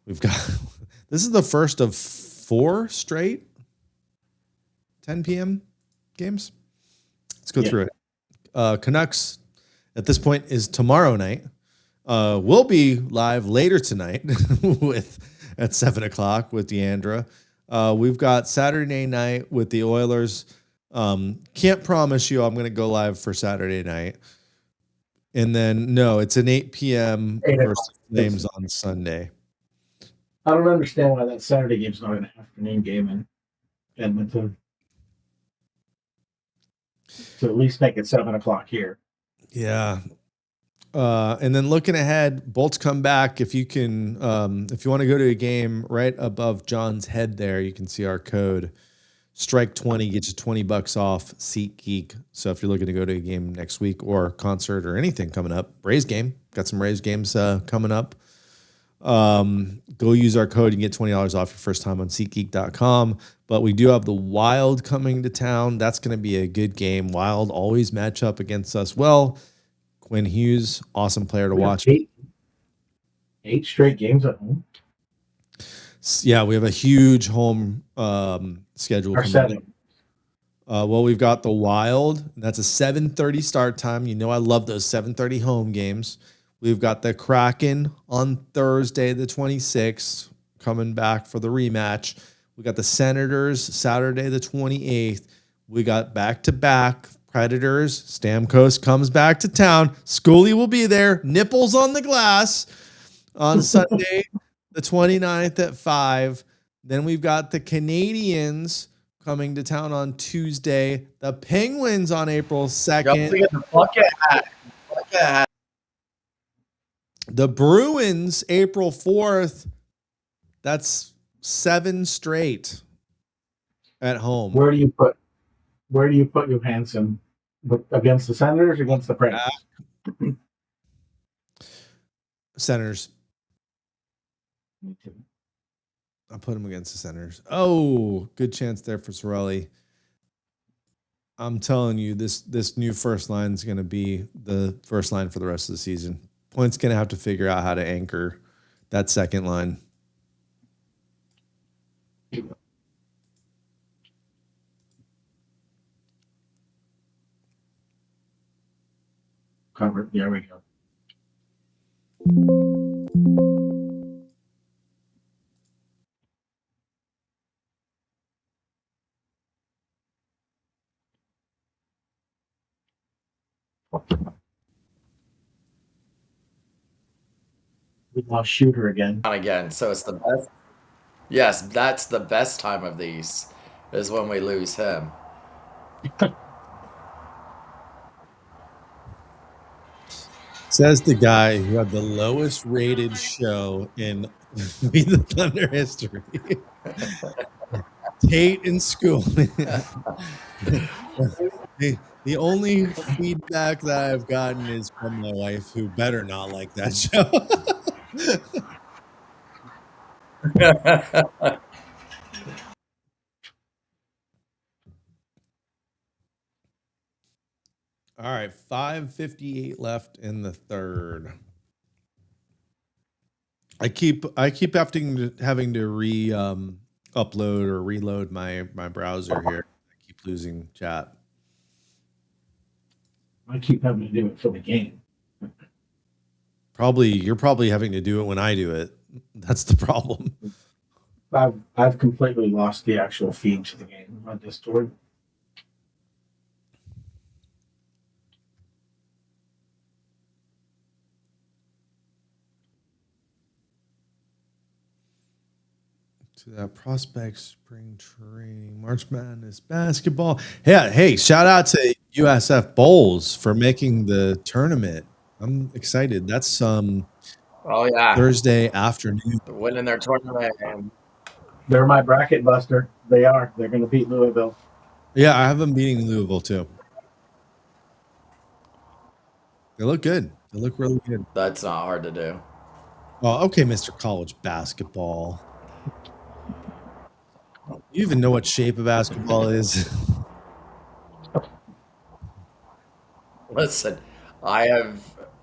We've got this is the first of 4 straight 10 p.m. games. Let's go through it. Canucks at this point is tomorrow night. We'll be live later tonight at 7:00 with Deandra. We've got Saturday night with the Oilers. Can't promise you I'm going to go live for Saturday night. And then, no, it's an 8 p.m. versus Flames on Sunday. I don't understand why that Saturday game's not an afternoon game in Edmonton. To at least make it 7:00 here. Yeah. And then looking ahead, Bolts come back. If you can, if you want to go to a game right above John's head there, you can see our code. Strike 20 gets you $20 off SeatGeek. So if you're looking to go to a game next week or concert or anything coming up, Rays game, got some Rays games coming up. Go use our code and get $20 off your first time on SeatGeek.com. But we do have the Wild coming to town. That's going to be a good game. Wild always match up against us well. Quinn Hughes, awesome player to watch. 8 straight games at home. Yeah, we have a huge home schedule. Well, we've got the Wild. That's a 7:30 start time. You know I love those 7:30 home games. We've got the Kraken on Thursday, the 26th, coming back for the rematch. We got the Senators Saturday, the 28th. We got back-to-back Predators. Stamkos comes back to town. Schooley will be there. Nipples on the glass on Sunday, the 29th at 5. Then we've got the Canadiens coming to town on Tuesday. The Penguins on April 2nd. Don't forget the bucket hat. The Bruins April 4th. That's 7 straight at home. Where do you put Johansson? Against the Senators or against the Predators? Senators. Me too. I'll put him against the Senators. Oh, good chance there for Sorelli. I'm telling you, this new first line is going to be the first line for the rest of the season. Point's going to have to figure out how to anchor that second line. Covered. There we go. We lost Shooter again. Again, so it's the best. Yes, that's the best time of these, is when we lose him. Says the guy who had the lowest rated show in Be the Thunder history. Tate and Schooley. The only feedback that I've gotten is from my wife, who better not like that show. All right, 5:58 left in the third. I keep having to upload or reload my browser here. I keep losing chat. I keep having to do it for the game. You're probably having to do it when I do it. That's the problem. I've completely lost the actual feed to the game on Discord. To that prospect spring training, March Madness basketball. Yeah, hey, shout out to USF Bowls for making the tournament. I'm excited. That's Thursday afternoon. They're winning their tournament. They're my bracket buster. They are. They're going to beat Louisville. Yeah, I have them beating Louisville too. They look good. They look really good. That's not hard to do. Oh, okay, Mr. College Basketball. You even know what shape of basketball is? Listen, I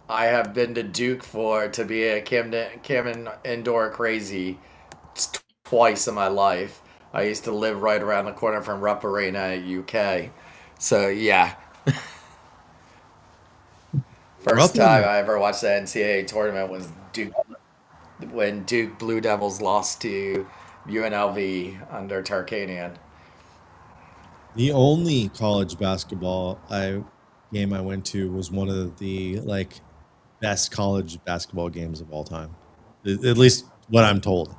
have been to Duke to be a Camden indoor crazy twice in my life. I used to live right around the corner from Rupp Arena at UK. So yeah. First time I ever watched the NCAA tournament was Duke, when Duke Blue Devils lost to UNLV under Tarkanian. The only college basketball game I went to was one of the best college basketball games of all time, at least what I'm told.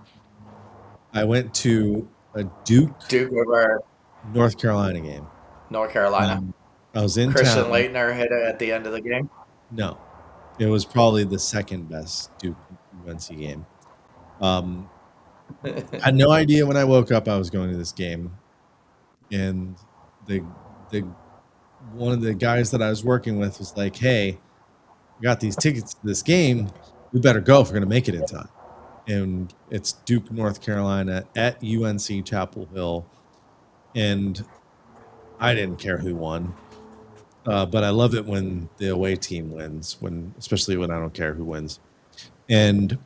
I went to a Duke over North Carolina game. North Carolina. I was in Christian town. Laettner hit it at the end of the game. No, it was probably the second best Duke UNC game. I had no idea when I woke up I was going to this game, and the one of the guys that I was working with was like, "Hey, we got these tickets to this game. We better go if we're going to make it in time." And it's Duke, North Carolina at UNC Chapel Hill, and I didn't care who won, but I love it when the away team wins, especially when I don't care who wins. And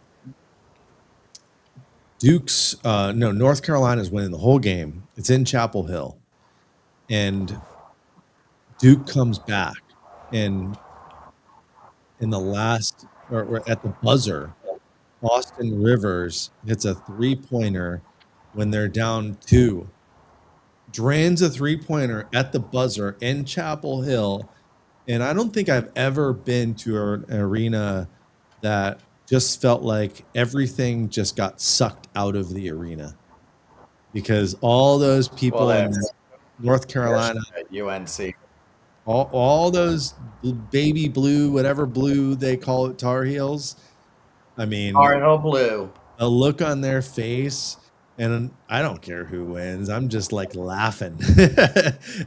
North Carolina is winning the whole game. It's in Chapel Hill, and Duke comes back, and in the last or at the buzzer, Austin Rivers hits a 3-pointer when they're down 2. Drains a 3-pointer at the buzzer in Chapel Hill, and I don't think I've ever been to an arena that just felt like everything just got sucked out of the arena, because all those people in North Carolina, UNC, all those baby blue, whatever blue they call it, Tar Heels. I mean, Tar Heel blue. A look on their face, and I don't care who wins. I'm just laughing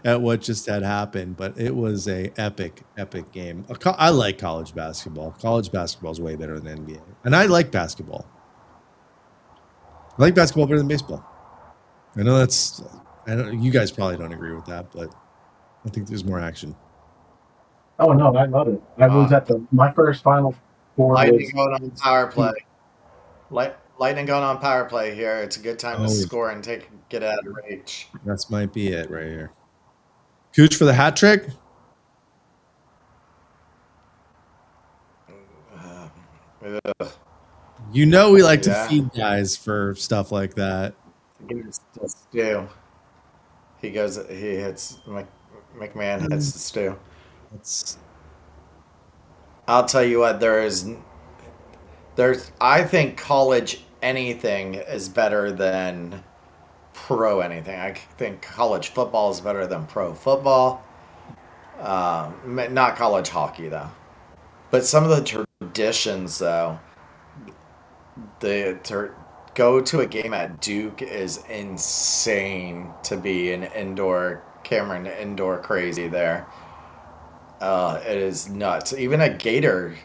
at what just had happened. But it was a epic game. I like college basketball. College basketball is way better than NBA, and I like basketball. I like basketball better than baseball. I know you guys probably don't agree with that, but I think there's more action. Oh no, I love it. I was at my first Final Four. Lightning going on power play. Lightning going on power play here. It's a good time to score and get out of reach. That might be it right here. Cooch for the hat trick. We like to feed guys for stuff like that. Stew. He hits McMahon hits the stew. I'll tell you what, I think college anything is better than pro anything. I think college football is better than pro football. Not college hockey though. But some of the traditions though, go to a game at Duke is insane to be an indoor crazy there. It is nuts. Even at Gator,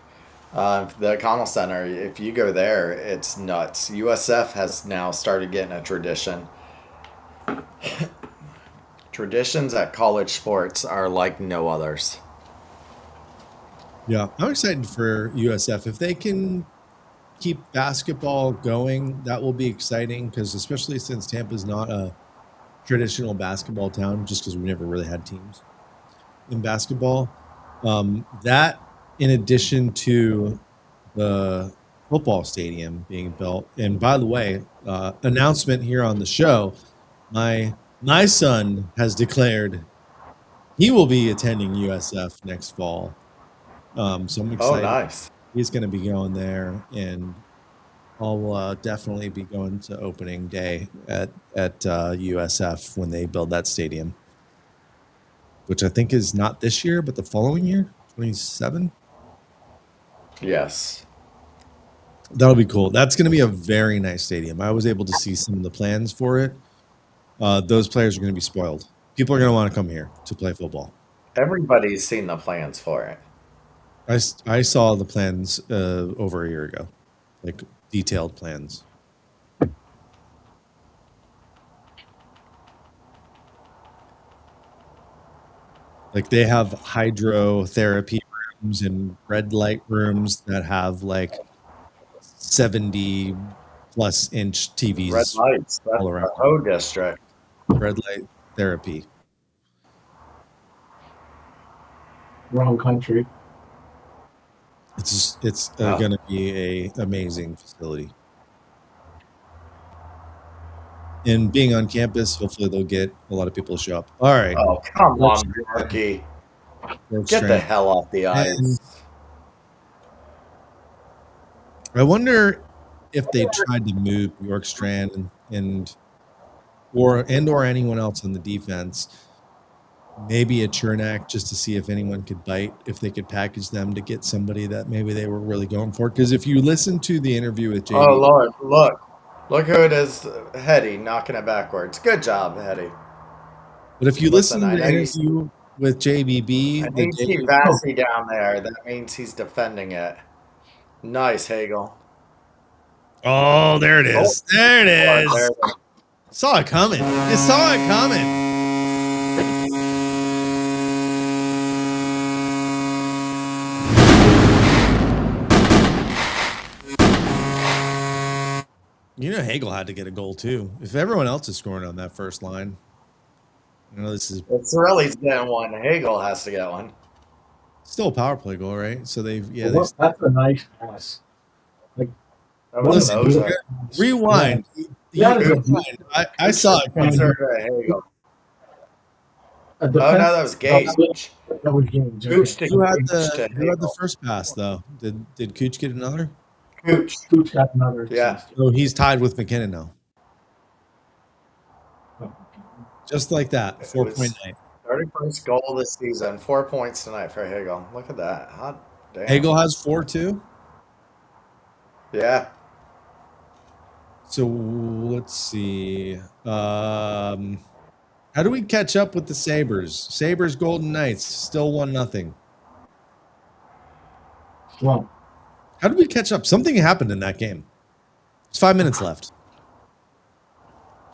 the Connell Center, if you go there, it's nuts. USF has now started getting a tradition. Traditions at college sports are like no others. Yeah, I'm excited for USF. If they can keep basketball going, that will be exciting, because especially since Tampa's not a traditional basketball town, just because we never really had teams in basketball. That, in addition to the football stadium being built, and by the way, announcement here on the show, my son has declared he will be attending USF next fall. So I'm excited. Oh, nice. He's going to be going there, and I'll definitely be going to opening day at USF when they build that stadium, which I think is not this year, but the following year, 27. Yes. That'll be cool. That's going to be a very nice stadium. I was able to see some of the plans for it. Those players are going to be spoiled. People are going to want to come here to play football. Everybody's seen the plans for it. I saw the plans over a year ago, like detailed plans. Like they have hydrotherapy rooms and red light rooms that have like 70 plus inch TVs. Red lights. That's all around. The O district. Red light therapy. Wrong country. It's going to be a amazing facility. And being on campus, hopefully they'll get a lot of people to show up. All right. Oh, come on, Yorkie. Get the hell off the ice. And I wonder if they tried to move Bjorkstrand or anyone else on the defense. Maybe a Chernak, just to see if anyone could bite, if they could package them to get somebody that maybe they were really going for. Because if you listen to the interview with JB. Oh, Lord, look who it is, Hetty, knocking it backwards. Good job, Hetty. But if you listen to the interview with JBB. I think see Vassy down there. That means he's defending it. Nice, Hagel. Oh, there it is. Oh. There it is. There. Saw it coming. You saw it coming. You know, Hagel had to get a goal too. If everyone else is scoring on that first line, you know this is. It's Sorelli's getting one. Hagel has to get one. Still a power play goal, right? So they've that's a nice pass. Like, listen, rewind. Yeah. I saw it. Hagel. Oh no, that was Gage. That was Gage. Who had the first pass though? Did Cooch get another? Cooch got another. Yeah. So he's tied with McKinnon now. Just like that. 4.9. 31st goal this season. 4 points tonight for Hagel. Look at that. Hot damn. Hagel has 4 too? Yeah. So let's see. How do we catch up with the Sabres? Sabres Golden Knights still 1-0. Well, how did we catch up? Something happened in that game. There's 5 minutes left.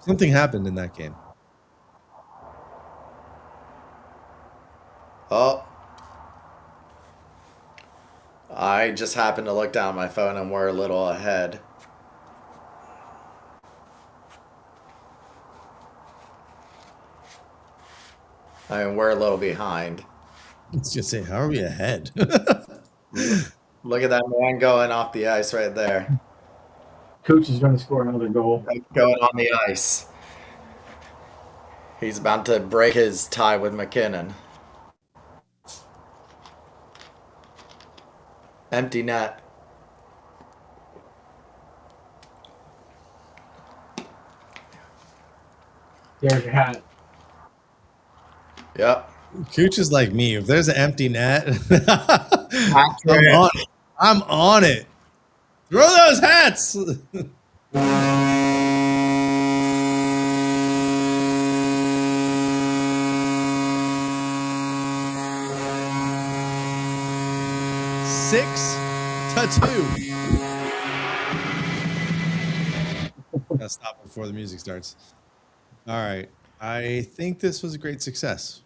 Something happened in that game. Oh. I just happened to look down at my phone and we're a little ahead. I mean, we're a little behind. Let's just say, how are we ahead? Look at that man going off the ice right there. Cooch is going to score another goal. Going on the ice. He's about to break his tie with McKinnon. Empty net. There's your hat. Yep. Cooch is like me. If there's an empty net, I'm on it. Throw those hats. 6-2. Gotta stop before the music starts. All right. I think this was a great success.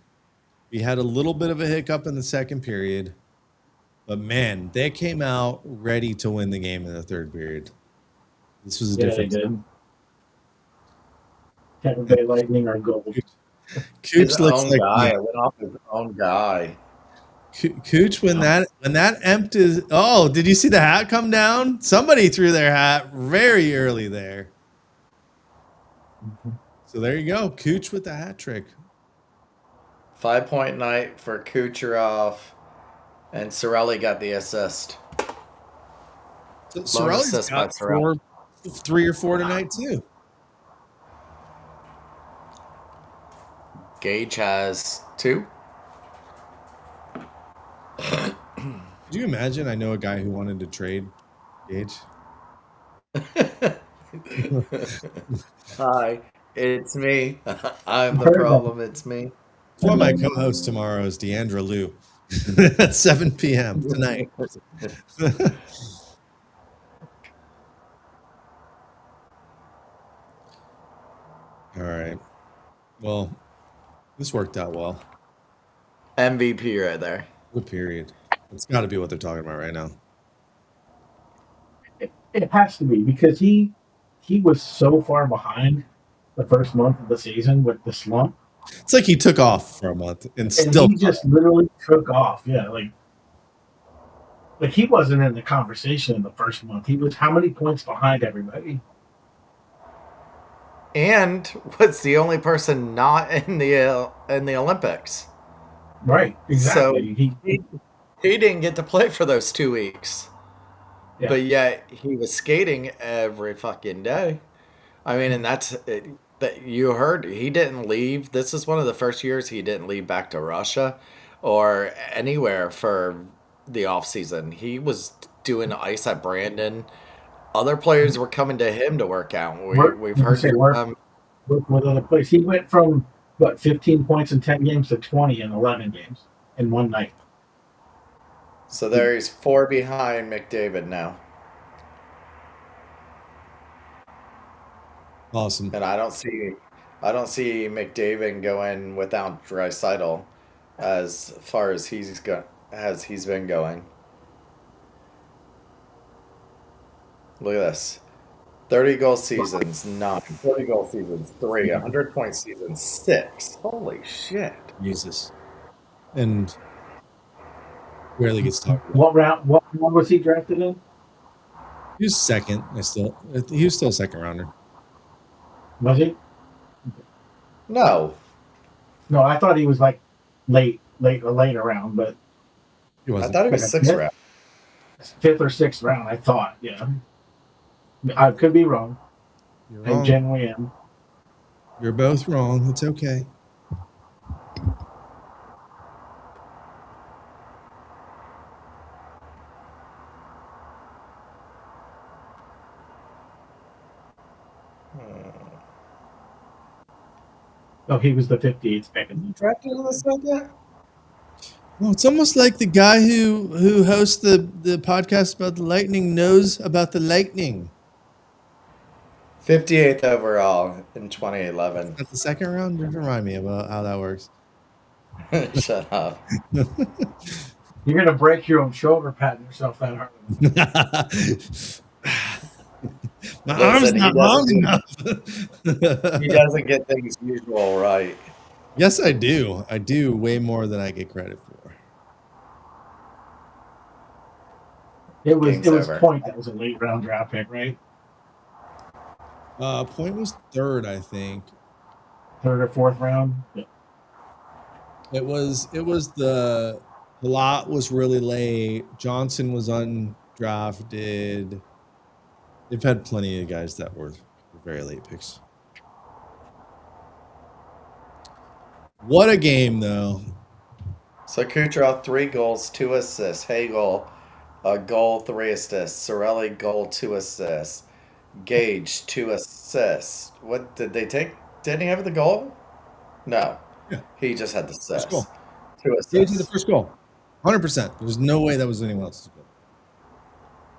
We had a little bit of a hiccup in the second period, but man, they came out ready to win the game in the third period. This was a difference. They did. Tampa Bay Lightning are gold. Cooch looks like guy. Went off his own guy. Cooch, when that empties. Oh, did you see the hat come down? Somebody threw their hat very early there. So there you go, Cooch with the hat trick. 5-point night for Kucherov, and Cirelli got the assist. So Cirelli's got 3 or 4 tonight too. Gage has 2. Could you imagine? I know a guy who wanted to trade Gage. Hi, it's me. I'm the problem. It's me. Well, my co-host tomorrow is Deandra Liu at 7 p.m. tonight. All right. Well, this worked out well. MVP right there. Good period. It's got to be what they're talking about right now. It has to be, because he was so far behind the first month of the season with the slump. It's like he took off for a month and still he just literally took off. Yeah, like he wasn't in the conversation in the first month. He was how many points behind everybody? And was the only person not in the Olympics. Right, exactly. So he didn't get to play for those 2 weeks. Yeah. But yet he was skating every fucking day. I mean, and that's that you heard he didn't leave. This is one of the first years he didn't leave back to Russia or anywhere for the off season. He was doing ice at Brandon. Other players were coming to him to work out. We've heard work with other players. He went from 15 points in 10 games to 20 in 11 games in one night. So there's 4 behind McDavid now. Awesome. And I don't see McDavid going without Draisaitl as far as he's been going. Look at this. 30-goal seasons, 9. 40-goal seasons, 3. 100-point seasons, 6. Holy shit. Jesus. And rarely gets talked about. What round was he drafted in? He was second. He was still a second rounder. Was he? No, I thought he was like late round, but I thought he was 6th round. 5th or 6th round, I thought. Yeah, I could be wrong. You're wrong. I genuinely am. You're both wrong. It's okay. Oh, he was the 58th pick. Drafted in the second? Well, it's almost like the guy who hosts the podcast about the Lightning knows about the Lightning. 58th overall in 2011. At the second round? Just remind me about how that works. Shut up. You're going to break your own shoulder patting yourself that hard. My arm's not long enough. He doesn't get things usual right. Yes, I do. I do way more than I get credit for. It was Point that was a late round draft pick, right? Point was 3rd, I think. 3rd or 4th round. Yeah. It was the lot was really late. Johnson was undrafted. They've had plenty of guys that were very late picks. What a game, though. So Kucherov, 3 goals, 2 assists. Hagel, a goal, 3 assists. Cirelli, goal, 2 assists. Gage, 2 assists. What did they take? Didn't he have the goal? No. Yeah. He just had the assist. First goal. 2 assists. Gage had the first goal. 100%. There's no way that was anyone else's goal.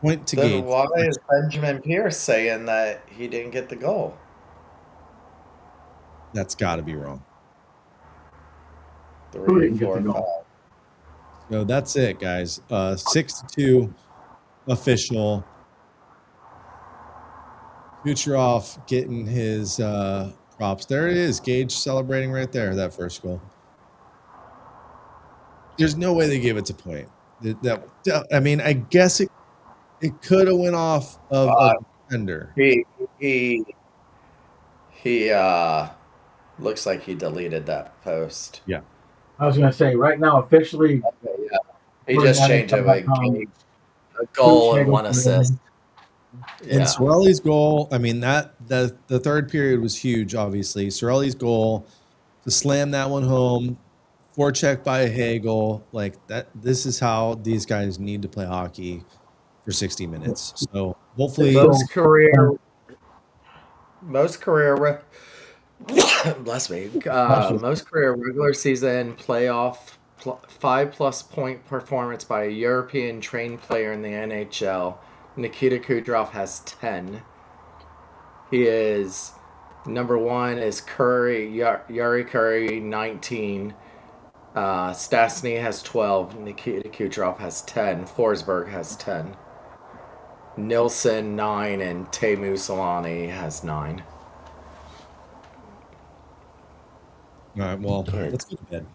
Point to Then Gage. why is Benjamin Pierce saying that he didn't get the goal? That's got to be wrong. 3, 4, 5. So that's it, guys. 6-2 official. Kucherov getting his props. There it is. Gage celebrating right there, that first goal. There's no way they gave it to point. I mean, I guess it could have went off of a defender. He looks like he deleted that post. Yeah. I was going to say, right now, officially. Okay, yeah. He just changed it with a goal and 1 assist. Yeah. And Cirelli's goal, I mean, the third period was huge, obviously. Cirelli's goal to slam that one home, forecheck by Hagel, like that. This is how these guys need to play hockey for 60 minutes. So hopefully, most career bless me. Most career regular season playoff 5+ point performance by a European trained player in the NHL. Nikita Kucherov has 10. He is number 1 is Yari Curry 19. Stastny has 12. Nikita Kucherov has 10. Forsberg has 10. Nilsson 9 and Teemu Selanne has 9. All right, well, let's go to bed.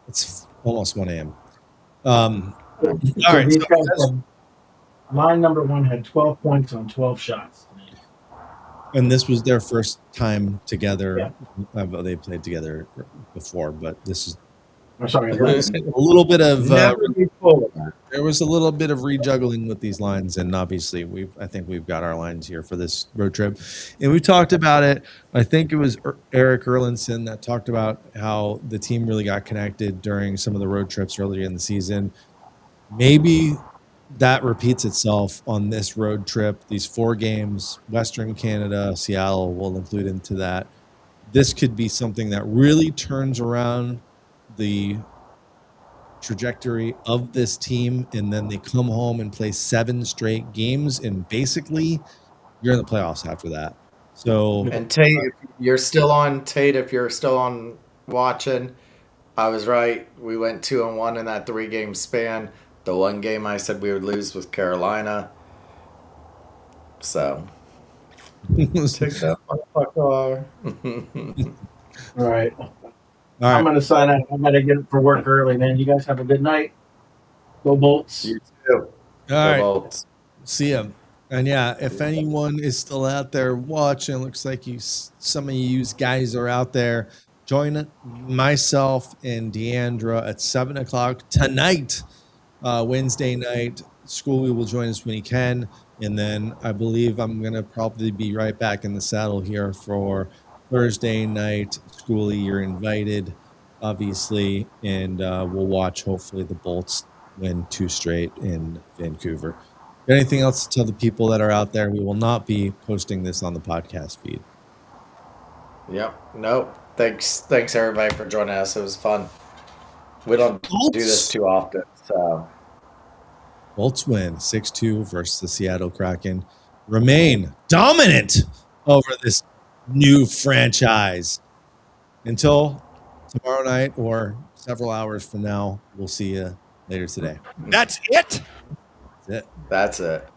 It's almost 1 a.m. All right. These guys line number 1 had 12 points on 12 shots. And this was their first time together. Yeah. They played together before, but this is I'm sorry. a little bit of there was a little bit of rejuggling with these lines, and obviously I think we've got our lines here for this road trip, and we talked about it. I think it was Eric Erlandson that talked about how the team really got connected during some of the road trips earlier in the season. Maybe that repeats itself on this road trip. These 4 games, Western Canada, Seattle will include into that. This could be something that really turns around the trajectory of this team, and then they come home and play 7 straight games, and basically you're in the playoffs after that. So, and Tate, if you're still on watching, I was right. We went 2-1 in that 3-game span. The one game I said we would lose with Carolina. So take that motherfucker. All right. I'm going to sign out. I'm going to get up for work early, man. You guys have a good night. Go Bolts. You too. All right. Bolts. See ya. And yeah, if anyone is still out there watching, looks like some of you guys are out there. Join myself and Deandra at 7:00 tonight, Wednesday night. Schooley will join us when he can. And then I believe I'm going to probably be right back in the saddle here for Thursday night. Schooley, you're invited, obviously, and we'll watch, hopefully, the Bolts win 2 straight in Vancouver. Anything else to tell the people that are out there? We will not be posting this on the podcast feed. Yep. Nope. Thanks everybody for joining us. It was fun. We don't do this too often. So Bolts win 6-2 versus the Seattle Kraken. Remain dominant over this new franchise. Until tomorrow night or several hours from now, we'll see you later today. That's it? That's it. That's it.